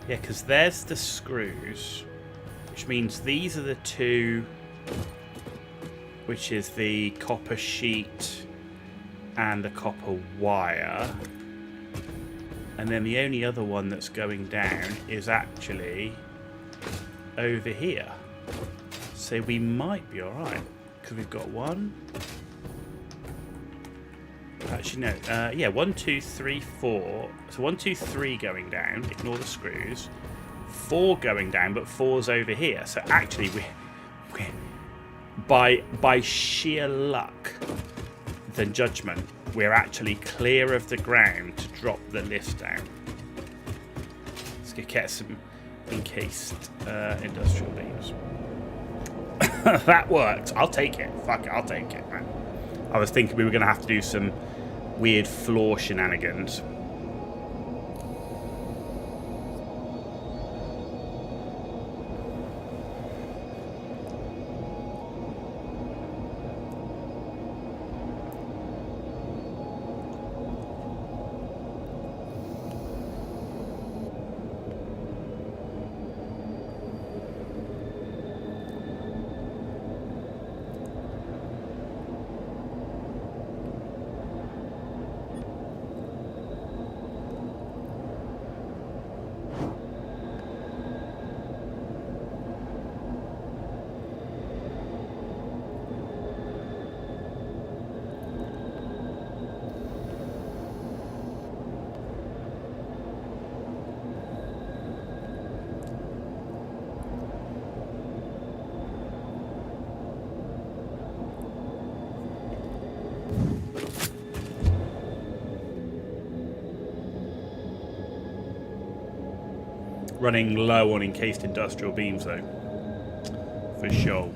S2: Yeah, because there's the screws. Which means these are the two, which is the copper sheet and the copper wire. And then the only other one that's going down is actually over here. So we might be alright, because we've got one. Actually, no. Yeah, 1, 2, 3, 4. So 1, 2, 3 going down. Ignore the screws. 4 going down, but 4's over here. So actually, we by sheer luck than judgment, we're actually clear of the ground to drop the lift down. Let's get some encased industrial beams. That worked. I'll take it. Fuck it, I'll take it, man. I was thinking we were going to have to do some weird floor shenanigans. running low on encased industrial beams, though. For sure.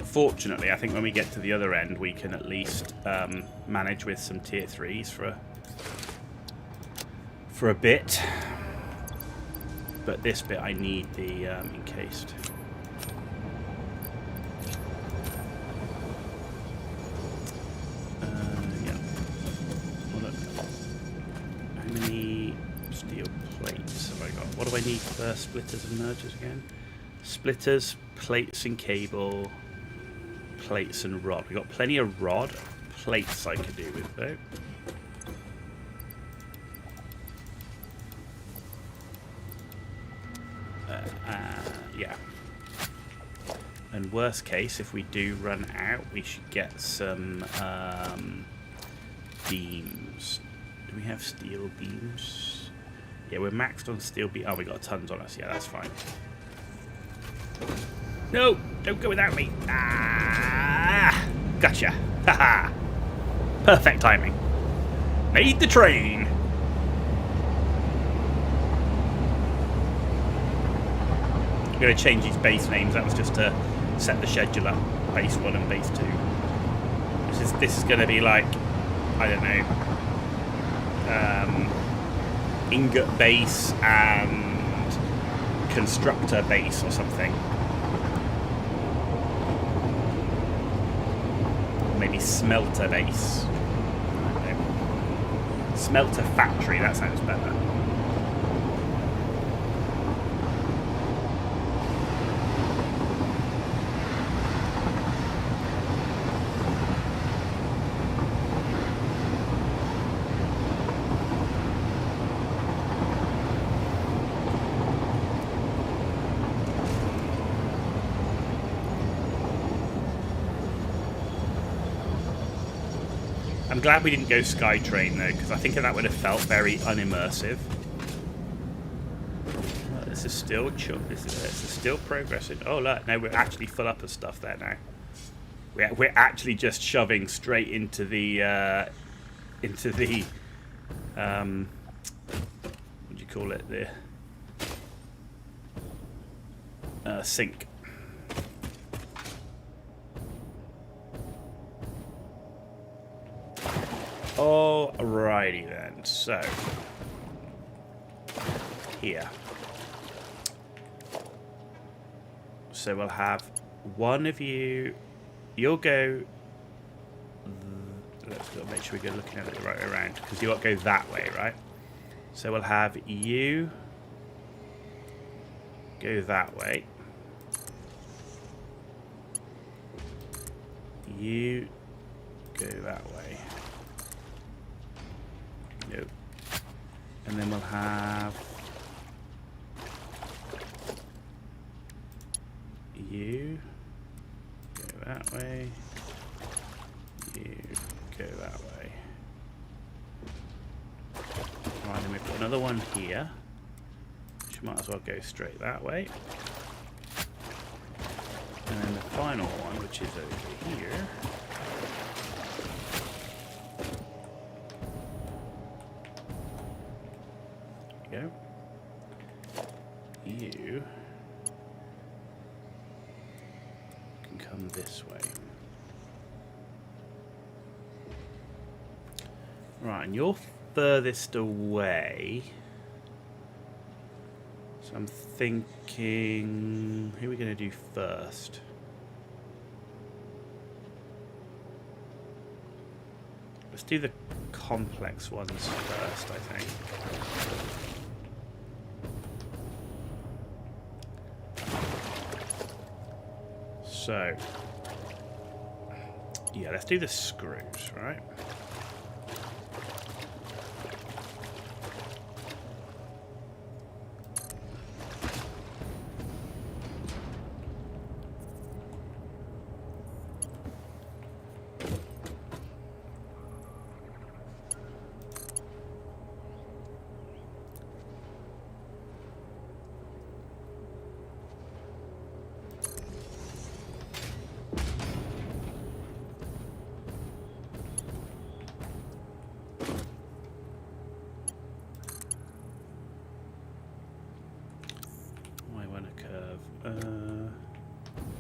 S2: Fortunately, I think when we get to the other end, we can at least manage with some tier 3s for a bit. But this bit, I need the encased. Yeah. Well, look. How many steel plates have I got? What do I need for splitters and mergers again? Splitters, plates and cable, plates and rod. We've got plenty of rod. Plates I could do with, though. Yeah. And worst case, if we do run out, we should get some beams. Do we have steel beams? Yeah, we're maxed on steel beams. Oh, we got tons on us. Yeah, that's fine. No! Don't go without me! Ah! Gotcha! Haha! Perfect timing. Made the train! I'm going to change these base names. That was just to set the schedule up. Base 1 and base 2. This is going to be like, I don't know, ingot base and constructor base or something. Maybe smelter base. I don't know. Smelter factory, that sounds better. I'm glad we didn't go Skytrain though, because I think that would have felt very unimmersive. Oh, this is still this is still progressing. Oh look, no, we're actually full up of stuff there now. We're actually just shoving straight into the what do you call it? The sink. Alrighty then, so here. So we'll have one of you. You'll go. Let's make sure we're looking at it the right way around, because you'll go that way, right? So we'll have you go that way. You go that way. Nope. And then we'll have you go that way. You go that way. Right, then we've got another one here, which might as well go straight that way. And then the final one, which is over here. Go. You can come this way. Right, and you're furthest away. So I'm thinking, who are we going to do first? Let's do the complex ones first, I think. So, yeah, let's do the screws, right?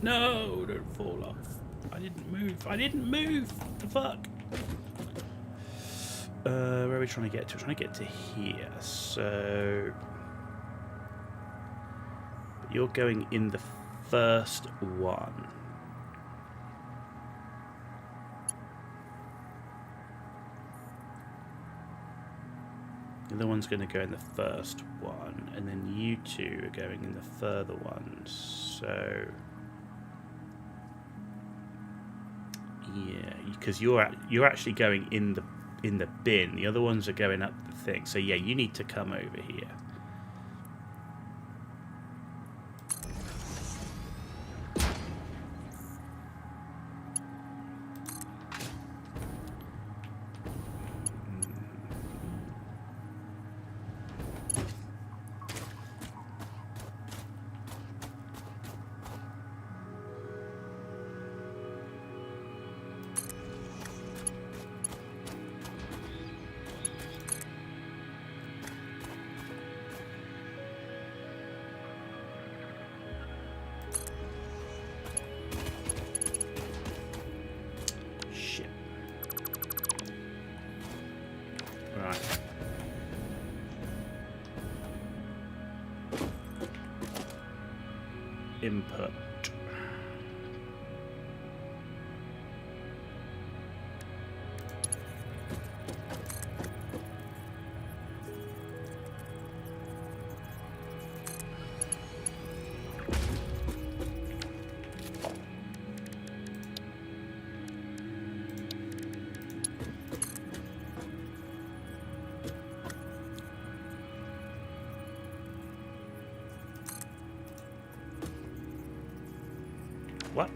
S2: No, don't fall off. I didn't move. I didn't move. What the fuck? Where are we trying to get to? We're trying to get to here. So you're going in the first one. The other one's going to go in the first one, and then you two are going in the further ones. So yeah, because you're actually going in the bin. The other ones are going up the thing. So yeah, you need to come over here. Right. Input. What?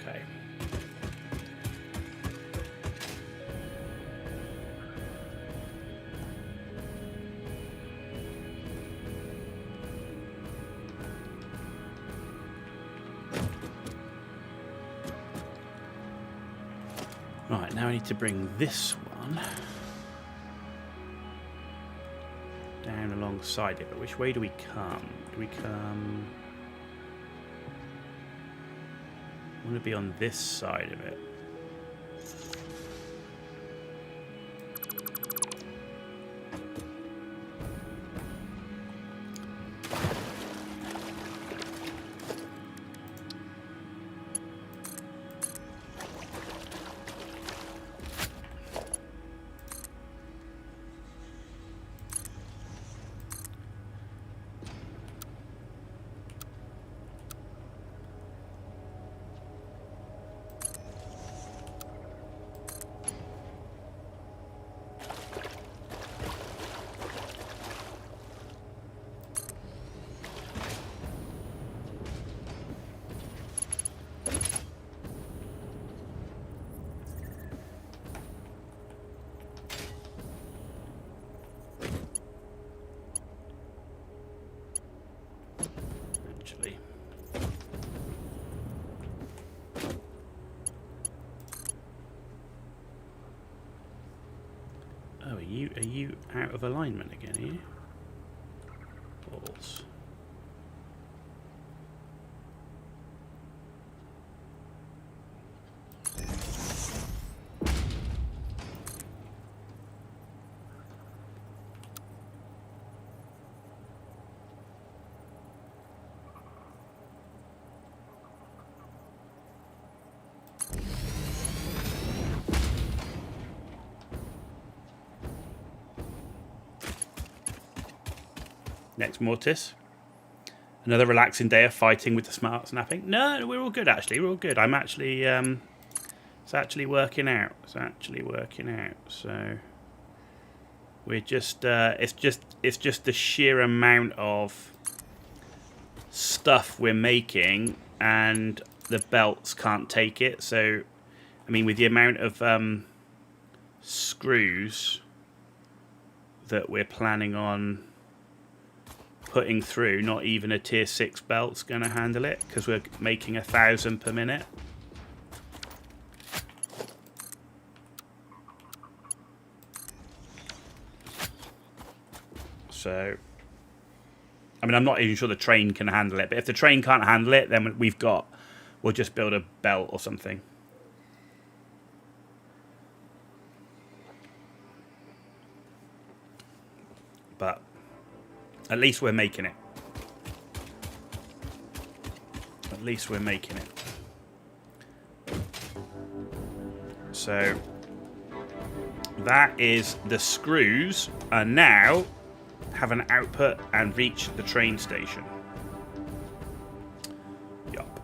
S2: Okay. Right, now I need to bring this one down alongside it, but which way do we come? Do we come... I want to be on this side of it. Actually. Oh, are you out of alignment again, are you? Balls. Next Mortis. Another relaxing day of fighting with the smart snapping. No, we're all good actually. We're all good. I'm actually it's actually working out. So we're just it's just the sheer amount of stuff we're making, and the belts can't take it. So I mean, with the amount of screws that we're planning on putting through, not even a tier 6 belt's going to handle it, because we're making 1,000 per minute. So, I mean, I'm not even sure the train can handle it, but if the train can't handle it, then we'll just build a belt or something. But at least we're making it. At least we're making it. So that is the screws are now have an output and reach the train station. Yup.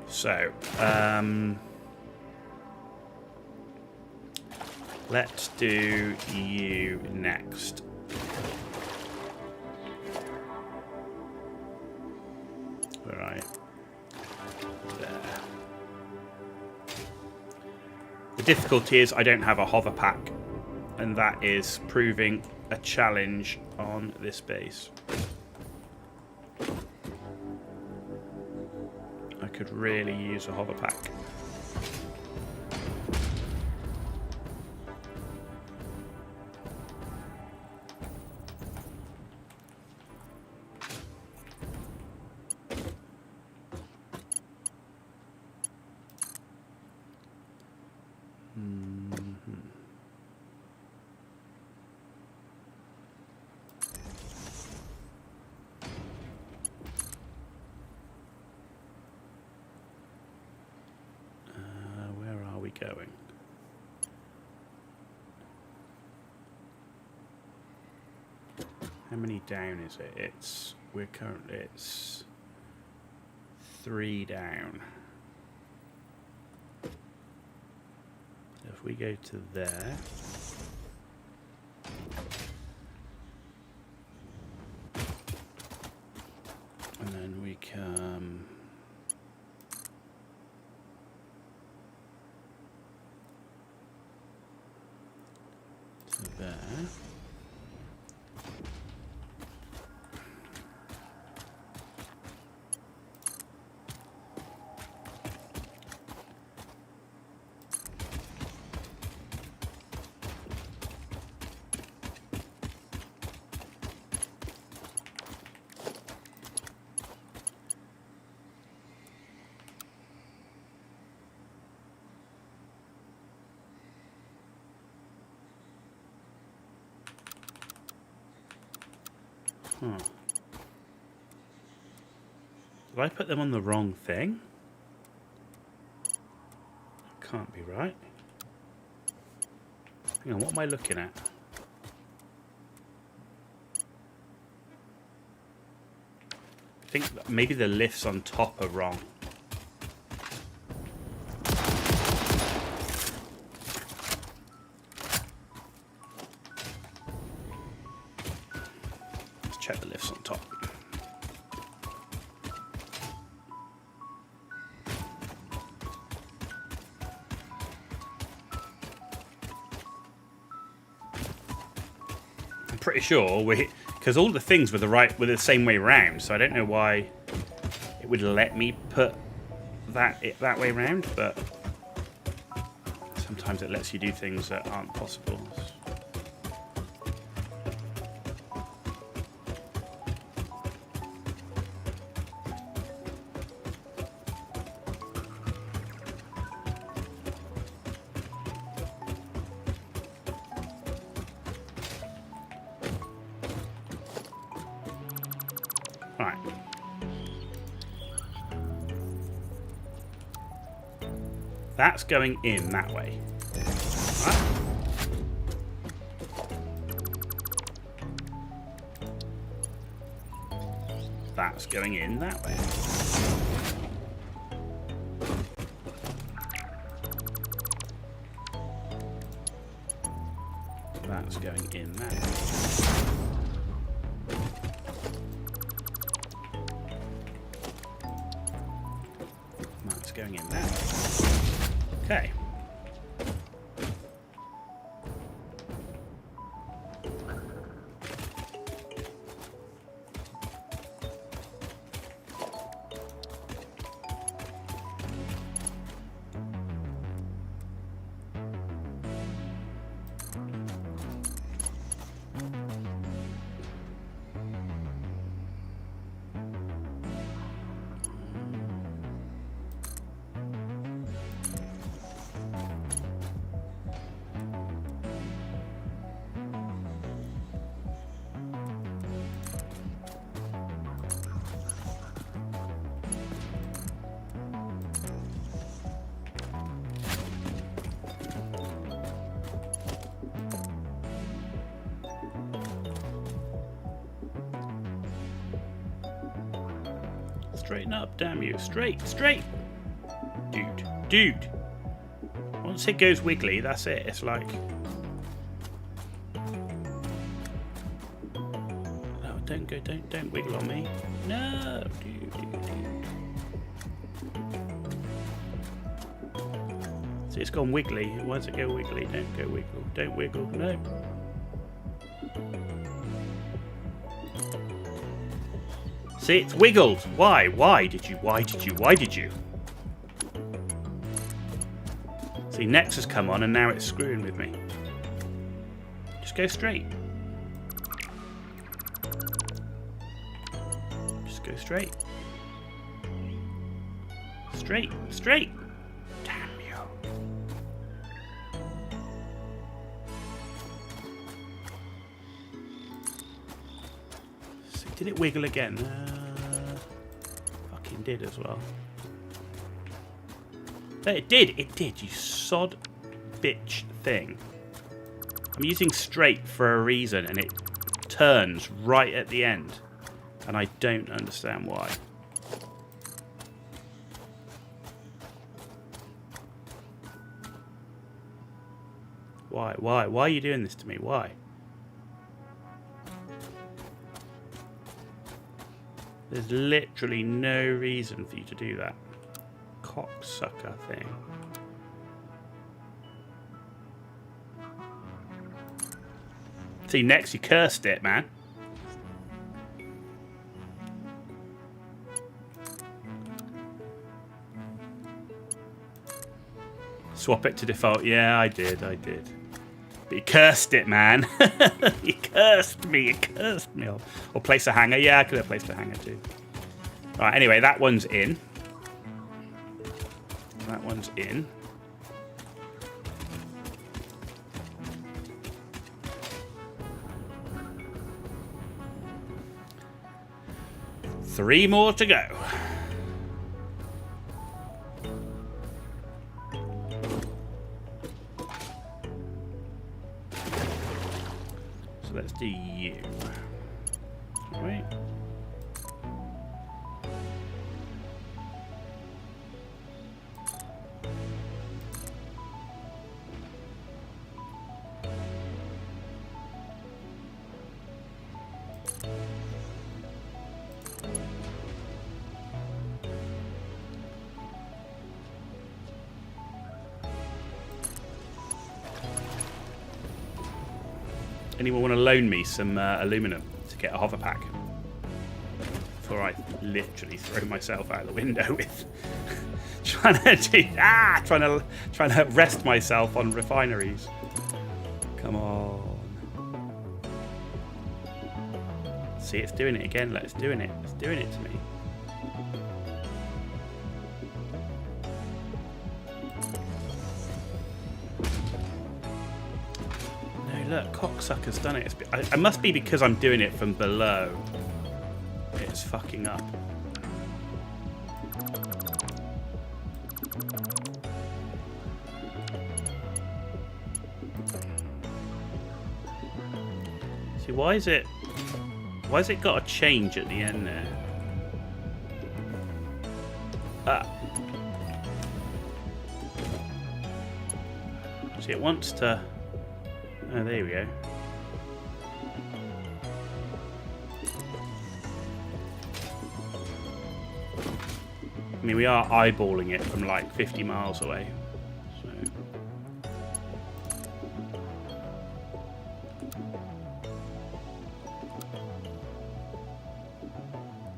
S2: So let's do you next. Right. There. The difficulty is I don't have a hover pack, and that is proving a challenge on this base. I could really use a hover pack. Going. How many down is it? It's 3 down. If we go to there, and then we come there. Huh. Did I put them on the wrong thing? That can't be right. Hang on, what am I looking at? I think that maybe the lifts on top are wrong. Check the lifts on top. I'm pretty sure because all the things were the same way round, so I don't know why it would let me put that way round, but sometimes it lets you do things that aren't possible. Right. That's going in that way. Right. That's going in that way. That's going in that way. That's going in that way. Okay. Straighten up, damn you. Straight. Dude. Once it goes wiggly, that's it. It's like... No, don't wiggle on me. No, dude. See, it's gone wiggly. Once it go wiggly, don't go wiggle. Don't wiggle, no. See, it's wiggled. Why? Why did you? See, Nex has come on and now it's screwing with me. Just go straight. Just go straight. Straight. Damn you. See, did it wiggle again? Fucking did as well. It did, you sod bitch thing. I'm using straight for a reason and it turns right at the end. And I don't understand why. Why are you doing this to me? Why? There's literally no reason for you to do that. Cocksucker thing. See, next you cursed it, man. Swap it to default. Yeah, I did. But you cursed it, man. You cursed me. Or place a hanger. Yeah, I could have placed a hanger too. Alright, anyway, that one's in. That one's in. Three more to go. So let's do you. Wait. Anyone want to loan me some aluminum to get a hover pack? Before I literally throw myself out the window with trying to rest myself on refineries. Come on. See, it's doing it again. It's doing it to me. Look, cocksucker's done it. It must be because I'm doing it from below. It's fucking up. See, why is it got a change at the end there? See, it wants to... Oh, there we go. I mean, we are eyeballing it from like 50 miles away. So.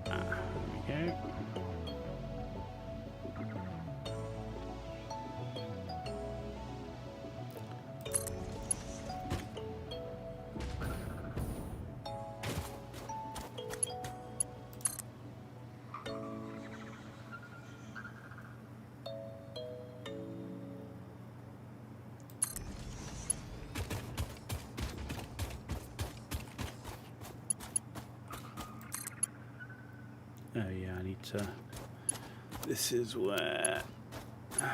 S2: There we go. Oh yeah, I need to... This is where... There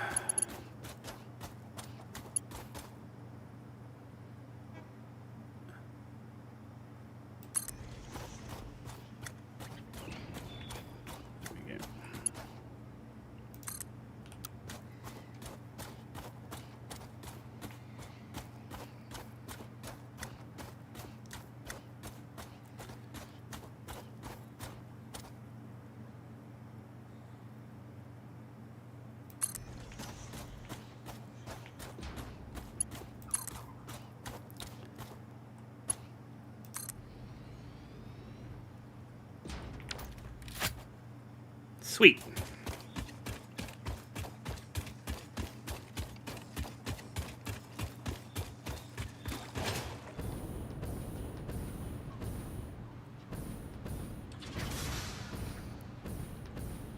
S2: we go. Sweet.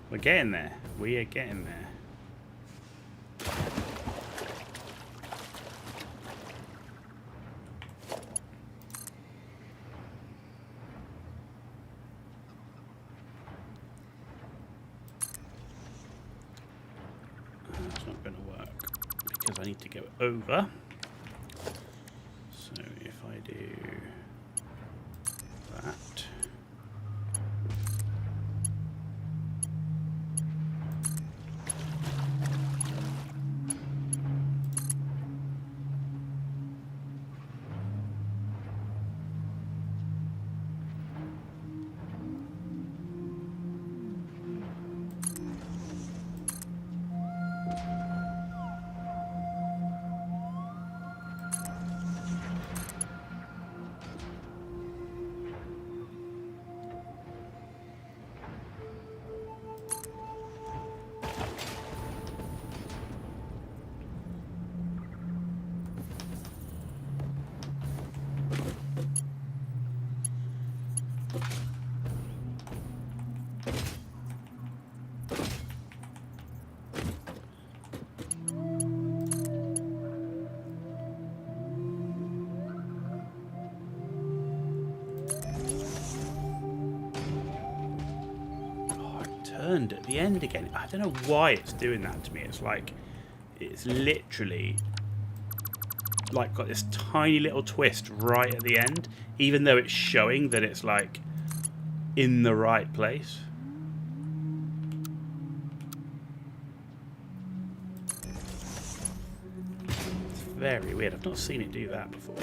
S2: We're getting there. We are getting there. That's not going to work because I need to go over. So if I do that. Turned at the end again. I don't know why it's doing that to me. It's like it's literally like got this tiny little twist right at the end, even though it's showing that it's like in the right place. It's very weird. I've not seen it do that before.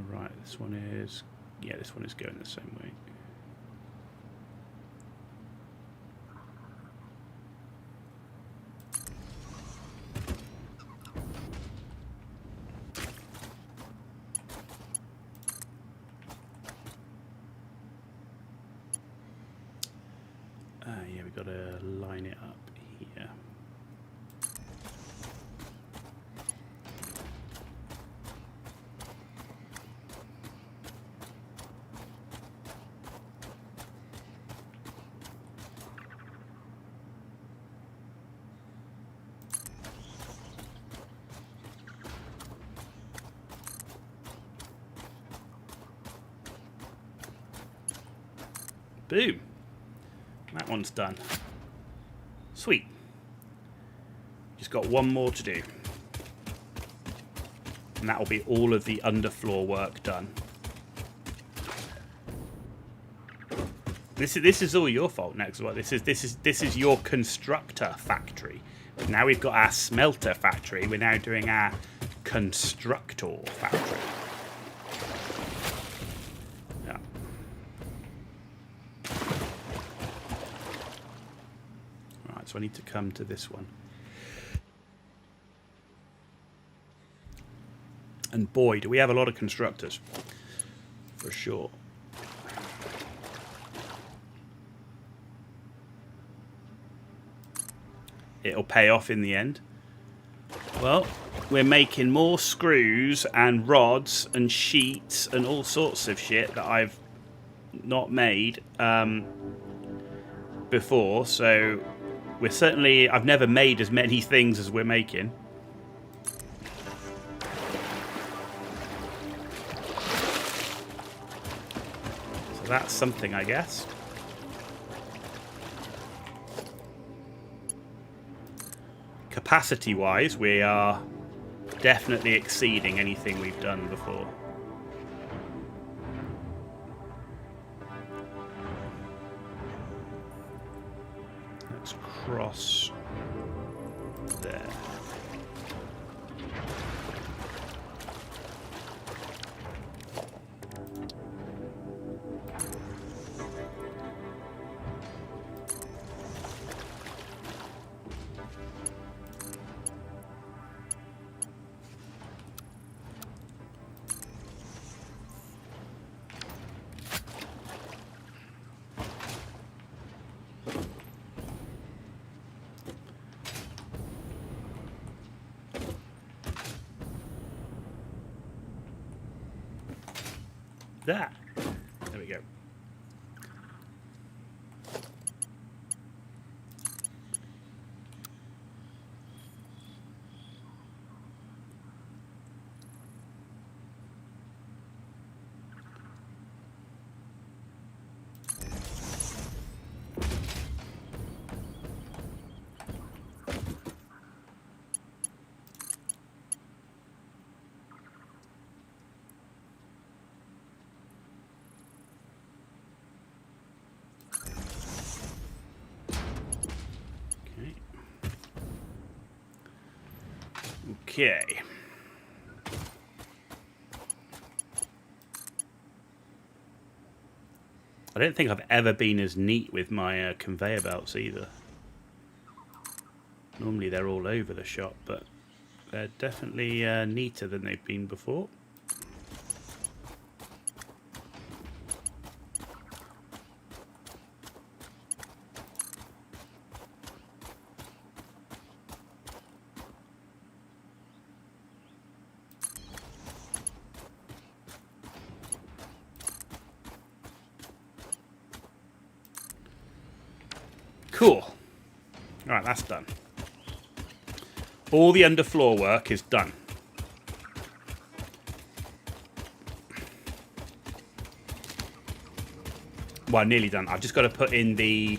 S2: Right, this one is... Yeah, this one is going the same way. Yeah, we've got to line it up here. Boom. That one's done. Sweet. Just got one more to do. and that will be all of the underfloor work done. This is all your fault, Next. Well, this is your constructor factory. Now we've got our smelter factory. We're now doing our constructor factory. Yeah. Right, so I need to come to this one. And boy, do we have a lot of constructors. For sure. It'll pay off in the end. Well, we're making more screws and rods and sheets and all sorts of shit that I've not made before. So we're certainly... I've never made as many things as we're making. So that's something, I guess. Capacity-wise, we are definitely exceeding anything we've done before. Let's cross there. There we go. Okay. I don't think I've ever been as neat with my conveyor belts either. Normally they're all over the shop, but they're definitely neater than they've been before. Cool. Alright, that's done. All the underfloor work is done. Well, nearly done. I've just got to put in the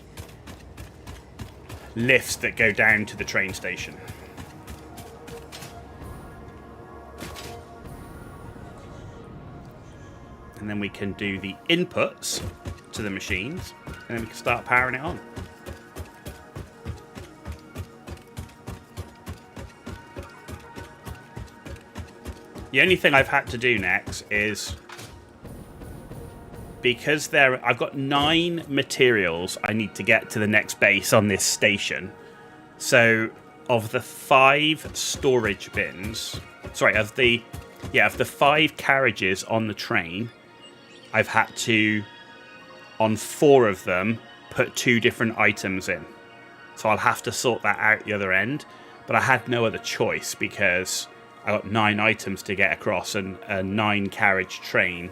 S2: lifts that go down to the train station. And then we can do the inputs to the machines, and then we can start powering it on. The only thing I've had to do next is, because I've got 9 materials I need to get to the next base on this station. So of the 5 storage bins, sorry, of the 5 carriages on the train, I've had to, on 4 of them, put 2 different items in. So I'll have to sort that out the other end. But I had no other choice because I got 9 items to get across, and a 9 carriage train.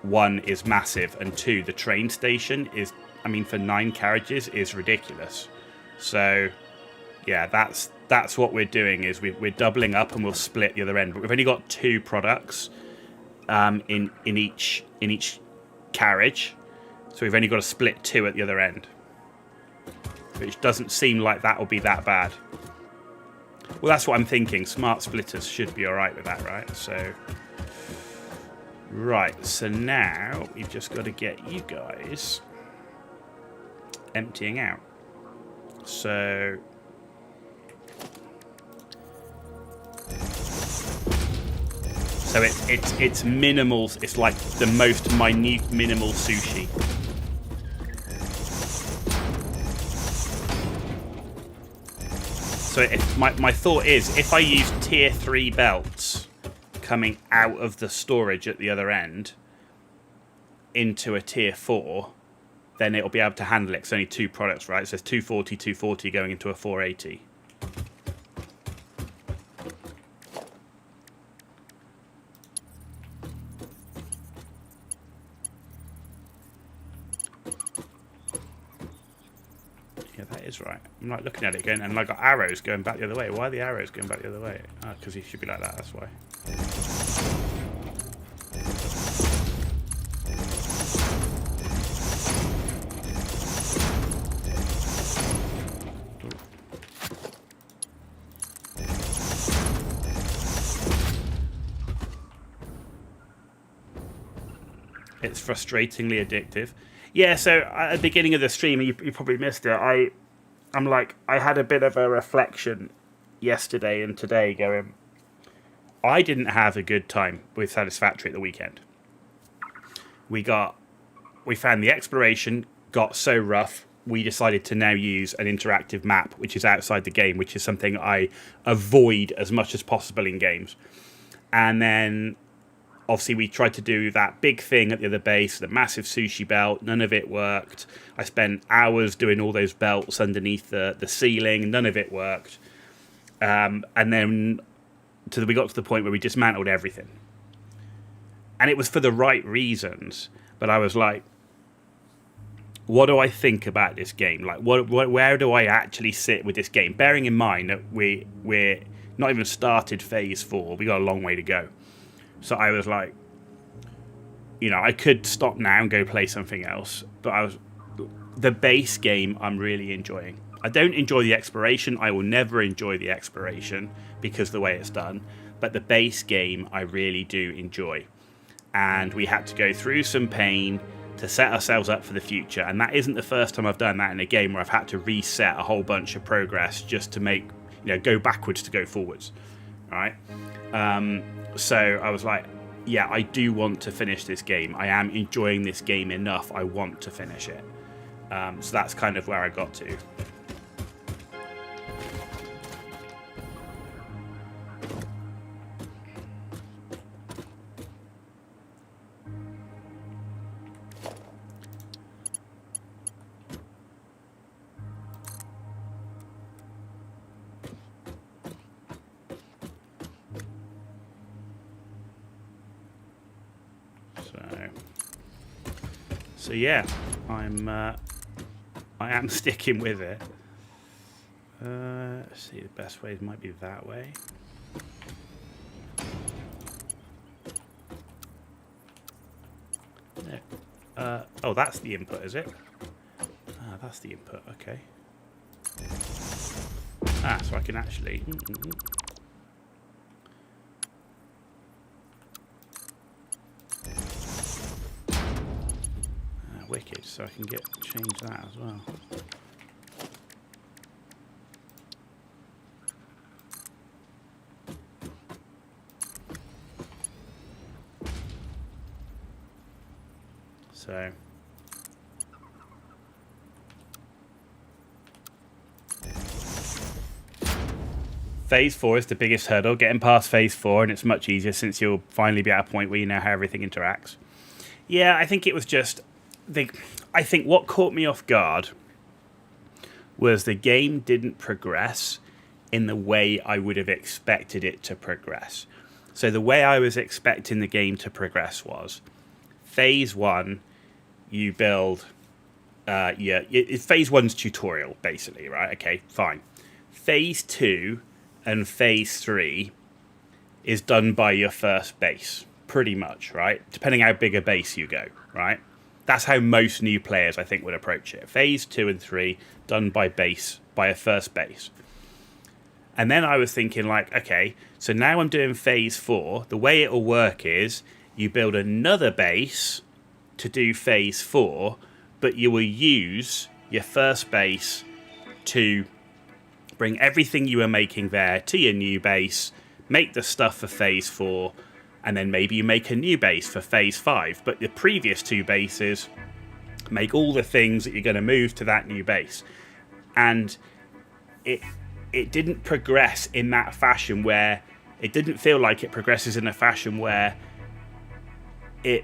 S2: 1 is massive, and 2, the train station is, I mean, for 9 carriages is ridiculous. So yeah, that's what we're doing, is we're doubling up and we'll split the other end. But we've only got 2 products in each carriage, so we've only got to split 2 at the other end, which doesn't seem like that will be that bad. Well, that's what I'm thinking. Smart splitters should be alright with that, right? So... Right, so now we've just got to get you guys emptying out. So... So it's minimal. It's like the most minute minimal sushi. So my thought is, if I use tier 3 belts coming out of the storage at the other end into a tier 4, then it'll be able to handle it. It's only 2 products, right? So it's 240, 240 going into a 480. Yeah, that is right. I'm like looking at it again, and I got arrows going back the other way. Why are the arrows going back the other way? Oh, because he should be like that, that's why. It's frustratingly addictive. Yeah, so at the beginning of the stream, you probably missed it. I had a bit of a reflection yesterday and today going, I didn't have a good time with Satisfactory at the weekend. We found the exploration got so rough, we decided to now use an interactive map, which is outside the game, which is something I avoid as much as possible in games. And then... Obviously, we tried to do that big thing at the other base, the massive sushi belt. None of it worked. I spent hours doing all those belts underneath the ceiling. None of it worked. And then we got to the point where we dismantled everything. And it was for the right reasons. But I was like, what do I think about this game? Like, where do I actually sit with this game? Bearing in mind that we're not even started phase 4. We got a long way to go. So I was like, I could stop now and go play something else. But the base game I'm really enjoying. I don't enjoy the exploration. I will never enjoy the exploration because of the way it's done. But the base game I really do enjoy. And we had to go through some pain to set ourselves up for the future. And that isn't the first time I've done that in a game where I've had to reset a whole bunch of progress just to make, go backwards to go forwards. Right? So I was like, yeah, I do want to finish this game. I am enjoying this game enough. I want to finish it. So that's kind of where I got to. So yeah, I am sticking with it. Let's see, the best way might be that way. Yeah. Oh, that's the input, is it? Ah, that's the input. Okay. Ah, so I can actually. Wicked, so I can change that as well. So phase 4 is the biggest hurdle. Getting past phase 4, and it's much easier since you'll finally be at a point where you know how everything interacts. Yeah, I think it was just. I think what caught me off guard was the game didn't progress in the way I would have expected it to progress. So the way I was expecting the game to progress was phase 1, you build, it's phase 1's tutorial, basically, right? Okay, fine. Phase 2 and phase 3 is done by your first base, pretty much, right? Depending how big a base you go, right? That's how most new players, I think, would approach it. Phase 2 and 3, done by a first base. And then I was thinking, like, okay, so now I'm doing phase 4. The way it'll work is you build another base to do phase 4, but you will use your first base to bring everything you were making there to your new base, make the stuff for phase 4, and then maybe you make a new base for phase 5. But the previous 2 bases make all the things that you're going to move to that new base. And it didn't progress in that fashion where it didn't feel like it progresses in a fashion where it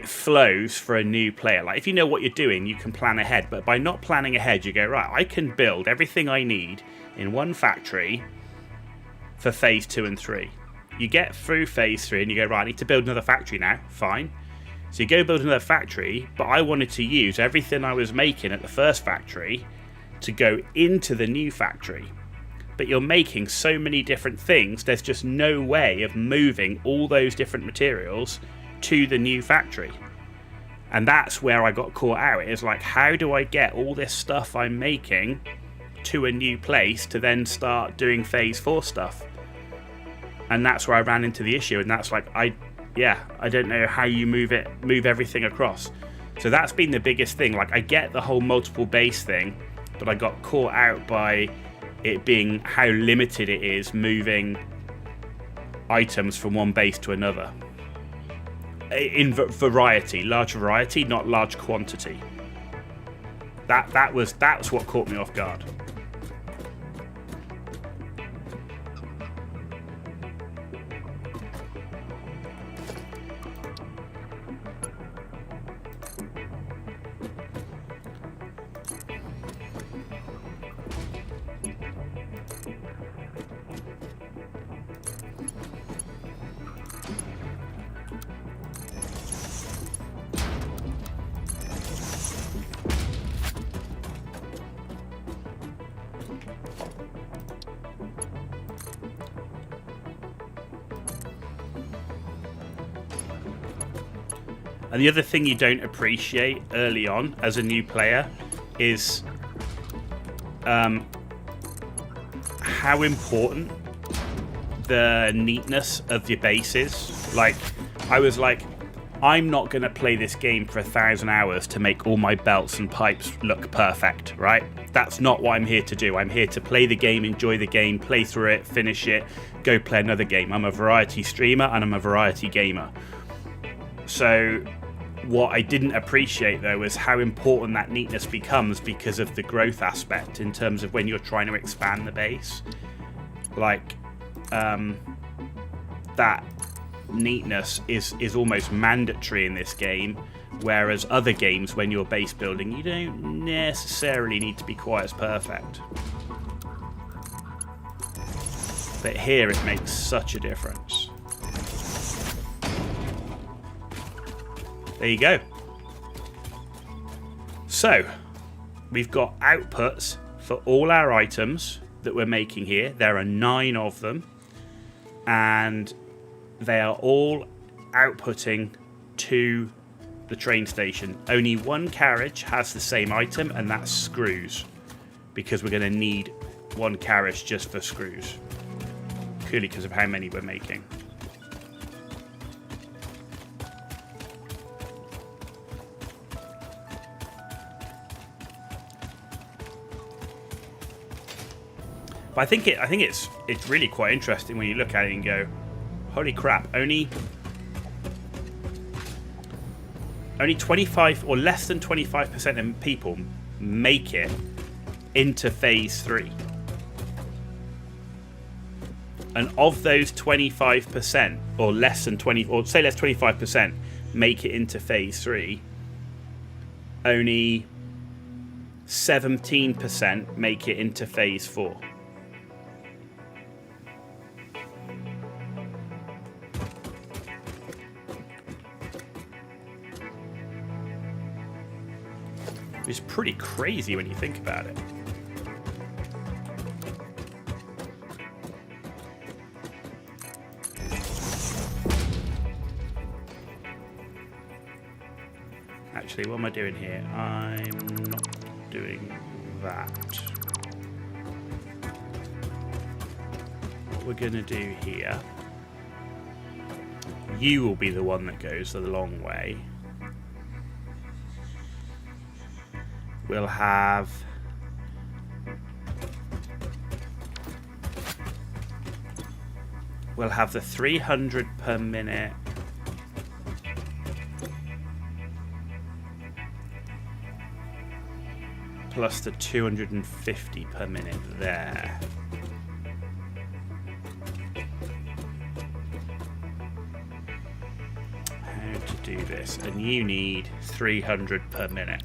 S2: flows for a new player. Like, if you know what you're doing, you can plan ahead. But by not planning ahead, you go, right, I can build everything I need in one factory for phase 2 and 3. You get through phase 3 and you go, right, I need to build another factory now. Fine. So you go build another factory, but I wanted to use everything I was making at the first factory to go into the new factory. But you're making so many different things, there's just no way of moving all those different materials to the new factory. And that's where I got caught out. It's like, how do I get all this stuff I'm making to a new place to then start doing phase 4 stuff? And that's where I ran into the issue. And that's like, I don't know how you move everything across. So that's been the biggest thing. Like, I get the whole multiple base thing, but I got caught out by it being how limited it is moving items from one base to another. In variety, large variety, not large quantity. That's what caught me off guard. And the other thing you don't appreciate early on as a new player is how important the neatness of your base is. Like, I was like, I'm not going to play this game for 1,000 hours to make all my belts and pipes look perfect, right? That's not what I'm here to do. I'm here to play the game, enjoy the game, play through it, finish it, go play another game. I'm a variety streamer and I'm a variety gamer. So what I didn't appreciate, though, was how important that neatness becomes because of the growth aspect in terms of when you're trying to expand the base. Like, that neatness is almost mandatory in this game, whereas other games, when you're base building, you don't necessarily need to be quite as perfect. But here it makes such a difference. There you go. So, we've got outputs for all our items that we're making here. There are 9 of them. And they are all outputting to the train station. Only one carriage has the same item, and that's screws. Because we're going to need one carriage just for screws. Purely because of how many we're making. But I think it's really quite interesting when you look at it and go, holy crap, only 25 or less than 25% of people make it into phase 3. And of those 25%, or less than 20, or say less 25% make it into phase 3, only 17% make it into phase 4. It's pretty crazy when you think about it. Actually, what am I doing here? I'm not doing that. we're going to do here. You will be the one that goes the long way. We'll have... We'll have the 300 per minute. Plus the 250 per minute there. How to do this? And you need 300 per minute.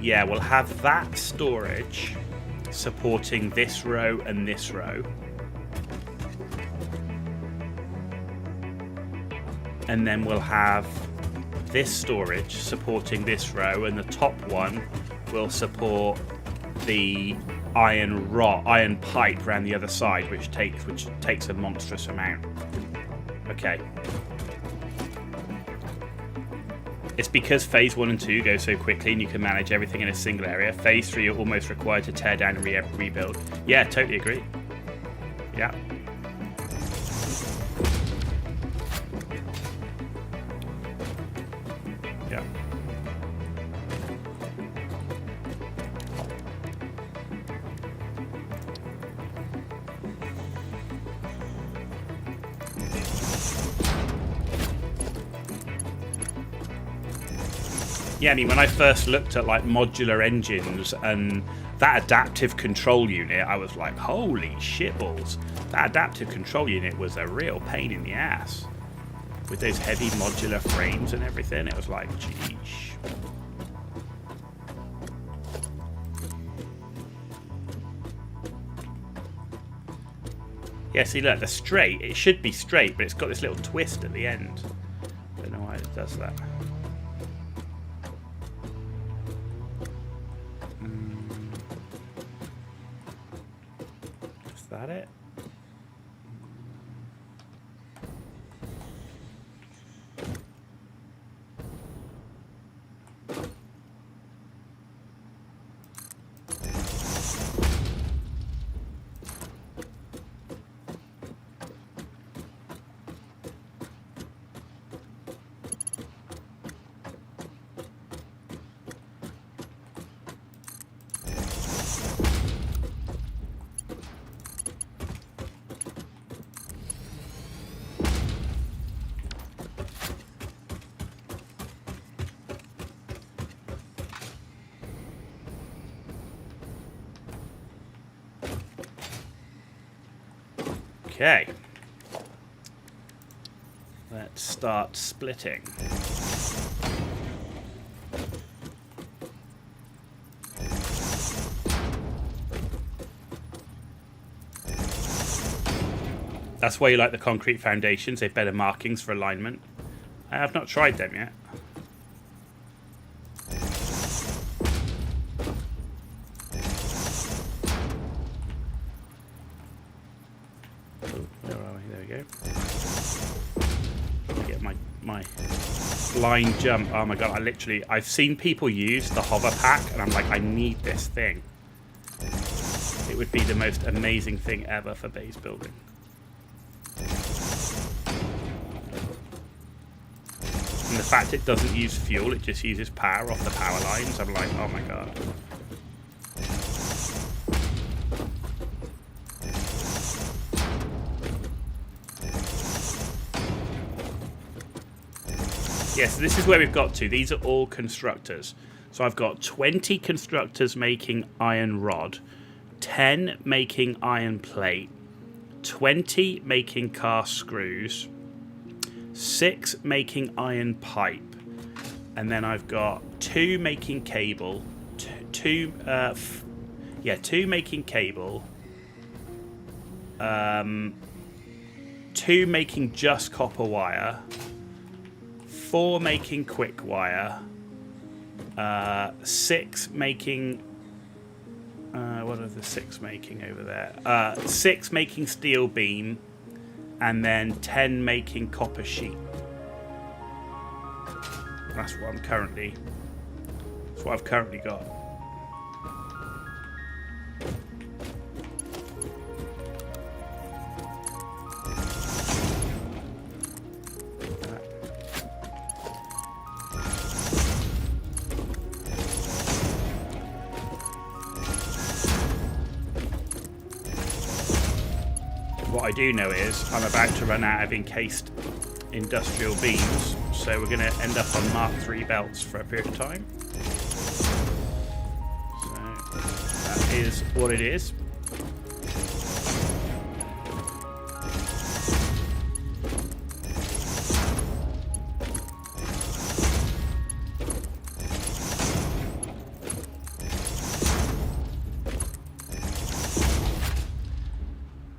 S2: Yeah, we'll have that storage supporting this row and this row. And then we'll have this storage supporting this row, and the top one will support the iron pipe around the other side, which takes a monstrous amount. Okay. It's because phase 1 and 2 go so quickly and you can manage everything in a single area. Phase 3 you're almost required to tear down and rebuild. Yeah, totally agree. Yeah. Yeah. Yeah, I mean, when I first looked at like modular engines and that adaptive control unit, I was like, holy shitballs. That adaptive control unit was a real pain in the ass. With those heavy modular frames and everything, it was like, geesh. Yeah, see, look, the straight, it should be straight, but it's got this little twist at the end. Don't know why it does that. Is that it? Okay, let's start splitting. That's why you like the concrete foundations, they have better markings for alignment. I have not tried them yet. Blind jump. Oh my god, I've seen people use the hover pack and I'm like, I need this thing. It would be the most amazing thing ever for base building. And the fact it doesn't use fuel, it just uses power off the power lines, I'm like, oh my god. Yes, this is where we've got to. These are all constructors. So I've got 20 constructors making iron rod, 10 making iron plate, 20 making cast screws, 6 making iron pipe, and then I've got 2 making cable, 2 making cable, 2 making just copper wire, 4 making quick wire, 6 making What are the 6 making over there? 6 making steel beam, and then 10 making copper sheet. That's what I've currently got. What I do know is I'm about to run out of encased industrial beams, so we're going to end up on Mark III belts for a period of time. So that is what it is.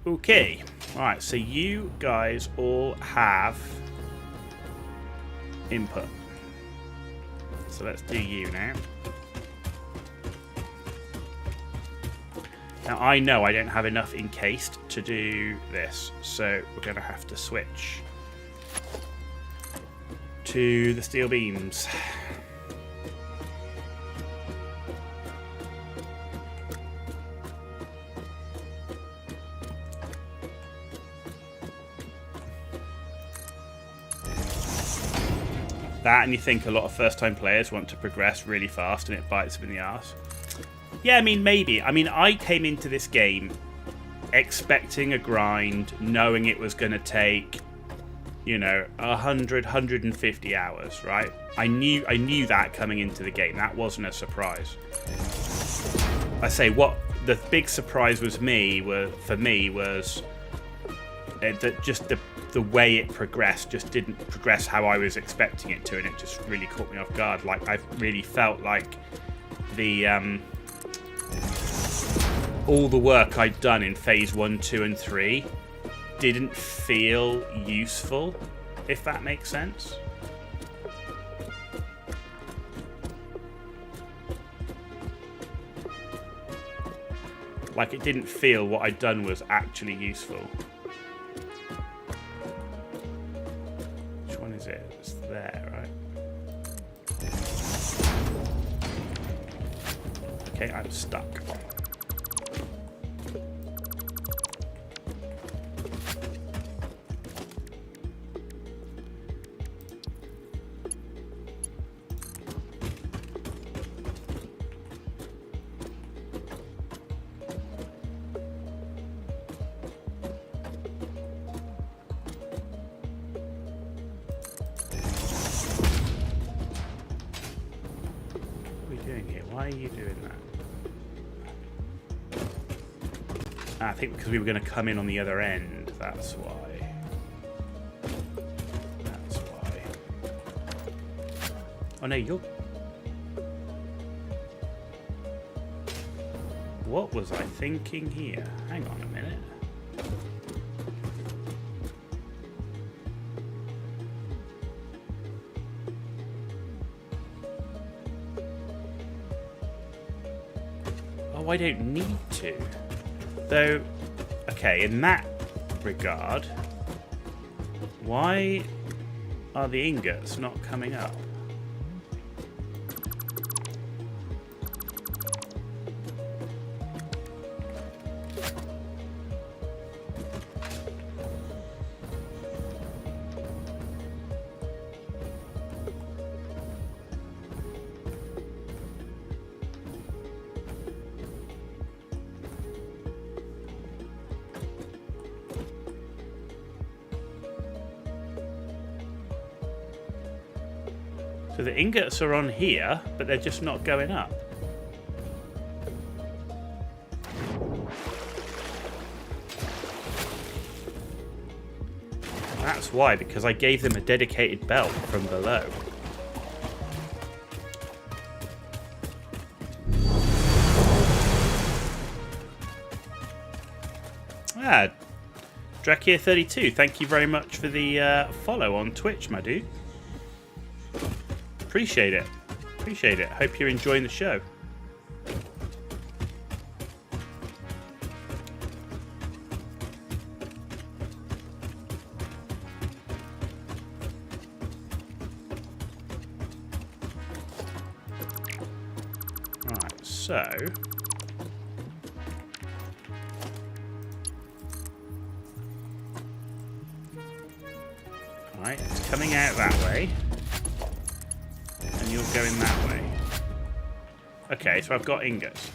S2: Okay, alright, so you guys all have input. So let's do you now. Now I know I don't have enough encased to do this, so we're going to have to switch to the steel beams. That, and you think a lot of first-time players want to progress really fast and it bites them in the arse. Yeah, I mean, maybe. I mean, I came into this game expecting a grind, knowing it was going to take, you know, 100, 150 hours, right? I knew that coming into the game. That wasn't a surprise. I say what the big surprise was for me was that just the way it progressed just didn't progress how I was expecting it to, and it just really caught me off guard. Like, I really felt like the all the work I'd done in phase 1, 2, and 3 didn't feel useful, if that makes sense. Like, it didn't feel what I'd done was actually useful. Which one is it? It's there, right? Okay, I'm stuck. Why are you doing that? I think because we were going to come in on the other end, that's why. That's why. Oh no, you're... What was I thinking here? Hang on a minute. Oh, I don't need to. Though, okay, in that regard, why are the ingots not coming up? So the ingots are on here, but they're just not going up. That's why, because I gave them a dedicated belt from below. Ah, Drakier32, thank you very much for the follow on Twitch, my dude. Appreciate it. Appreciate it. Hope you're enjoying the show. So... Right, it's coming out that way. And you're going that way. Okay, so I've got ingots.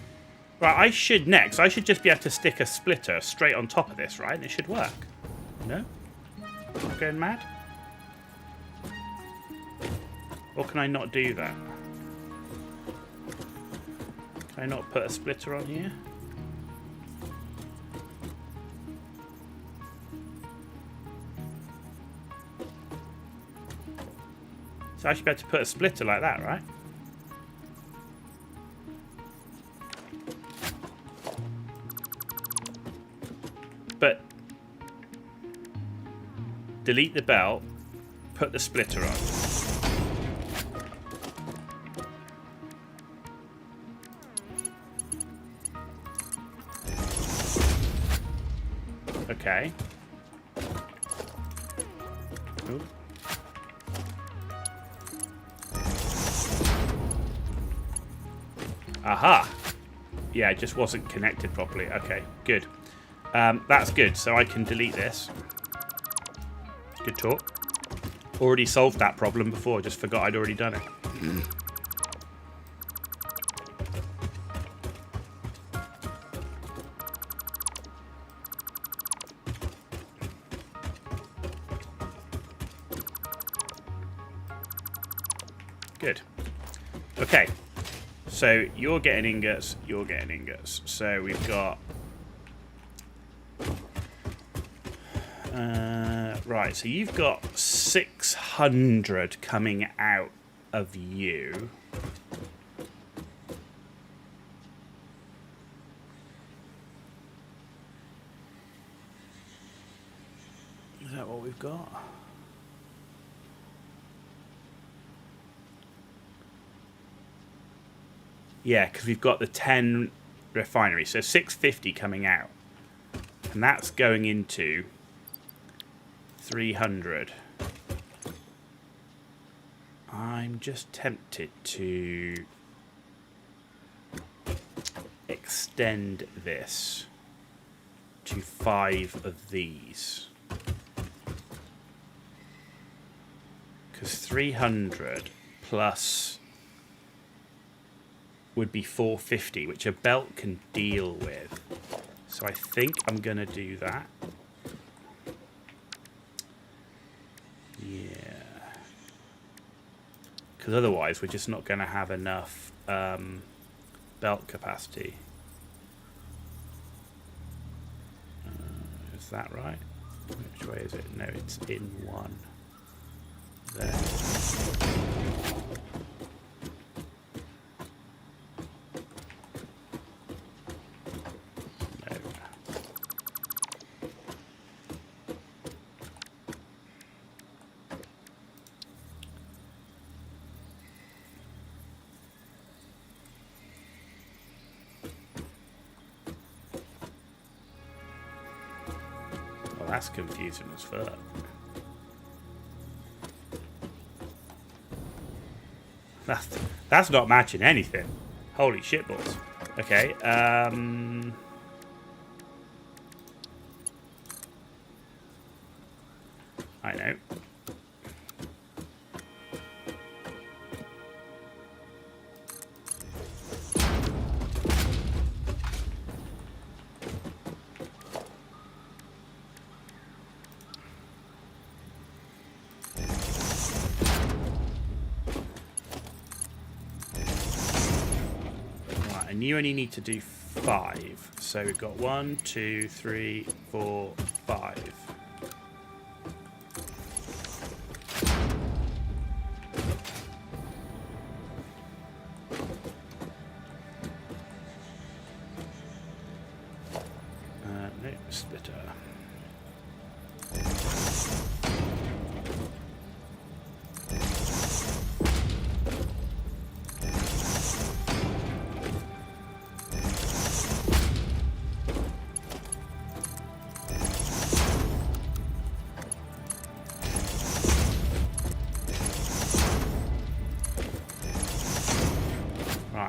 S2: Right, I should just be able to stick a splitter straight on top of this, right? And it should work. No? Am I going mad? Or can I not do that? Can I not put a splitter on here? So I should be able to put a splitter like that, right? But delete the belt, put the splitter on. Okay. Ooh. Aha! Yeah, it just wasn't connected properly. Okay, good. That's good, so I can delete this. Good talk. Already solved that problem before, just forgot I'd already done it. Good. Okay. So you're getting ingots, you're getting ingots. So we've got... right, so you've got 600 coming out of you. Is that what we've got? Yeah, because we've got the 10 refineries. So 650 coming out. And that's going into 300. I'm just tempted to extend this to 5 of these. Because 300 plus... would be 450, which a belt can deal with. So I think I'm going to do that. Yeah. Because otherwise we're just not going to have enough belt capacity. Is that right? Which way is it? No, it's in one. There. That's confusing as fuck. That's not matching anything. Holy shitballs. Okay, I know. And you only need to do 5. So we've got 1, 2, 3, 4, 5. No, splitter.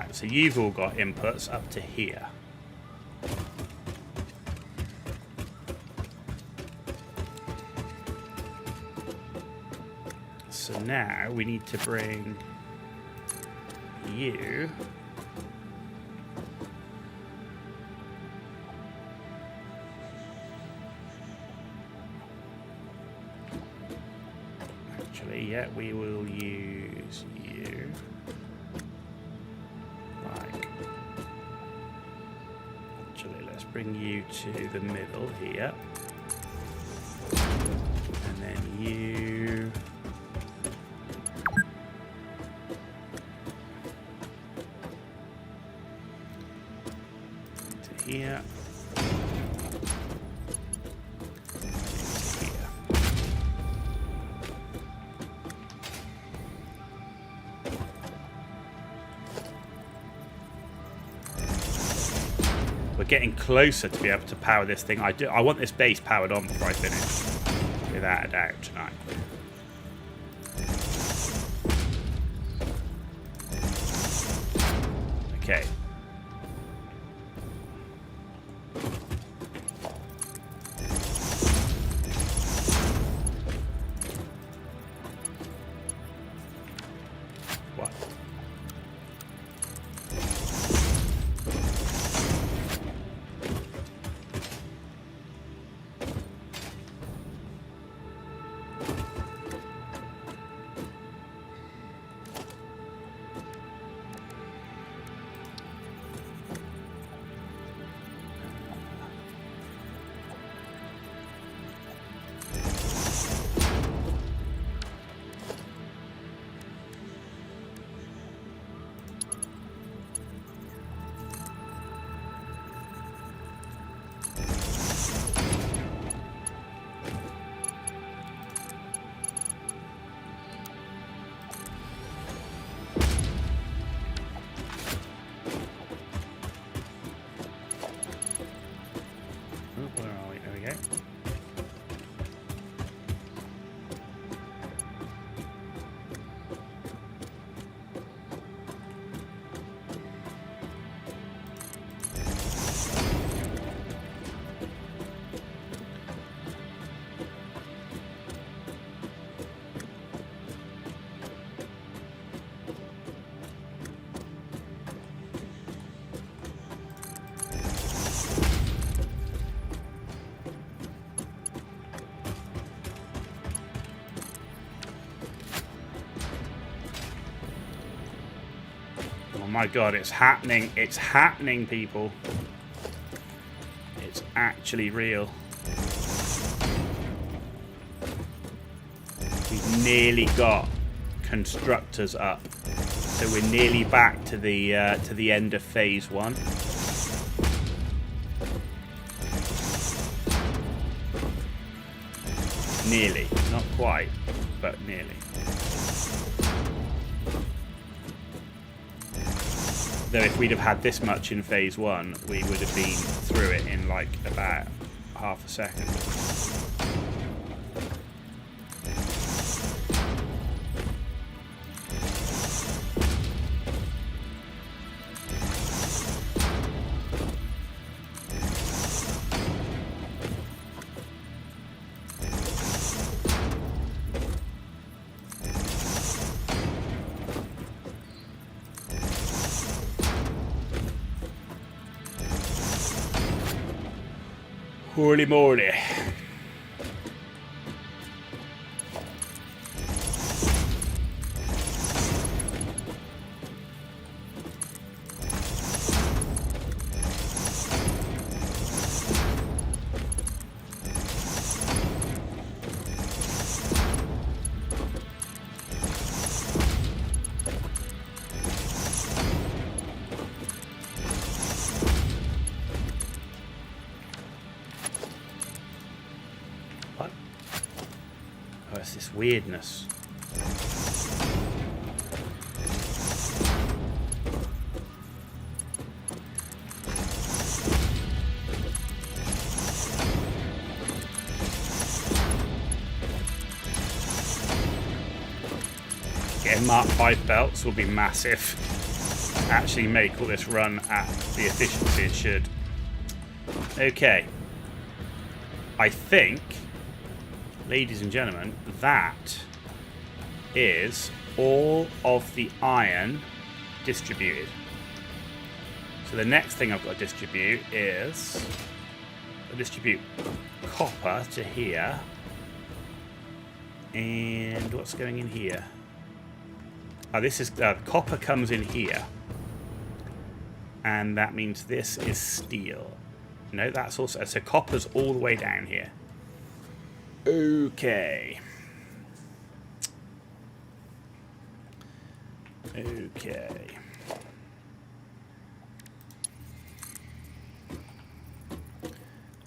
S2: Right, so you've all got inputs up to here. So now we need to bring you actually, yeah, we will use you like actually let's bring you to the middle here, and then you here. Here. We're getting closer to be able to power this thing. I want this base powered on before I finish, without a doubt tonight. Okay. What? Where are we? There we go. Oh my god, it's happening. It's happening, people. It's actually real. We've nearly got constructors up. So we're nearly back to the end of phase 1. Nearly. Not quite, but nearly. Though if we'd have had this much in phase 1, we would have been through it in like about half a second. Holy moly. What? Oh, it's this weirdness. Getting Mark 5 belts will be massive. actually make all this run at the efficiency it should. Okay. I think, ladies and gentlemen, that is all of the iron distributed. So the next thing I've got to distribute is distribute copper to here. And what's going in here? Oh, this is copper comes in here. And that means this is steel. No, that's also... So copper's all the way down here. Okay. Okay.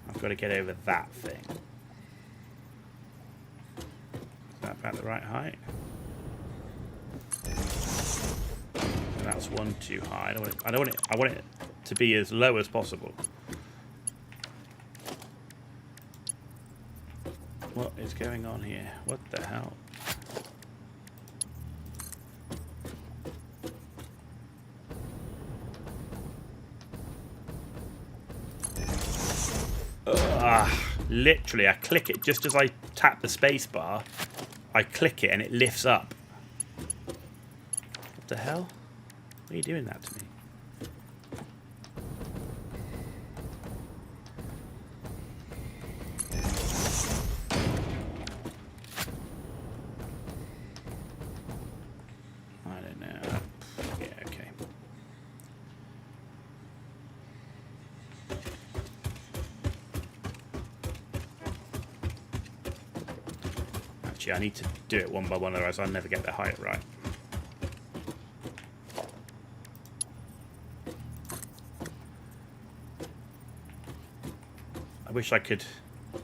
S2: I've got to get over that thing. Is that about the right height? That's one too high. I want it to be as low as possible. What is going on here? What the hell? Literally, I click it just as I tap the space bar. I click it and it lifts up. What the hell? Why are you doing that to me? I don't know. Yeah, okay. Actually, I need to do it one by one, otherwise I'll never get the height right. I wish I could... I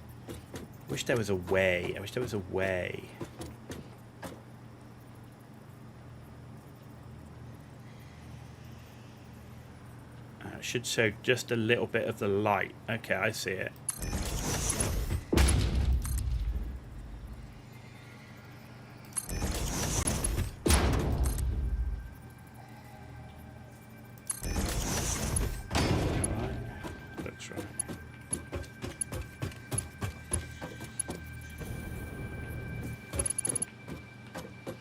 S2: wish there was a way. I wish there was a way. It should show just a little bit of the light. Okay, I see it. Looks right.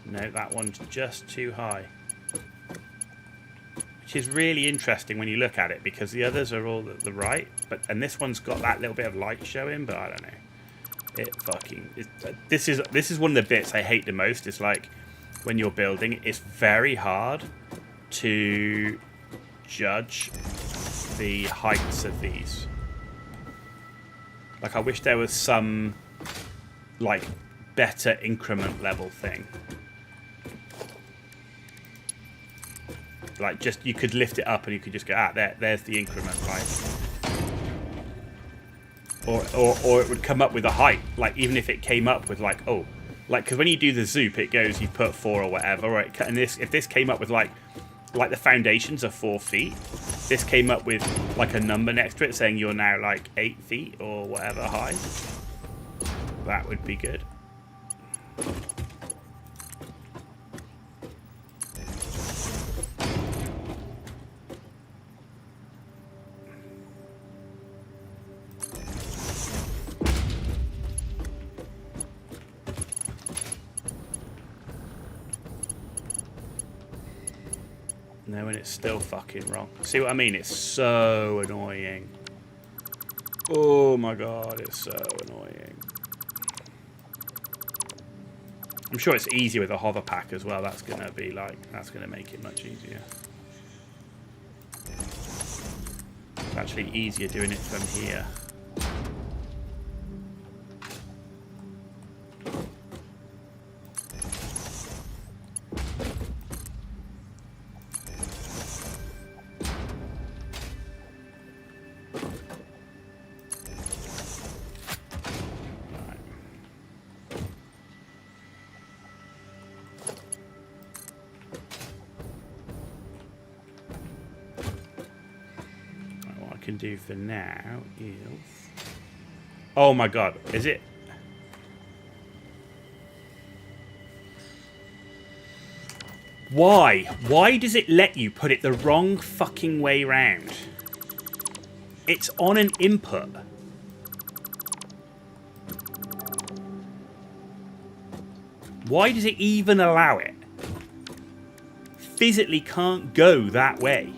S2: No, that one's just too high. Which is really interesting when you look at it, because the others are all at the right, and this one's got that little bit of light showing, but I don't know. It fucking... This is one of the bits I hate the most. It's like, when you're building, it's very hard to judge the heights of these. Like, I wish there was some, like, better increment level thing. Like, just, you could lift it up and you could just go, there's the increment, right? Or it would come up with a height. Like, even if it came up with, like, oh, like, because when you do the zoop, it goes, you put 4 or whatever, right? And if this came up with, like the foundations are 4 feet, this came up with, like, a number next to it saying you're now, like, 8 feet or whatever high. That would be good. No, and it's still fucking wrong. See what I mean? It's so annoying. Oh my god, it's so annoying. I'm sure it's easier with a hover pack as well. That's gonna be like, that's gonna make it much easier. It's actually easier doing it from here. Can do for now is... Oh my god, is it? Why? Why does it let you put it the wrong fucking way round? It's on an input. Why does it even allow it? Physically can't go that way.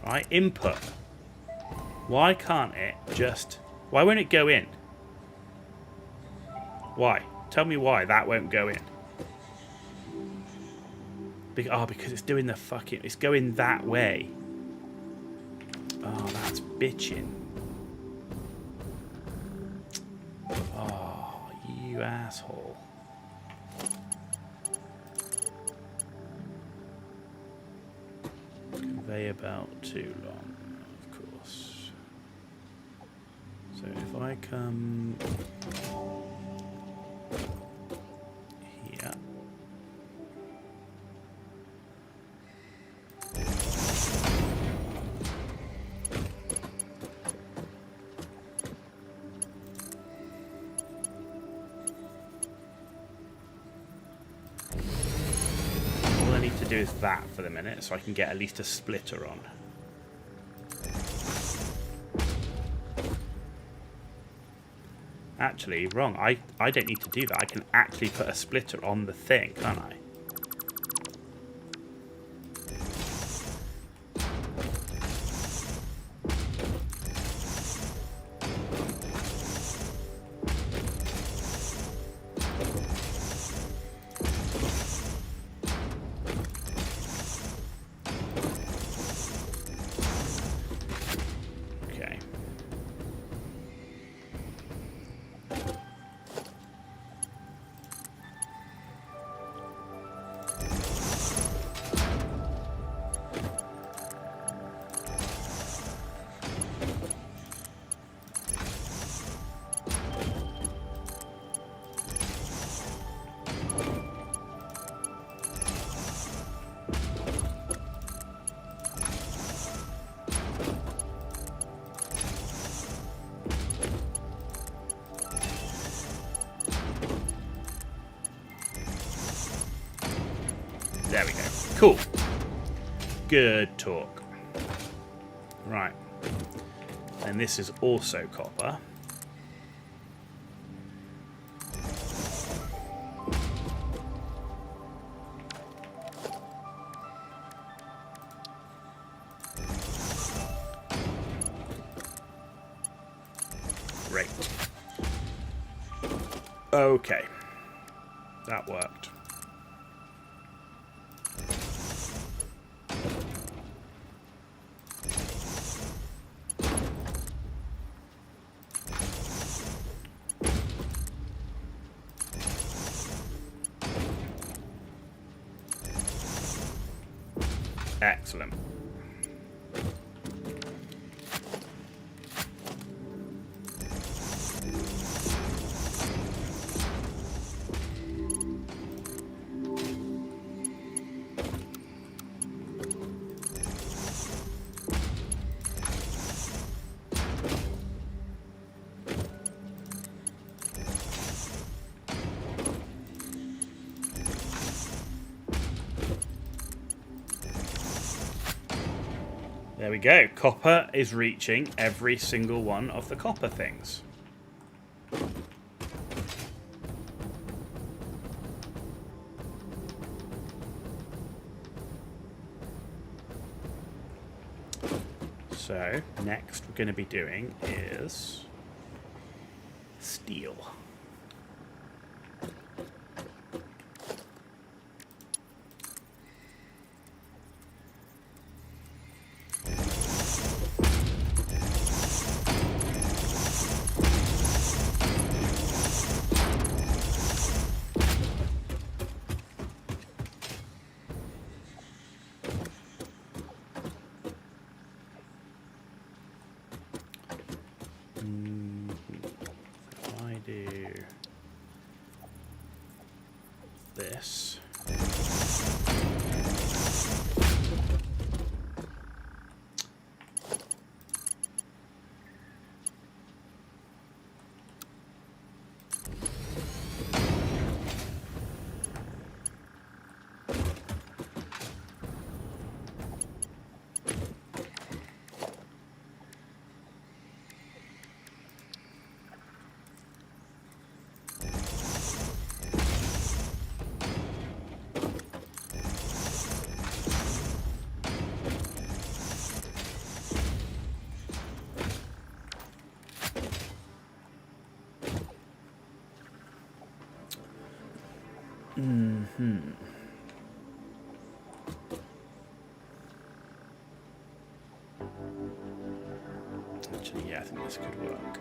S2: Right, input. Why can't it just... Why won't it go in? Why? Tell me why that won't go in. Because it's doing the fucking... It's going that way. Oh, that's bitching. Oh, you asshole. Conveyor belt too long, of course. So if I come here, all I need to do is that for the minute, so I can get at least a splitter on. Actually, wrong. I don't need to do that. I can actually put a splitter on the thing, can't I? There we go. Cool. Good talk. Right. And this is also copper. Great. Okay. That worked. Excellent. There we go. Copper is reaching every single one of the copper things. So, next we're going to be doing is steel. If I do this. Actually, yeah, I think this could work.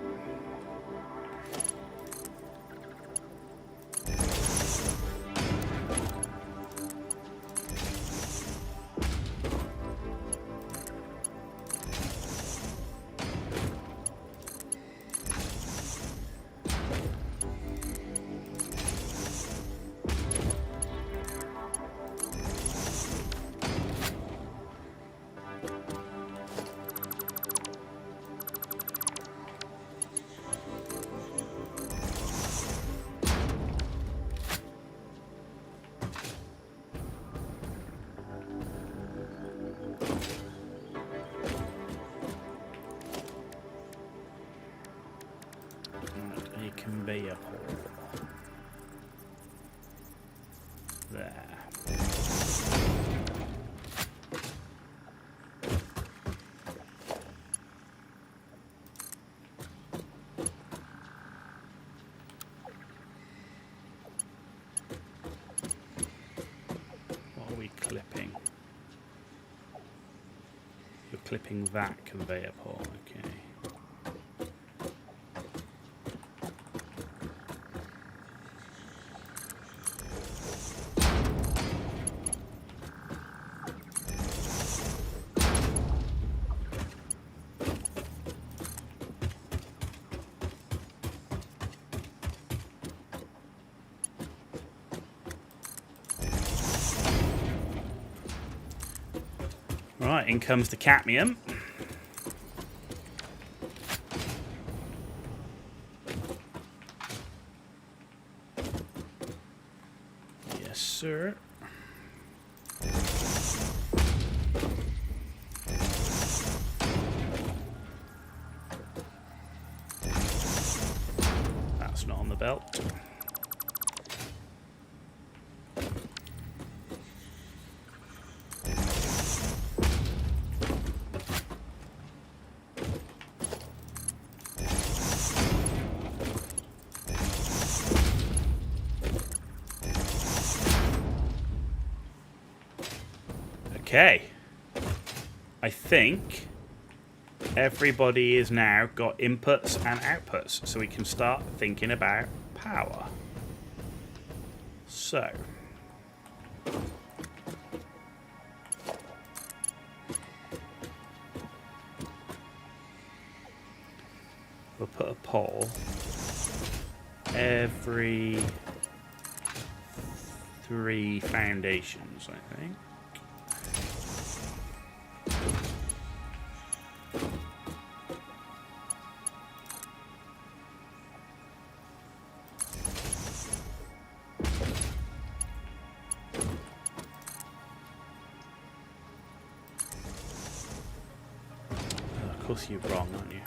S2: Conveyor pole there. What are we clipping? You're clipping that conveyor pole, okay. Right, in comes the cadmium. Yes, sir. That's not on the belt. Okay, I think everybody is now got inputs and outputs, so we can start thinking about power. So, we'll put a pole every 3 foundations, I think. Of course you're wrong, aren't you?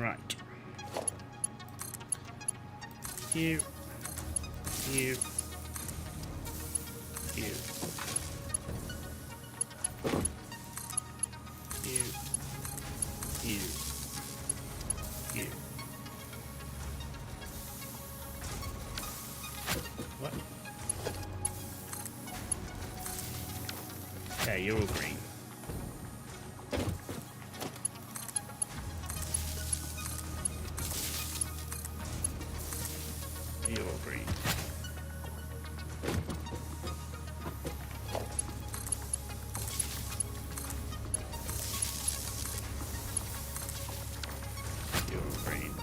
S2: Right. You. You. You. You. You. You. What? Okay, you're all green. You're all green. You're all green.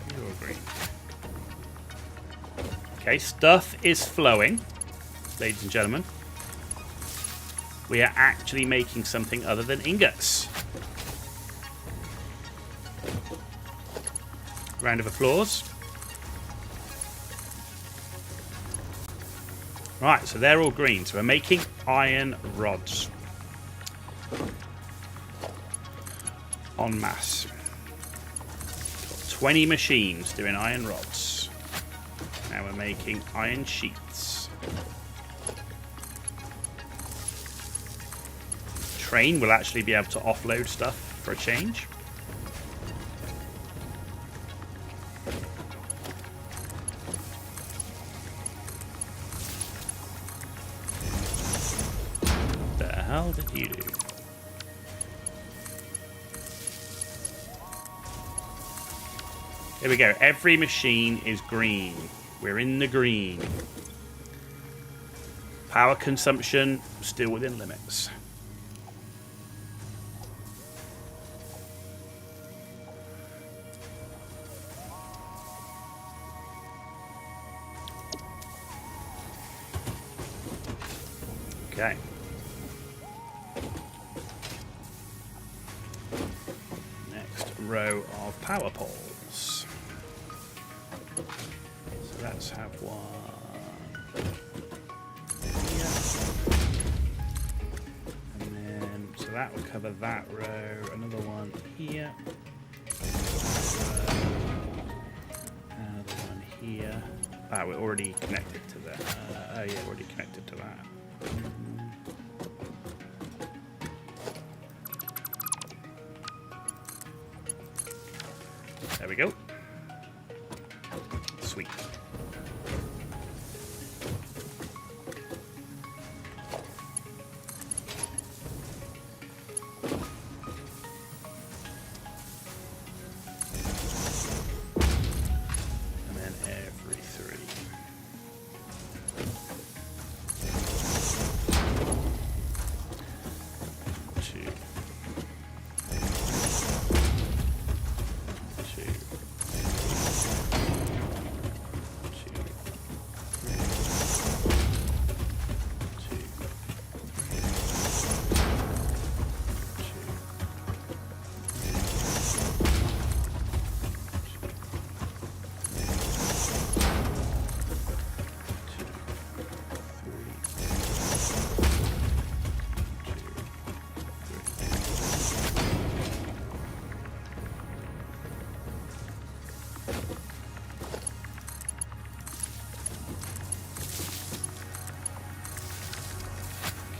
S2: You're all green. Okay, stuff is flowing, ladies and gentlemen. We are actually making something other than ingots. Round of applause. Right, so they're all green. So we're making iron rods. En masse. Got 20 machines doing iron rods. Now we're making iron sheets. Train will actually be able to offload stuff for a change. The hell did you do? Here we go. Every machine is green. We're in the green. Power consumption still within limits. Okay. Next row of power poles. So let's have one here. And then, so that will cover that row. Another one here. Another one here. Ah, we're already connected to that. Oh yeah, we're already connected to that. There we go. Sweet. And then every 3.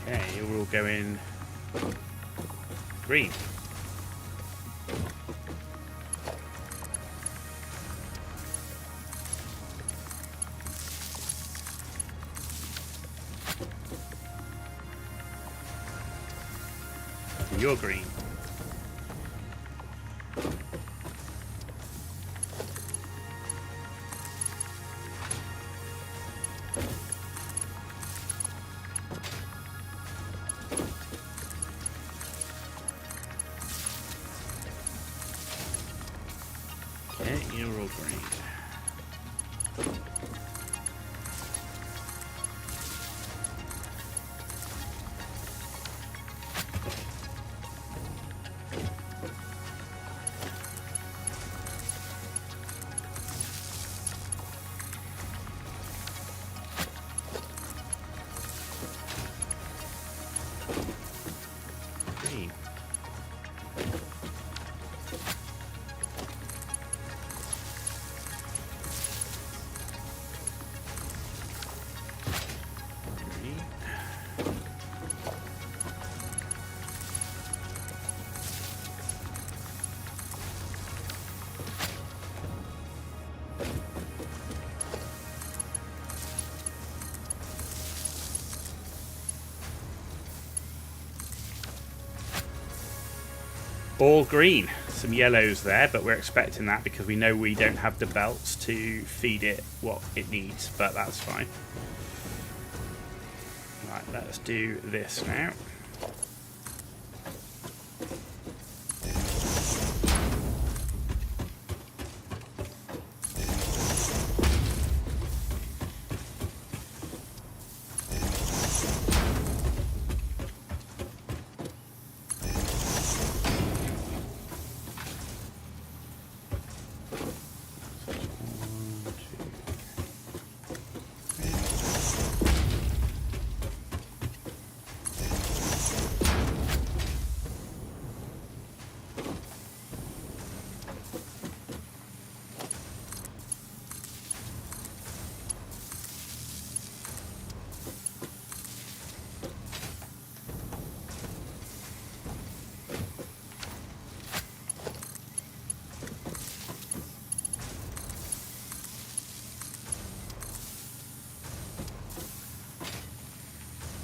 S2: Okay, we're all going green. You're green. Okay, you're all green. All green. Some yellows there, but we're expecting that because we know we don't have the belts to feed it what it needs, but that's fine. Right, let's do this now.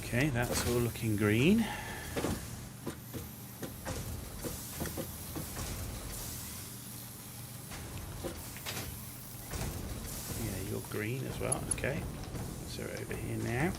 S2: Okay, that's all looking green. Yeah, you're green as well. Okay, so over here now.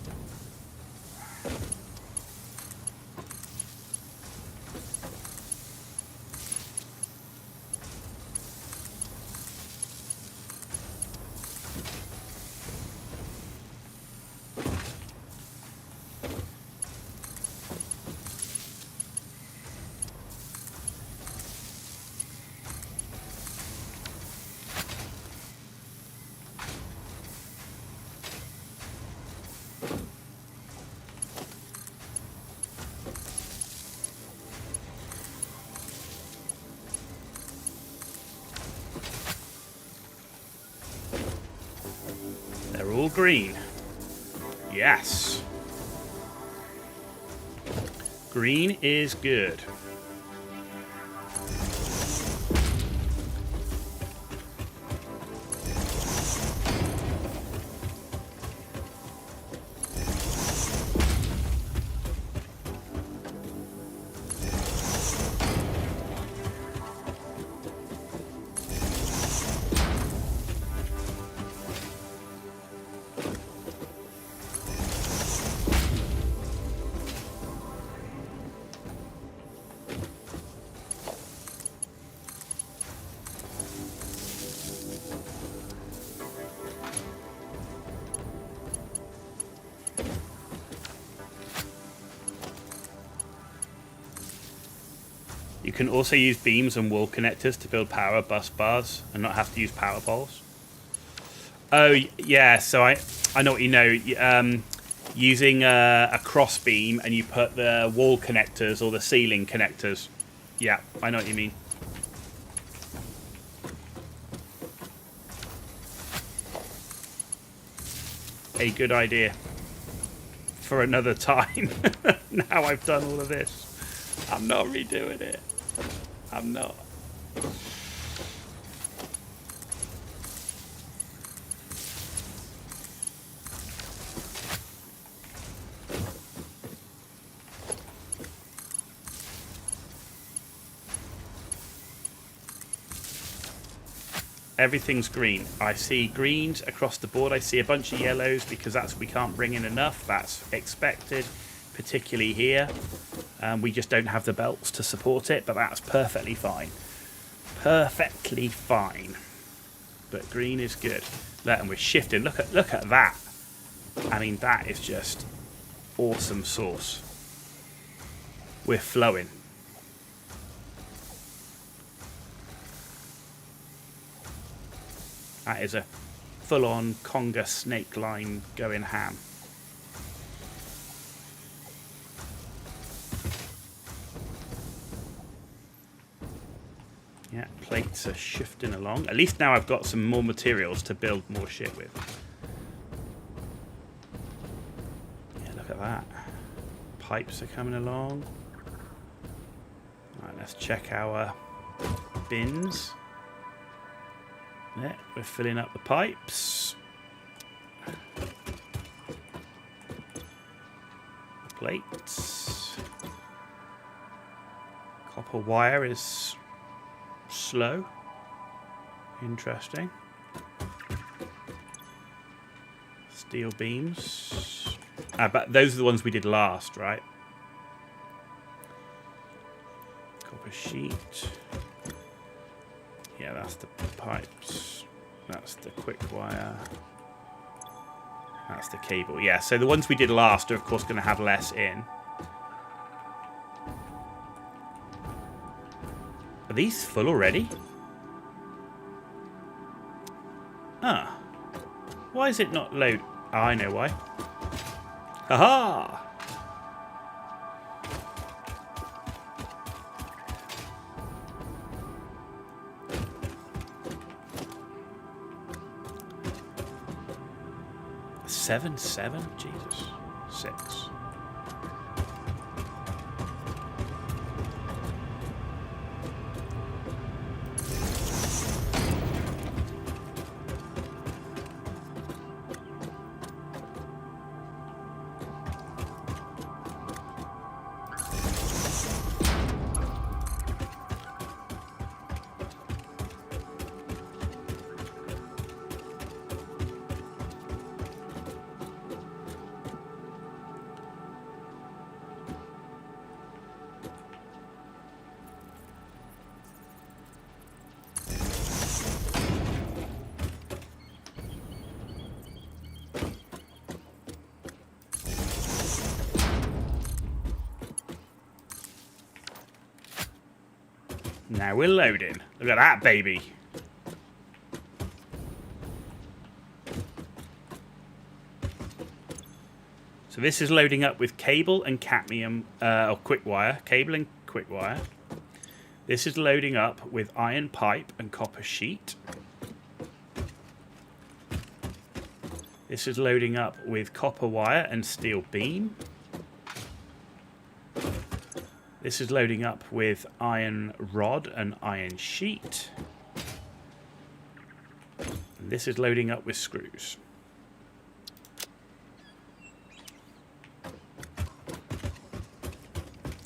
S2: They're all green. Yes. Green is good. You can also use beams and wall connectors to build power bus bars and not have to use power poles. Oh, yeah, so I know what you know. Using a cross beam and you put the wall connectors or the ceiling connectors. Yeah, I know what you mean. A good idea. For another time. Now I've done all of this. I'm not redoing it. I'm not. Everything's green. I see greens across the board. I see a bunch of yellows because we can't bring in enough. That's expected, particularly here. We just don't have the belts to support it, but that's perfectly fine. Perfectly fine. But green is good. Look, and we're shifting. Look at that. I mean, that is just awesome sauce. We're flowing. That is a full-on conga snake line going ham. Yeah, plates are shifting along. At least now I've got some more materials to build more shit with. Yeah, look at that. Pipes are coming along. Right, let's check our bins. Yeah, we're filling up the pipes. Plates. Copper wire is slow. Interesting. Steel beams. But those are the ones we did last, right? Copper sheet. Yeah, that's the pipes. That's the quick wire. That's the cable. Yeah, so the ones we did last are, of course, going to have less in. Are these full already? Ah. Why is it not load? Oh, I know why. Haha! Seven? Jesus. 6. Now we're loading. Look at that, baby. So this is loading up with cable and cadmium, or quick wire. Cable and quick wire. This is loading up with iron pipe and copper sheet. This is loading up with copper wire and steel beam. This is loading up with iron rod and iron sheet. And this is loading up with screws.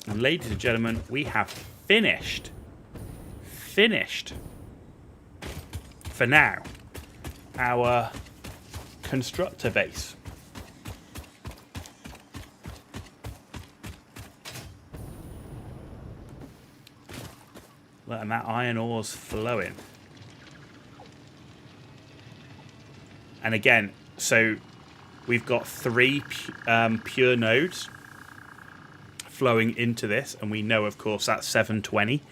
S2: And ladies and gentlemen, we have finished, for now, our constructor base. Look, and that iron ore's flowing. And again, so we've got 3 pure nodes flowing into this, and we know, of course, that's 720,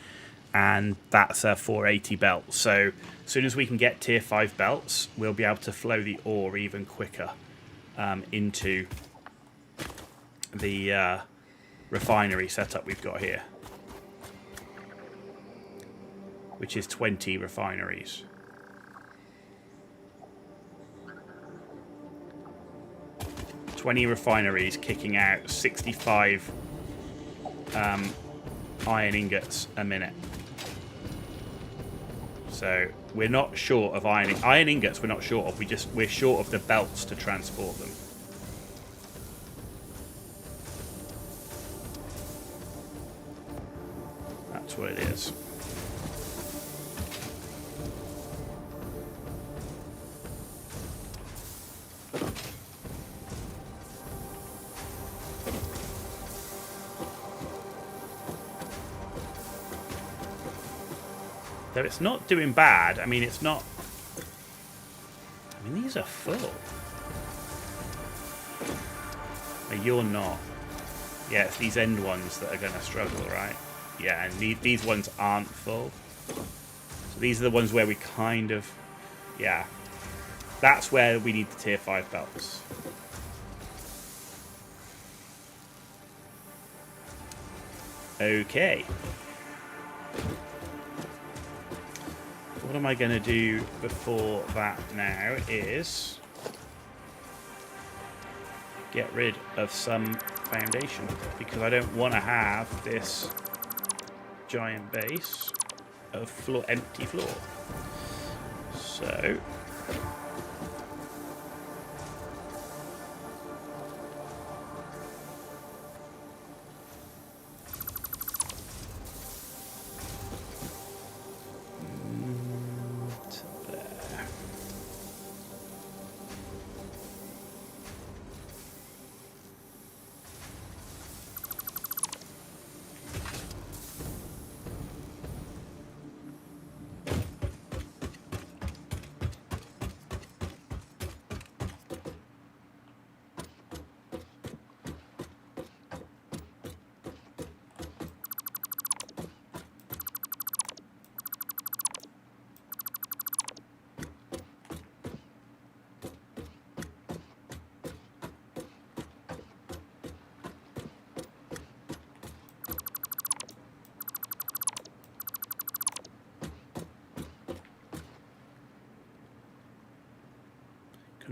S2: and that's a 480 belt. So as soon as we can get tier 5 belts, we'll be able to flow the ore even quicker into the refinery setup we've got here, which is 20 refineries. Kicking out 65 iron ingots a minute. So we're not short of iron ingots. We're not short of. We're short of the belts to transport them. That's what it is. Though it's not doing bad. I mean, it's not... I mean, these are full. But you're not. Yeah, it's these end ones that are going to struggle, right? Yeah, and these ones aren't full. So these are the ones where we kind of... Yeah. That's where we need the tier 5 belts. Okay. What am I going to do before that now is get rid of some foundation, because I don't want to have this giant base of empty floor. So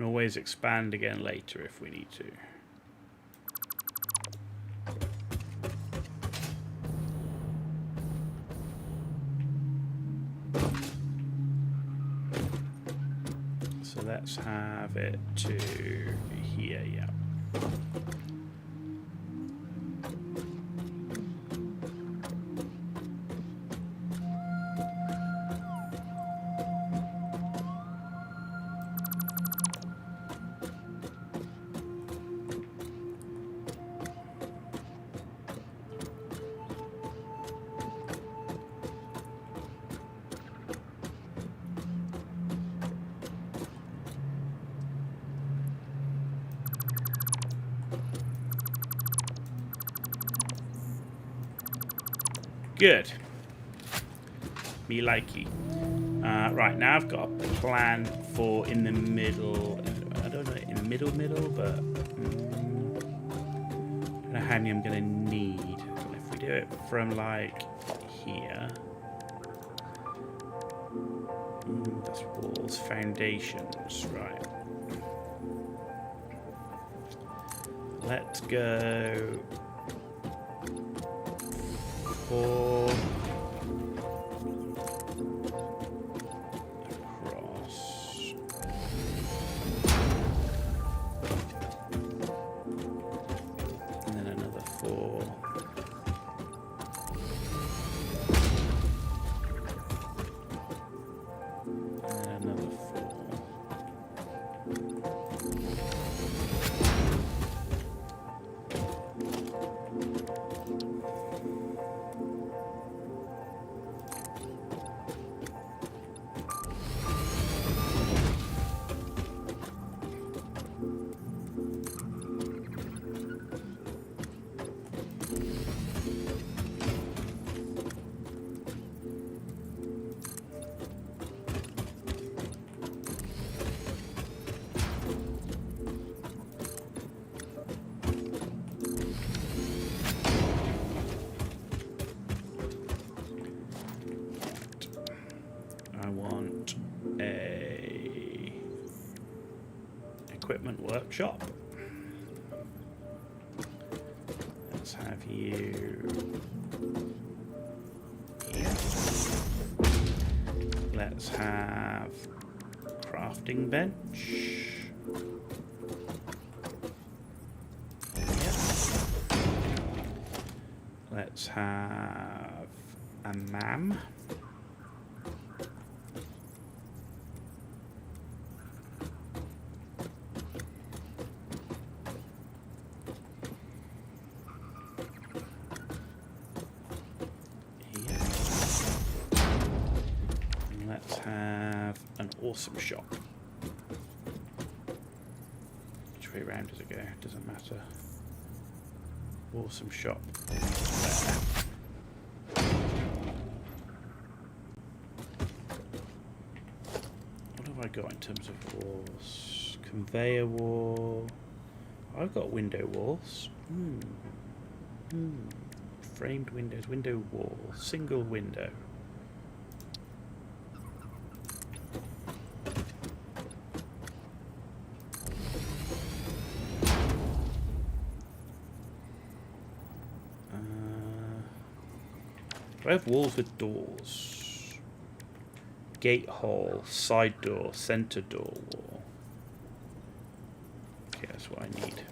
S2: Can always expand again later if we need to. So let's have it to here, yeah. Good. Me likey. Right, now I've got a plan for in the middle. I don't know, in the middle, but I don't know how many I'm going to need. If we do it from like here. That's walls, foundations, right. Let's go 4 across. And then another 4. And then another 4. Equipment workshop. Let's have you here. Let's have crafting bench. Here. Let's have a MAM. Awesome shop. Which way round does it go? Doesn't matter. Awesome shop. There. What have I got in terms of walls? Conveyor wall. I've got window walls. Framed windows. Window wall. Single window. I have walls with doors. Gate hall, side door, center door wall. Okay, that's what I need.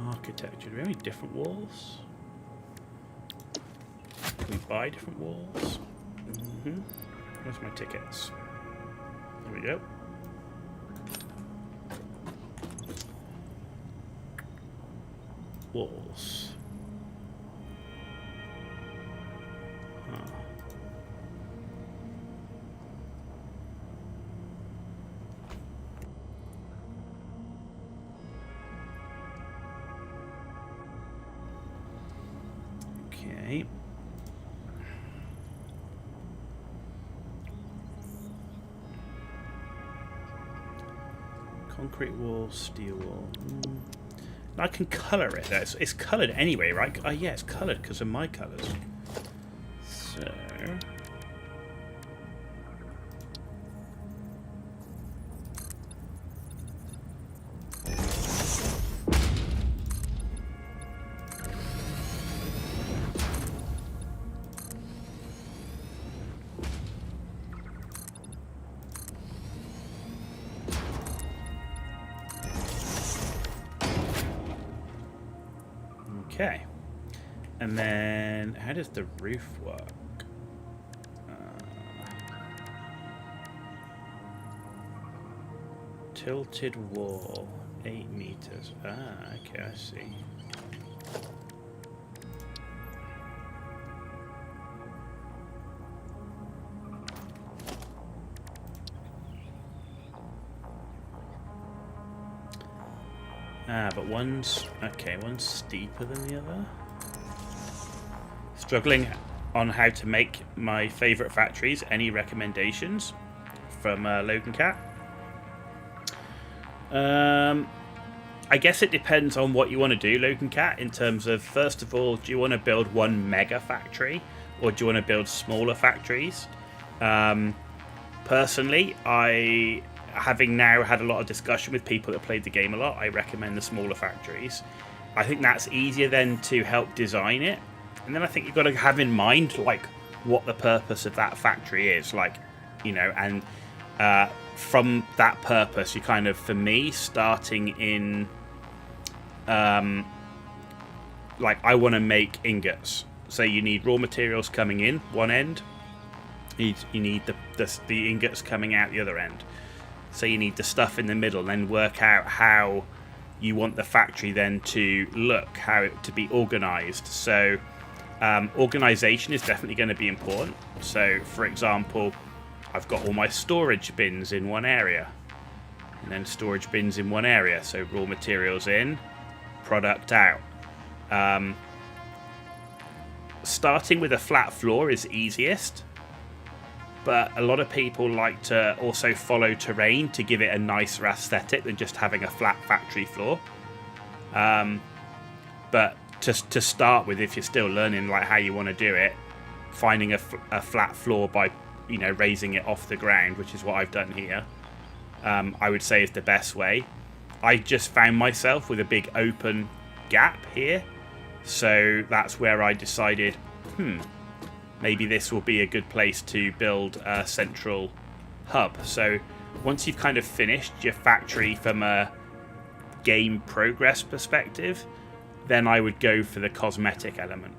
S2: Architecture. Do we have any different walls? Can we buy different walls? Where's my tickets? There we go. Walls. Okay. Concrete wall, steel wall. I can colour it. It's coloured anyway, right? Oh yeah, it's coloured because of my colours. So... Okay. And then, how does the roof work? Tilted wall, 8 meters. Ah, okay, I see. Ah, but one's steeper than the other. Struggling on how to make my favourite factories. Any recommendations from Logan Cat? I guess it depends on what you want to do, Logan Cat, in terms of, first of all, do you want to build one mega factory or do you want to build smaller factories? Personally, having now had a lot of discussion with people that played the game a lot, I recommend the smaller factories. I think that's easier then to help design it. And then I think you've got to have in mind, like, what the purpose of that factory is. Like, you know, and from that purpose, you kind of, for me, starting in, like, I want to make ingots. So you need raw materials coming in one end. You need the ingots coming out the other end. So you need the stuff in the middle, and then work out how you want the factory then to look, how it to be organized. So organization is definitely going to be important. So, for example, I've got all my storage bins in one area, and then storage bins in one area. So raw materials in, product out. Starting with a flat floor is easiest. But a lot of people like to also follow terrain to give it a nicer aesthetic than just having a flat factory floor. But to start with, if you're still learning like how you want to do it, finding a flat floor by, you know, raising it off the ground, which is what I've done here, I would say is the best way. I just found myself with a big open gap here, so that's where I decided, maybe this will be a good place to build a central hub. So once you've kind of finished your factory from a game progress perspective, then I would go for the cosmetic element.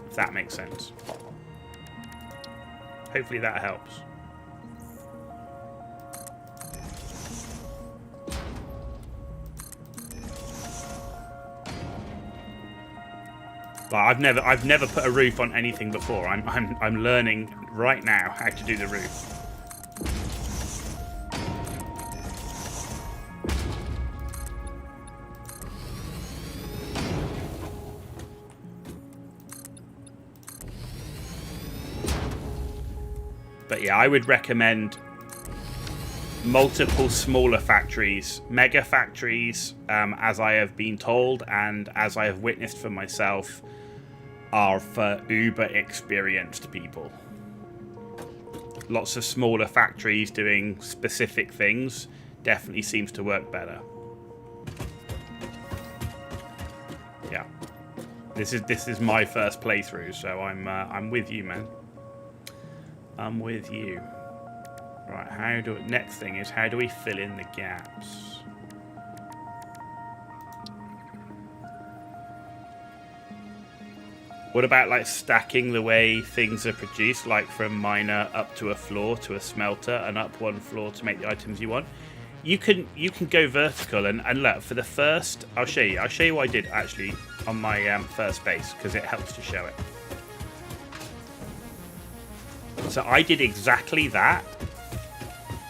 S2: If that makes sense. Hopefully that helps. But I've never put a roof on anything before. I'm learning right now how to do the roof. But yeah, I would recommend multiple smaller factories. Mega factories, as I have been told and as I have witnessed for myself, are for uber experienced people. Lots of smaller factories doing specific things definitely seems to work better. Yeah, this is my first playthrough, so I'm with you, man. I'm with you. Right, next thing is, how do we fill in the gaps? What about like stacking the way things are produced, like from miner up to a floor to a smelter and up one floor to make the items you want? You can go vertical and look for the first. I'll show you what I did actually on my first base because it helps to show it. So I did exactly that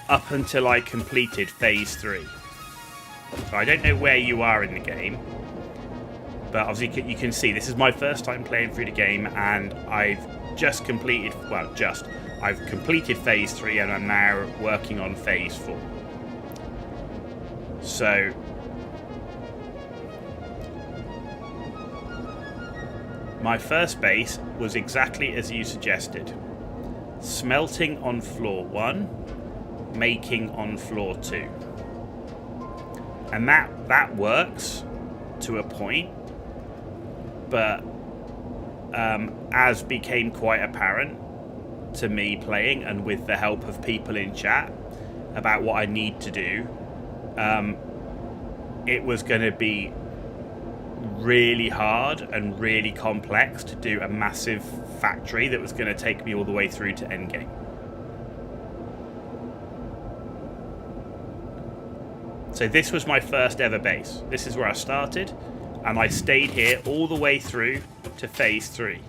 S2: up until I completed phase 3. So I don't know where you are in the game, but obviously you can see this is my first time playing through the game, and I've just completed, I've completed phase 3 and I'm now working on phase 4. So my first base was exactly as you suggested. Smelting on floor 1, making on floor 2. And that works to a point, but as became quite apparent to me playing and with the help of people in chat about what I need to do, it was going to be really hard and really complex to do a massive factory that was going to take me all the way through to endgame. So this was my first ever base. This is where I started, and I stayed here all the way through to phase 3.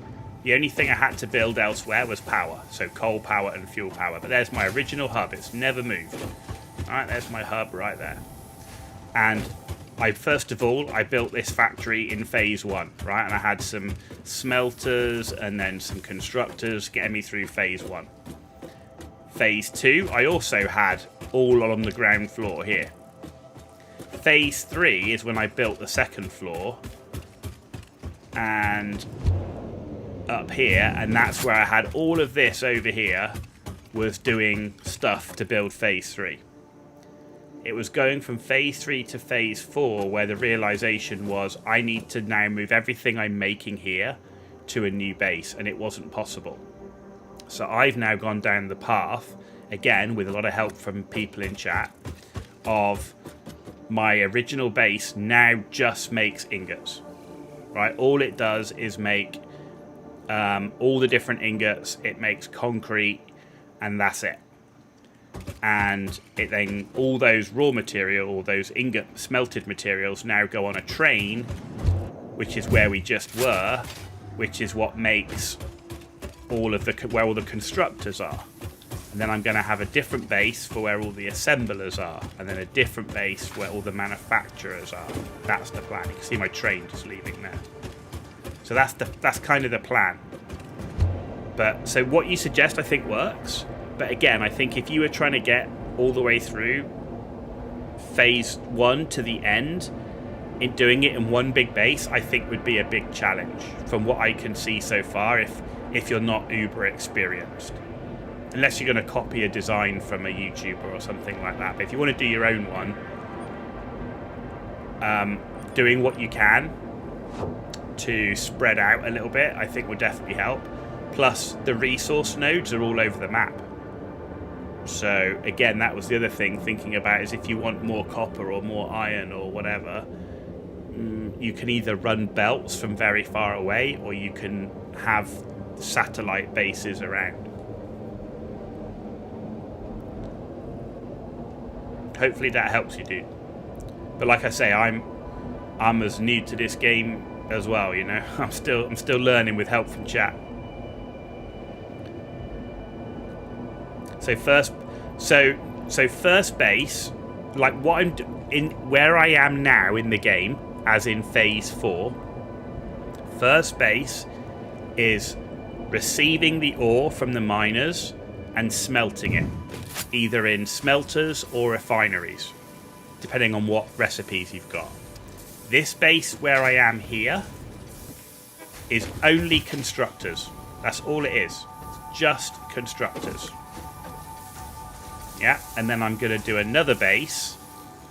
S2: The only thing I had to build elsewhere was power, so coal power and fuel power. But there's my original hub. It's never moved. All right, there's my hub right there. And first of all, I built this factory in phase 1, right? And I had some smelters and then some constructors getting me through phase 1. Phase 2, I also had all on the ground floor here. Phase 3 is when I built the second floor and up here, and that's where I had all of this over here was doing stuff to build phase 3. It was going from phase 3 to phase 4 where the realization was I need to now move everything I'm making here to a new base, and it wasn't possible. So I've now gone down the path, again with a lot of help from people in chat, of my original base now just makes ingots, right? All it does is make all the different ingots. It makes concrete, and that's it. And it then all those raw material, all those ingot smelted materials now go on a train, which is where we just were, which is what makes all of where all the constructors are. And then I'm going to have a different base for where all the assemblers are, and then a different base where all the manufacturers are. That's the plan. You can see my train just leaving there. So that's kind of the plan. But so what you suggest, I think, works. But again, I think if you were trying to get all the way through phase 1 to the end, in doing it in one big base, I think would be a big challenge from what I can see so far. If you're not uber experienced. Unless you're going to copy a design from a YouTuber or something like that. But if you want to do your own one, doing what you can to spread out a little bit, I think would definitely help. Plus, the resource nodes are all over the map. So, again, that was the other thing thinking about is if you want more copper or more iron or whatever, you can either run belts from very far away or you can have satellite bases around. Hopefully that helps you, dude. But like I say, I'm as new to this game as well, you know. I'm still learning with help from chat. So first base, like what I'm in where I am now in the game, as in phase 4. First base is receiving the ore from the miners and smelting it, either in smelters or refineries, depending on what recipes you've got. This base where I am here is only constructors. That's all it is. It's just constructors. Yeah, and then I'm going to do another base,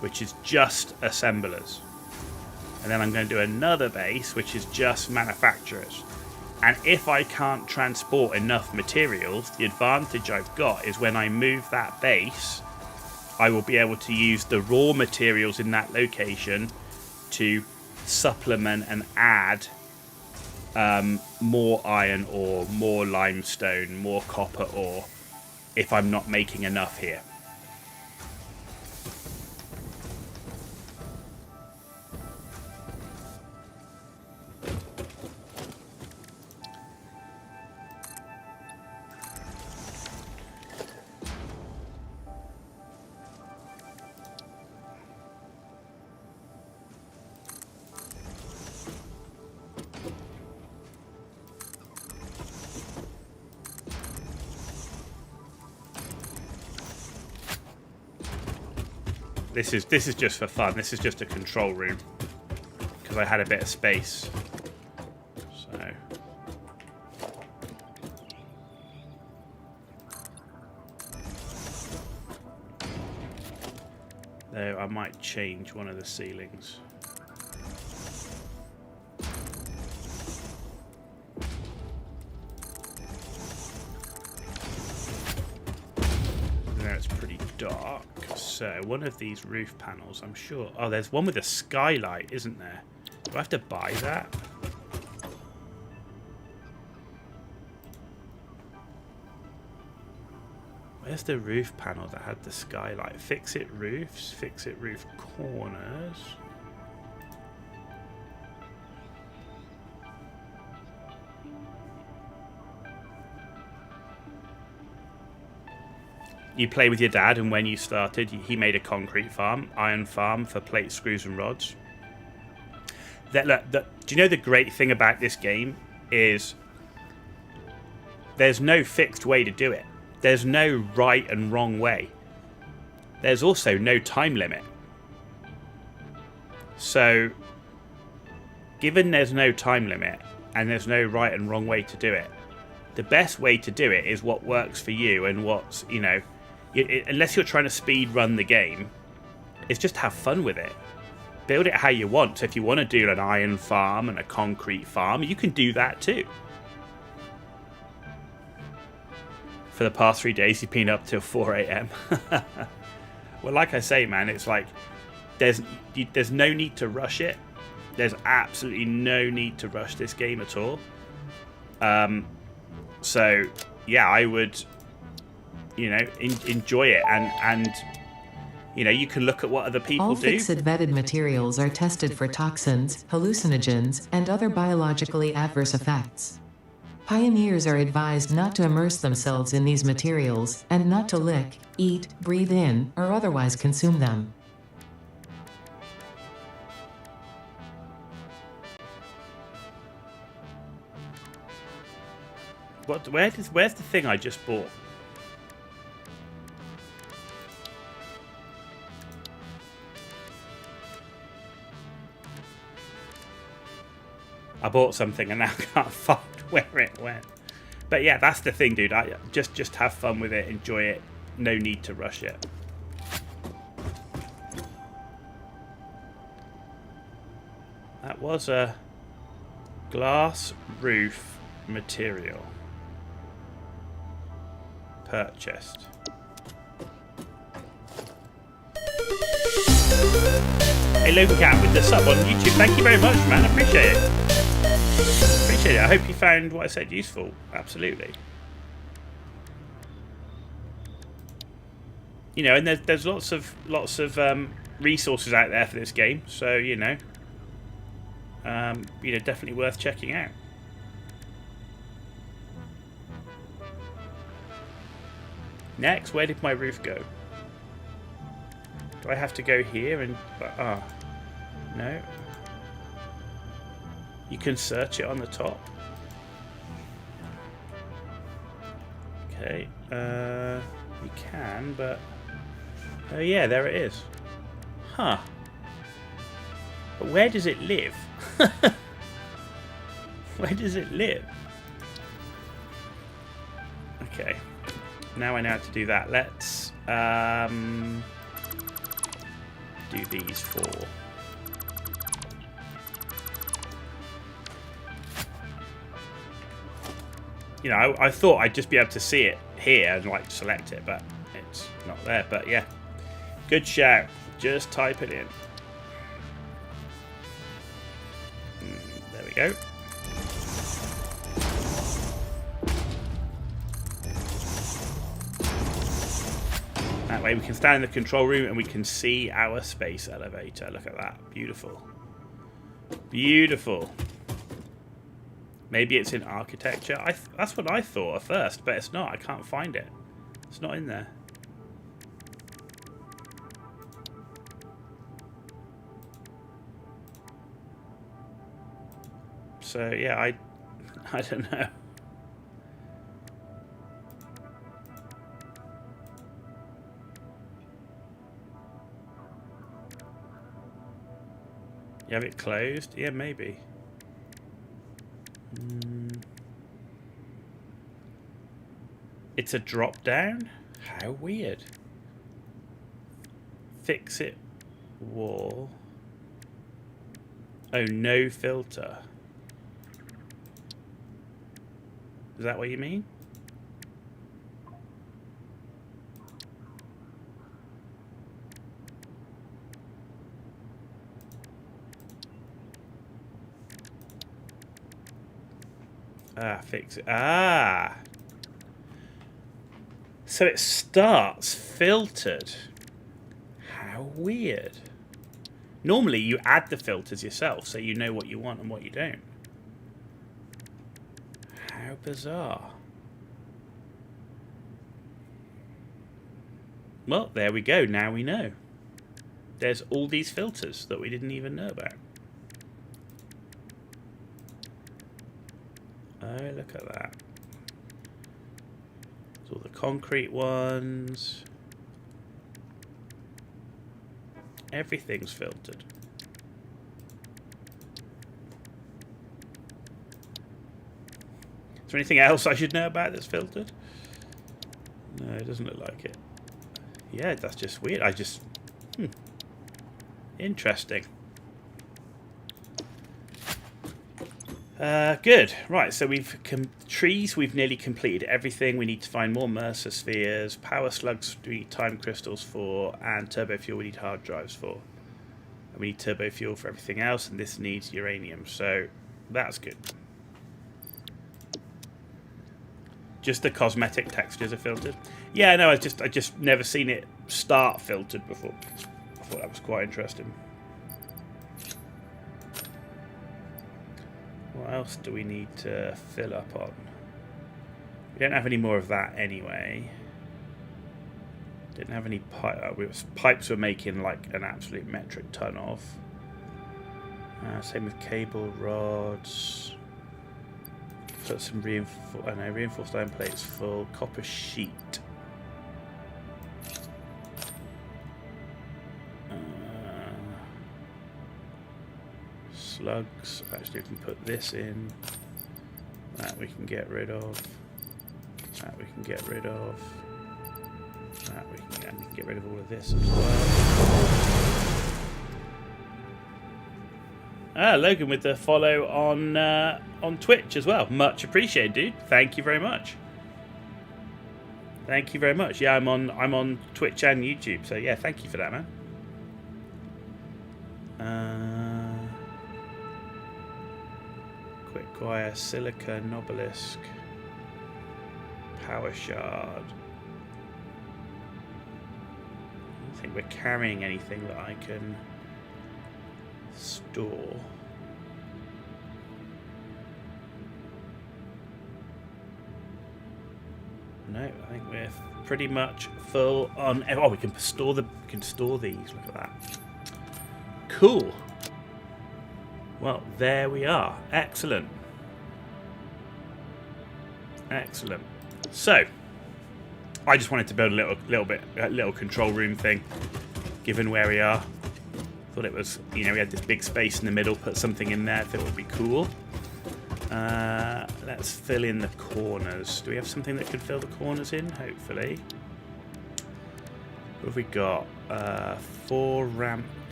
S2: which is just assemblers. And then I'm going to do another base, which is just manufacturers. And if I can't transport enough materials, the advantage I've got is when I move that base, I will be able to use the raw materials in that location to supplement and add more iron ore, more limestone, more copper ore if I'm not making enough here. This is just for fun. This is just a control room because I had a bit of space. So though I might change one of the ceilings. There it's pretty dark. So, one of these roof panels, I'm sure... Oh, there's one with a skylight, isn't there? Do I have to buy that? Where's the roof panel that had the skylight? Fix it roofs, fix it roof corners. You play with your dad, and when you started, he made a concrete farm, iron farm for plates, screws, and rods. Do you know the great thing about this game is there's no fixed way to do it. There's no right and wrong way. There's also no time limit. So, given there's no time limit and there's no right and wrong way to do it, the best way to do it is what works for you and what's, you know, unless you're trying to speed run the game, it's just have fun with it. Build it how you want. So if you want to do an iron farm and a concrete farm, you can do that too. For the past 3 days, you've been up till 4 a.m. Well, like I say, man, it's like there's no need to rush it. There's absolutely no need to rush this game at all. So yeah, I would, you know, enjoy it, and you know, you can look at what other people do.
S3: All fixed vetted materials are tested for toxins, hallucinogens, and other biologically adverse effects. Pioneers are advised not to immerse themselves in these materials, and not to lick, eat, breathe in, or otherwise consume them.
S2: Where's the thing I just bought? I bought something and now I can't find where it went. But yeah, that's the thing, dude. I just have fun with it, enjoy it. No need to rush it. That was a glass roof material purchased. Hey, Logan Cat with the sub on YouTube. Thank you very much, man. I appreciate it. Appreciate it. I hope you found what I said useful. Absolutely. You know, and there's lots of resources out there for this game, so you know, definitely worth checking out. Next, where did my roof go? Do I have to go here and... no. You can search it on the top. Okay. You can, but... Oh yeah, there it is. Huh. But where does it live? Where does it live? Okay. Now I know how to do that. Let's... do these four. You know, I thought I'd just be able to see it here and like select it, but it's not there. But yeah, good shout. Just type it in. There we go. That way we can stand in the control room and we can see our space elevator. Look at that. Beautiful. Beautiful. Maybe it's in architecture. That's what I thought at first, but it's not. I can't find it. It's not in there. So, yeah, I don't know. You have it closed? Yeah, maybe. It's a drop down? How weird. Fix it wall. Oh, no filter. Is that what you mean? Fix it. So it starts filtered. How weird. Normally you add the filters yourself so you know what you want and what you don't. How bizarre. Well, there we go. Now we know. There's all these filters that we didn't even know about. Oh, look at that. It's all the concrete ones. Everything's filtered. Is there anything else I should know about that's filtered? No, it doesn't look like it. Yeah, that's just weird. Interesting. Good. Right, so trees, we've nearly completed everything. We need to find more Mercer spheres. Power slugs we need time crystals for, and turbo fuel we need hard drives for. And we need turbo fuel for everything else, and this needs uranium, so that's good. Just the cosmetic textures are filtered. Yeah, no, I just never seen it start filtered before. I thought that was quite interesting. What else do we need to fill up on? We don't have any more of that anyway. Didn't have any pipes we're making like an absolute metric ton of. Same with cable rods. Put some reinforced iron plates full. Copper sheet. Slugs. Actually, we can put this in. That we can get rid of. That we can get rid of. That we can get rid of all of this as well. Logan with the follow on Twitch as well. Much appreciated, dude. Thank you very much. Thank you very much. Yeah, I'm on Twitch and YouTube. So yeah, thank you for that, man. Quick wire, silica, obelisk, power shard. I don't think we're carrying anything that I can store. No, I think we're pretty much full on. Oh, we can store these. Look at that. Cool. Well, there we are. Excellent. Excellent. So, I just wanted to build a little control room thing, given where we are. Thought it was, we had this big space in the middle, put something in there, thought it would be cool. Let's fill in the corners. Do we have something that can fill the corners in? Hopefully. What have we got? 4 ramp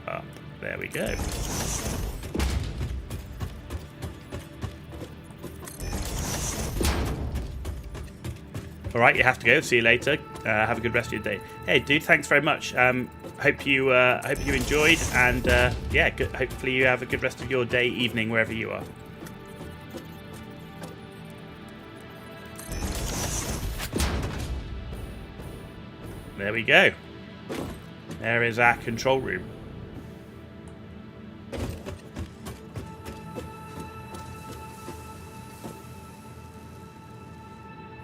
S2: up. There we go. All right, you have to go. See you later. Have a good rest of your day. Hey, dude, thanks very much. Hope you enjoyed, and yeah, good. Hopefully you have a good rest of your day, evening, wherever you are. there we go. There is our control room.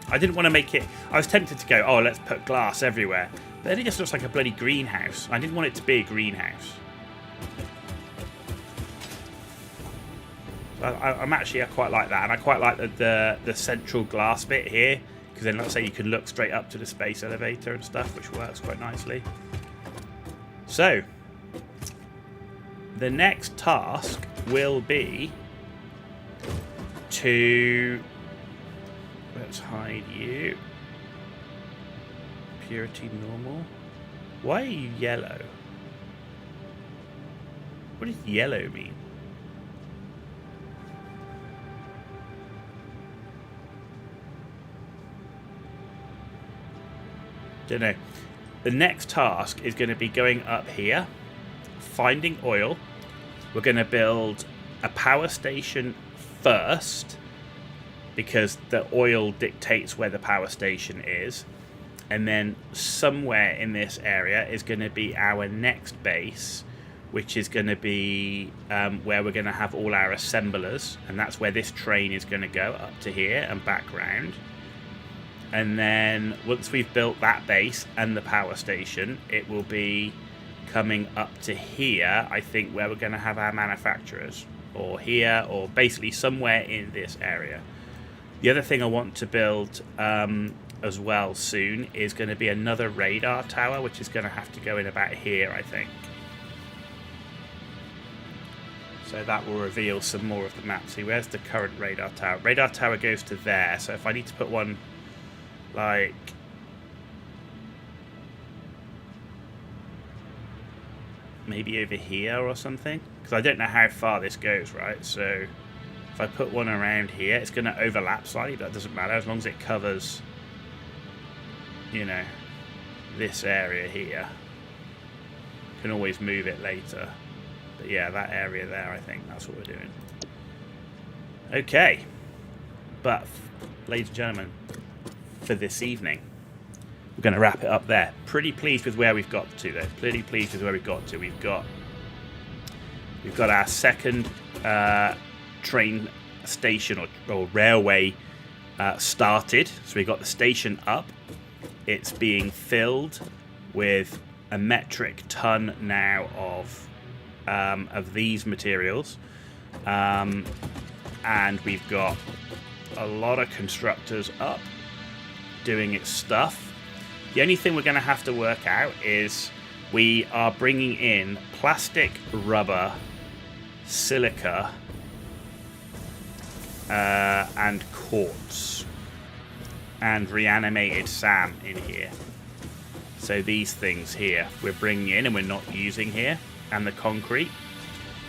S2: I didn't want to make it... I was tempted to go, oh, let's put glass everywhere. But then it just looks like a bloody greenhouse. I didn't want it to be a greenhouse. So I quite like that. And I quite like the central glass bit here. Because then, let's say, you can look straight up to the space elevator and stuff, which works quite nicely. So, the next task will be to... Let's hide you. Purity normal. Why are you yellow? What does yellow mean? Don't know. The next task is going to be going up here, finding oil. We're going to build a power station first, because the oil dictates where the power station is. And then somewhere in this area is going to be our next base, which is going to be where we're going to have all our assemblers. And that's where this train is going to go, up to here and back round. And then once we've built that base and the power station, it will be coming up to here, I think, where we're going to have our manufacturers. Or here, or basically somewhere in this area. The other thing I want to build as well soon is going to be another radar tower, which is going to have to go in about here, I think. So that will reveal some more of the map. See, where's the current radar tower? Radar tower goes to there, so if I need to put one, like... maybe over here or something? Because I don't know how far this goes, right? So... if I put one around here, it's going to overlap slightly, but that doesn't matter as long as it covers, you know, this area here. You can always move it later. But yeah, that area there, I think that's what we're doing. Okay. But, ladies and gentlemen, for this evening, we're going to wrap it up there. Pretty pleased with where we've got to, though. Pretty pleased with where we've got to. We've got our second... train station or railway started. So we got the station up. It's being filled with a metric ton now of these materials, and we've got a lot of constructors up doing its stuff. The only thing we're going to have to work out is we are bringing in plastic, rubber, silica, and quartz, and reanimated SAM in here. So these things here we're bringing in and we're not using here, and the concrete.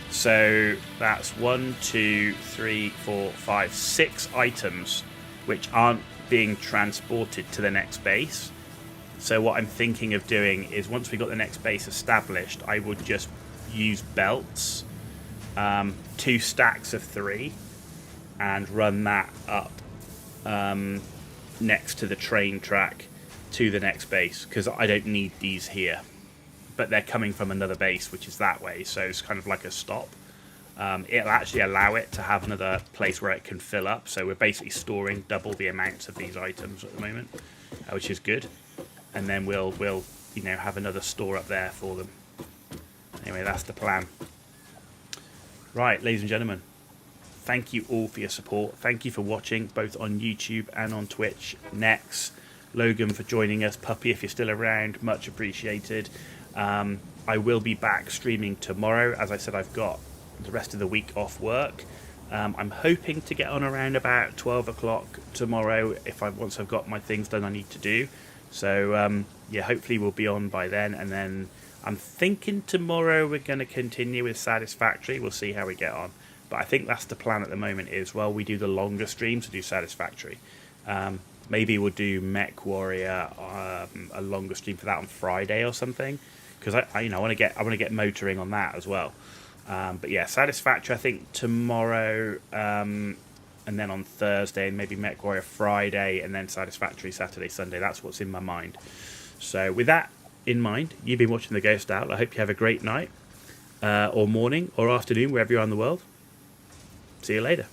S2: So that's 1, 2, 3, 4, 5, 6 items which aren't being transported to the next base. So what I'm thinking of doing is, once we got the next base established, I would just use belts, 2 stacks of 3, and run that up next to the train track to the next base, because I don't need these here, but they're coming from another base which is that way, so it's kind of like a stop. It'll actually allow it to have another place where it can fill up, so we're basically storing double the amounts of these items at the moment, which is good. And then we'll you know, have another store up there for them. Anyway, that's the plan. Right, ladies and gentlemen, thank you all for your support. Thank you for watching, both on YouTube and on Twitch. Nex, Logan for joining us, Puppy if you're still around, much appreciated. I will be back streaming tomorrow. As I said, I've got the rest of the week off work. I'm hoping to get on around about 12 o'clock tomorrow once I've got my things done I need to do. So yeah, hopefully we'll be on by then, and then I'm thinking tomorrow we're going to continue with Satisfactory. We'll see how we get on. But I think that's the plan at the moment, is, well, we do the longer streams to do Satisfactory. Maybe we'll do Mechwarrior, a longer stream for that on Friday or something, because I want to get motoring on that as well. But yeah, Satisfactory I think tomorrow, and then on Thursday, and maybe Mechwarrior Friday, and then Satisfactory Saturday, Sunday. That's what's in my mind. So with that in mind, you've been watching The Ghost Owl. I hope you have a great night, or morning, or afternoon, wherever you are in the world. See you later.